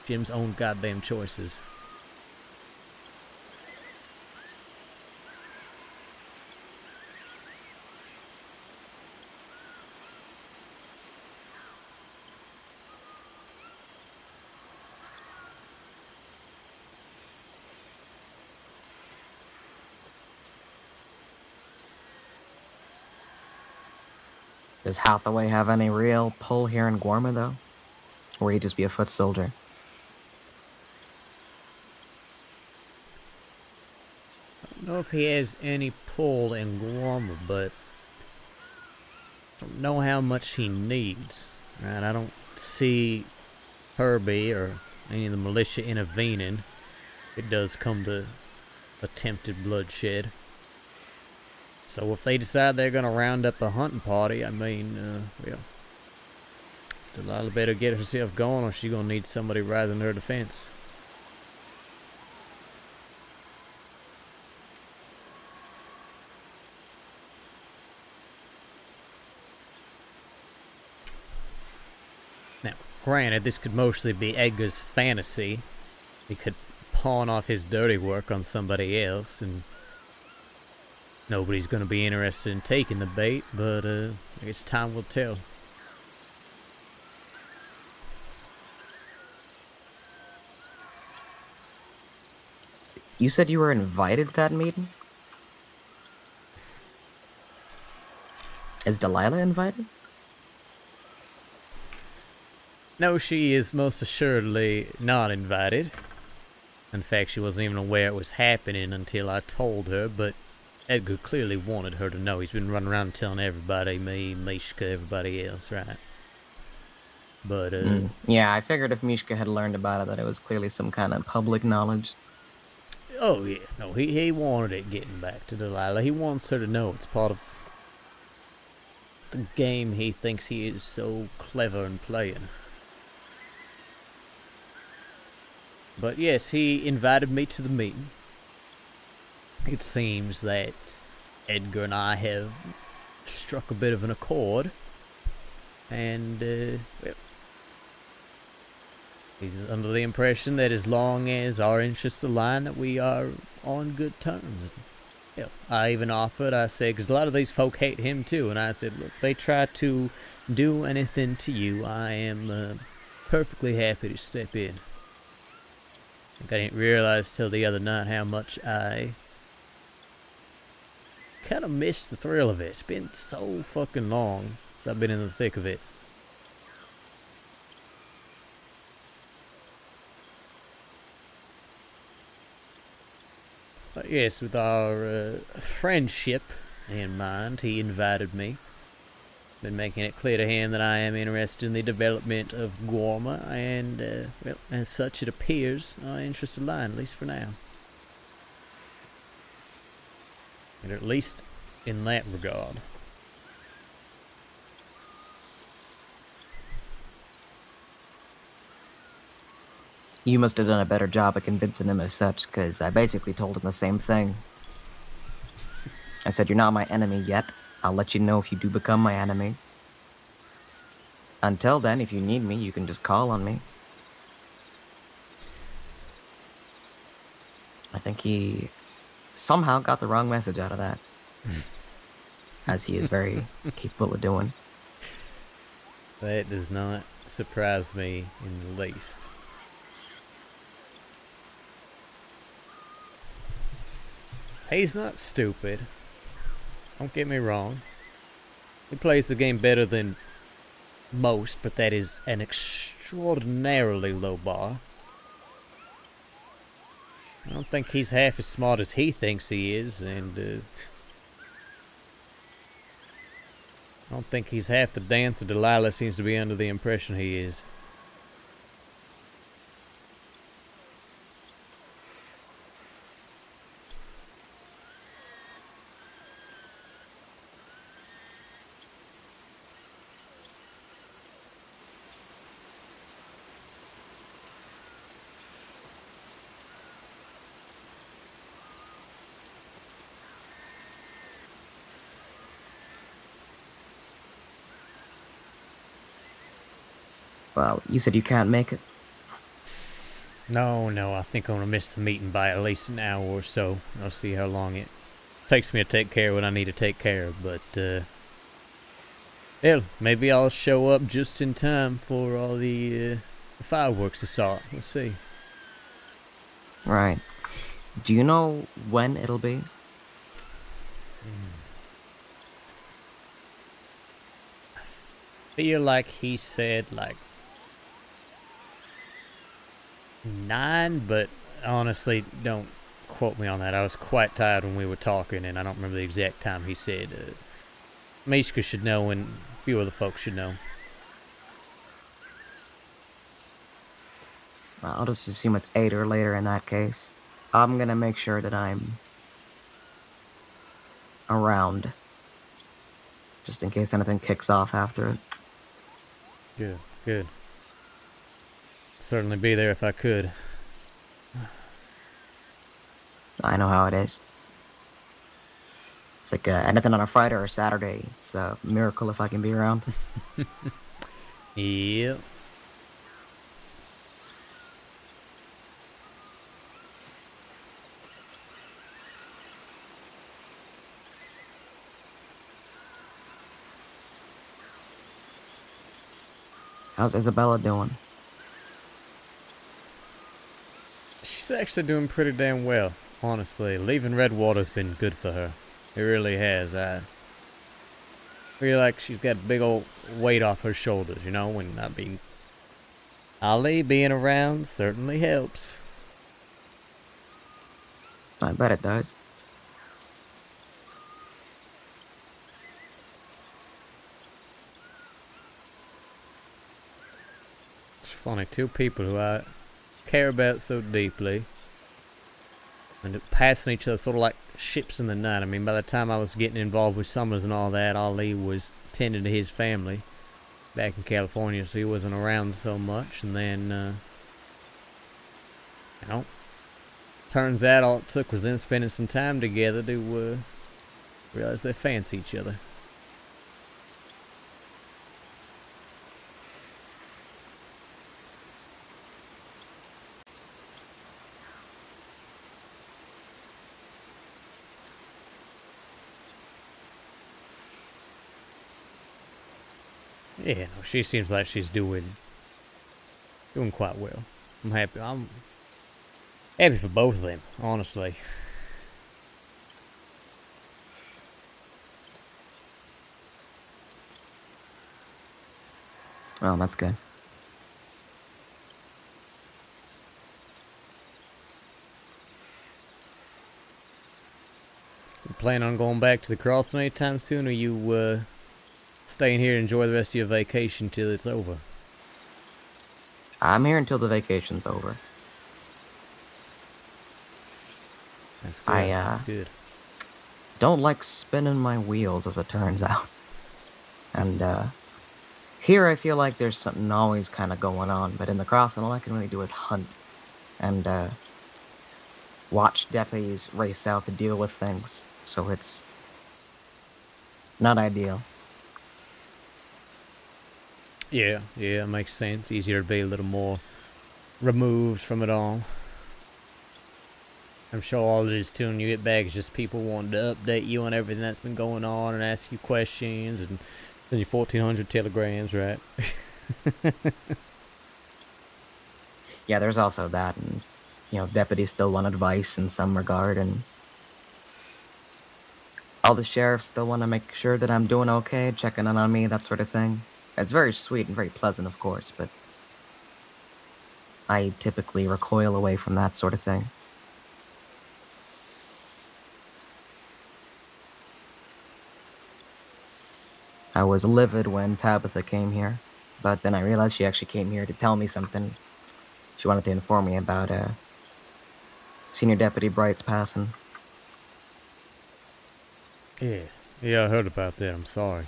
Jim's own goddamn choices.
Does Hathaway have any real pull here in Guarma, though? Or would he just be a foot soldier?
I don't know if he has any pull in Guarma, but I don't know how much he needs. Right? I don't see Herbie or any of the militia intervening. It does come to attempted bloodshed. So if they decide they're going to round up a hunting party, I mean, well, Delilah better get herself going or she's going to need somebody right in her defense. Now, granted, this could mostly be Edgar's fantasy. He could pawn off his dirty work on somebody else, and nobody's going to be interested in taking the bait, but I guess time will tell.
You said you were invited to that meeting? Is Delilah invited?
No, she is most assuredly not invited. In fact, she wasn't even aware it was happening until I told her, but Edgar clearly wanted her to know. He's been running around telling everybody, me, Mishka, everybody else, right? But,
Yeah, I figured if Mishka had learned about it, that it was clearly some kind of public knowledge.
Oh, yeah. No, he wanted it getting back to Delilah. He wants her to know it's part of the game he thinks he is so clever in playing. But yes, he invited me to the meeting. It seems that Edgar and I have struck a bit of an accord. And, well, he's under the impression that as long as our interests align, that we are on good terms. Yeah, I even offered, I said, because a lot of these folk hate him too, and I said, look, if they try to do anything to you, I am perfectly happy to step in. I think I didn't realize till the other night how much I kind of missed the thrill of it. It's been so fucking long since I've been in the thick of it. But yes, with our friendship in mind, he invited me. Been making it clear to him that I am interested in the development of Guarma, and, well, as such it appears our interests align, at least for now. And at least in that regard.
You must have done a better job of convincing him as such, because I basically told him the same thing. I said, you're not my enemy yet. I'll let you know if you do become my enemy. Until then, if you need me, you can just call on me. I think he somehow got the wrong message out of that. As he is very capable of doing.
That does not surprise me in the least. He's not stupid. Don't get me wrong. He plays the game better than most, but that is an extraordinarily low bar. I don't think he's half as smart as he thinks he is, and I don't think he's half the dancer Delilah seems to be under the impression he is.
Well, you said you can't make it?
No, I think I'm gonna miss the meeting by at least an hour or so. I'll see how long it takes me to take care of what I need to take care of, but, hell, maybe I'll show up just in time for all the fireworks to start. We'll see.
Right. Do you know when it'll be?
I feel like he said, like, 9, but honestly, don't quote me on that. I was quite tired when we were talking, and I don't remember the exact time he said. Mishka should know, and a few other folks should know.
Well, I'll just assume it's 8 or later in that case. I'm gonna make sure that I'm around, just in case anything kicks off after it.
Good. Certainly be there if I could.
I know how it is. It's like anything on a Friday or a Saturday. It's a miracle if I can be around.
Yep.
How's Isabella doing?
She's actually doing pretty damn well, honestly. Leaving Redwater's been good for her. It really has. I feel like she's got a big old weight off her shoulders, you know, and I mean, Ali being around certainly helps.
I bet it does.
It's funny, two people who I care about so deeply and passing each other sort of like ships in the night. I mean, by the time I was getting involved with Summers and all that, Ali was tending to his family back in California, so he wasn't around so much. And then, you know, turns out all it took was them spending some time together to realize they fancy each other. Yeah, no, she seems like she's doing quite well. I'm happy. I'm happy for both of them, honestly.
Well, that's good.
You plan on going back to the crossing anytime soon, or you staying here to enjoy the rest of your vacation till it's over?
I'm here until the vacation's over.
That's good. That's good.
Don't like spinning my wheels, as it turns out. And, here I feel like there's something always kind of going on, but in the crossing, all I can really do is hunt. And, watch deputies race out to deal with things. So it's not ideal.
Yeah, it makes sense. Easier to be a little more removed from it all. I'm sure all it is too when you get back is just people wanting to update you on everything that's been going on and ask you questions and send you 1,400 telegrams, right?
Yeah, there's also that, and, you know, deputies still want advice in some regard, and all the sheriffs still want to make sure that I'm doing okay, checking in on me, that sort of thing. It's very sweet and very pleasant, of course, but I typically recoil away from that sort of thing. I was livid when Tabitha came here, but then I realized she actually came here to tell me something. She wanted to inform me about, Senior Deputy Bright's passing.
Yeah, I heard about that. I'm sorry.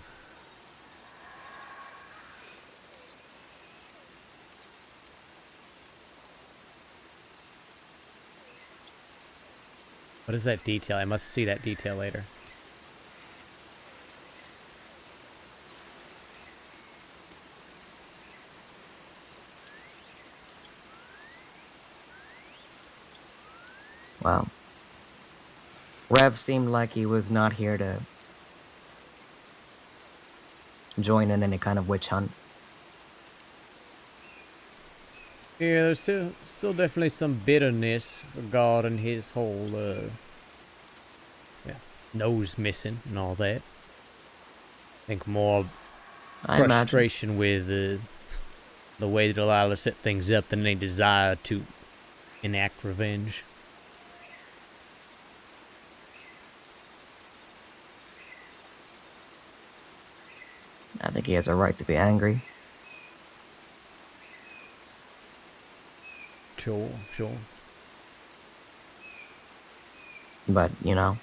What is that detail? I must see that detail later.
Well, Rev seemed like he was not here to join in any kind of witch hunt.
Yeah, there's still definitely some bitterness regarding his whole nose missing and all that. I think more frustration with the way that Delilah set things up than any desire to enact revenge.
I think he has a right to be angry.
Sure.
But, you know, I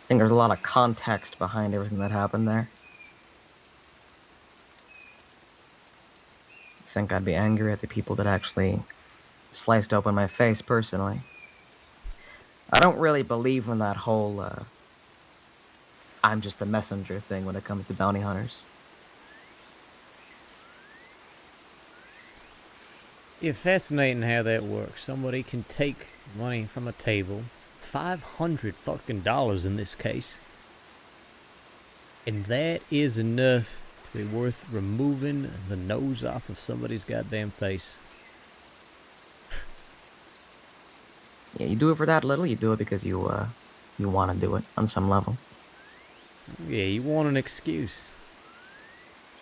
think there's a lot of context behind everything that happened there. I think I'd be angry at the people that actually sliced open my face, personally. I don't really believe in that whole, I'm just a messenger thing when it comes to bounty hunters.
Yeah, fascinating how that works. Somebody can take money from a table, $500 fucking dollars in this case, and that is enough to be worth removing the nose off of somebody's goddamn face.
Yeah, you do it for that little, you do it because you want to do it on some level.
Yeah, you want an excuse.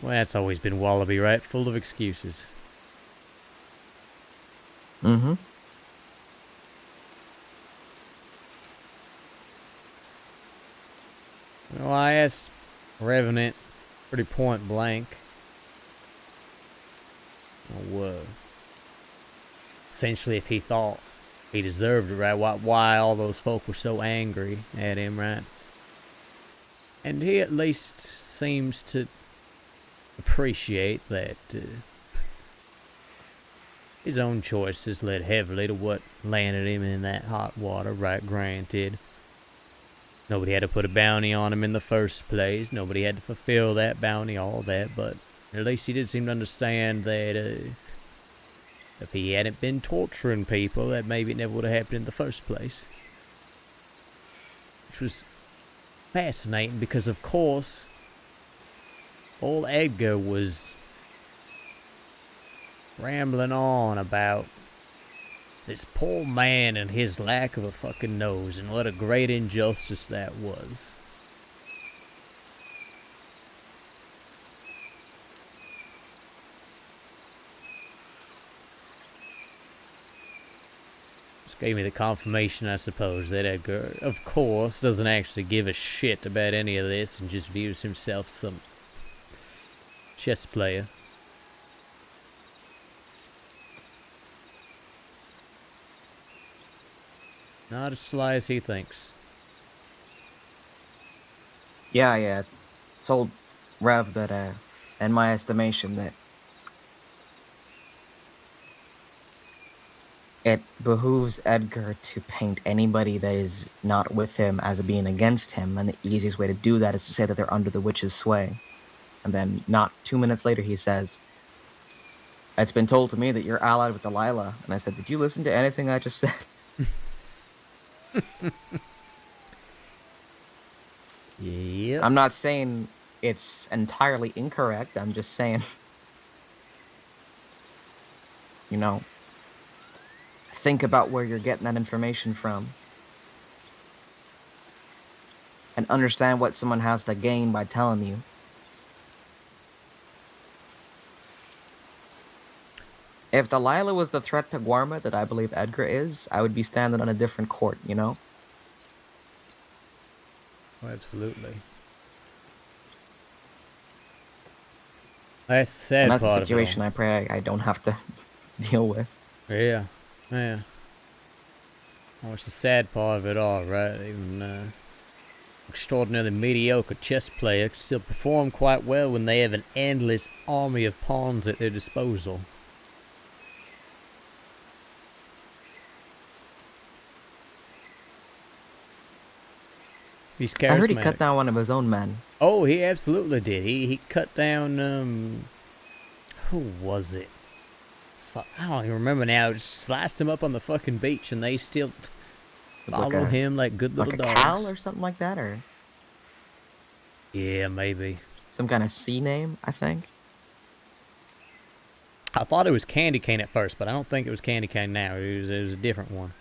Well, that's always been Wallaby, right? Full of excuses.
Mm-hmm.
Well, I asked Revenant pretty point blank. Essentially, if he thought he deserved it, right? Why all those folk were so angry at him, right? And he at least seems to appreciate that his own choices led heavily to what landed him in that hot water, right? Granted, nobody had to put a bounty on him in the first place. Nobody had to fulfill that bounty, all that. But at least he did seem to understand that if he hadn't been torturing people, that maybe it never would have happened in the first place. Which was fascinating because, of course, old Edgar was rambling on about this poor man and his lack of a fucking nose and what a great injustice that was. Just gave me the confirmation, I suppose, that Edgar, of course, doesn't actually give a shit about any of this and just views himself some chess player. Not as sly as he thinks.
Yeah, I told Rev that, in my estimation, that it behooves Edgar to paint anybody that is not with him as being against him, and the easiest way to do that is to say that they're under the witch's sway. And then, not 2 minutes later, he says, "It's been told to me that you're allied with Delilah." And I said, "Did you listen to anything I just said?"
Yep.
I'm not saying it's entirely incorrect. I'm just saying, you know, think about where you're getting that information from. And understand what someone has to gain by telling you. If Delilah was the threat to Guarma that I believe Edgar is, I would be standing on a different court, you know?
Oh, absolutely. That's the sad
And that's
part
a situation
of it
I pray I don't have to deal with.
all. Yeah, yeah. Well, it's the sad part of it all, right? Even extraordinarily mediocre chess player can still perform quite well when they have an endless army of pawns at their disposal. He's charismatic.
I heard he cut down one of his own men.
Oh, he absolutely did. He cut down, who was it? Fuck, I don't even remember now. Just sliced him up on the fucking beach, and they still follow him like good little dogs.
Like a Cal or something like that, or?
Yeah, maybe.
Some kind of C name, I think.
I thought it was Candy Cane at first, but I don't think it was Candy Cane now. It was a different one.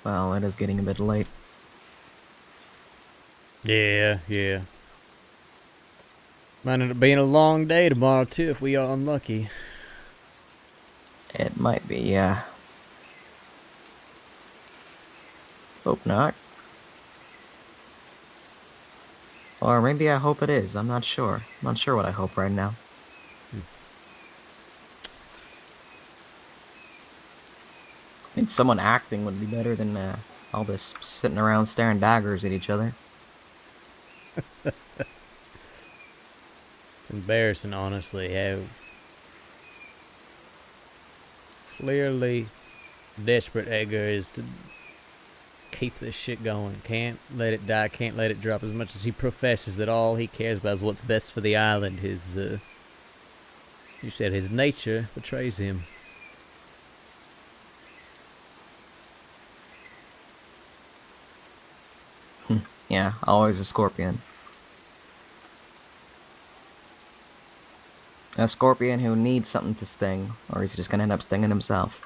Well, it is getting a bit late.
Yeah. Might end up being a long day tomorrow, too, if we are unlucky.
It might be, yeah. Hope not. Or maybe I hope it is. I'm not sure. I'm not sure what I hope right now. I think someone acting would be better than all this sitting around staring daggers at each other.
It's embarrassing, honestly, how clearly desperate Edgar is to keep this shit going. Can't let it die, can't let it drop, as much as he professes that all he cares about is what's best for the island. His, you said his nature betrays him.
Yeah, always a scorpion. A scorpion who needs something to sting, or he's just gonna end up stinging himself.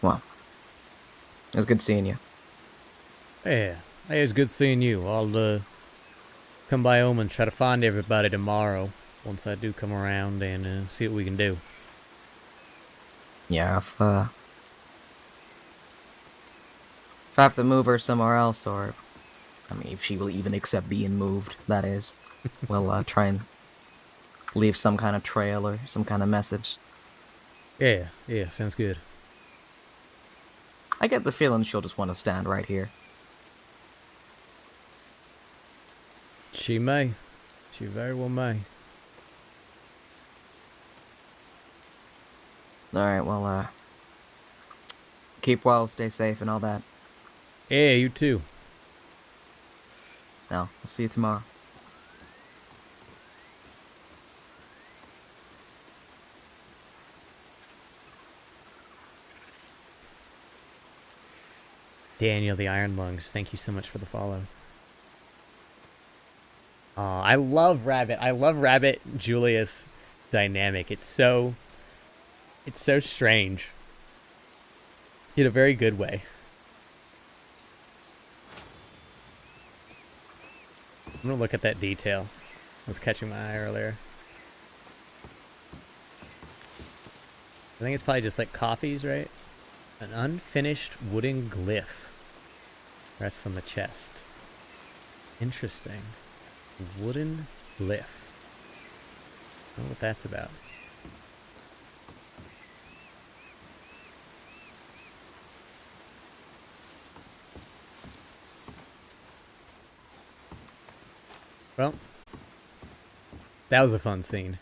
Well, it was good seeing you.
Yeah. Hey, it's good seeing you. I'll come by home and try to find everybody tomorrow once I do come around and see what we can do.
Yeah, if I have to move her somewhere else, or I mean, if she will even accept being moved, that is, we'll try and leave some kind of trail or some kind of message.
Yeah, sounds good.
I get the feeling she'll just want to stand right here.
She may. She very well may.
Alright, well, keep well, stay safe, and all that.
Yeah, you too.
Now, I'll see you tomorrow.
Daniel the Iron Lungs, thank you so much for the follow. I love Rabbit. I love Rabbit Julius dynamic. It's so strange. In a very good way. I'm gonna look at that detail. It was catching my eye earlier. I think it's probably just like coffees, right? An unfinished wooden glyph rests on the chest. Interesting. Wooden glyph. I don't know what that's about. Well, that was a fun scene.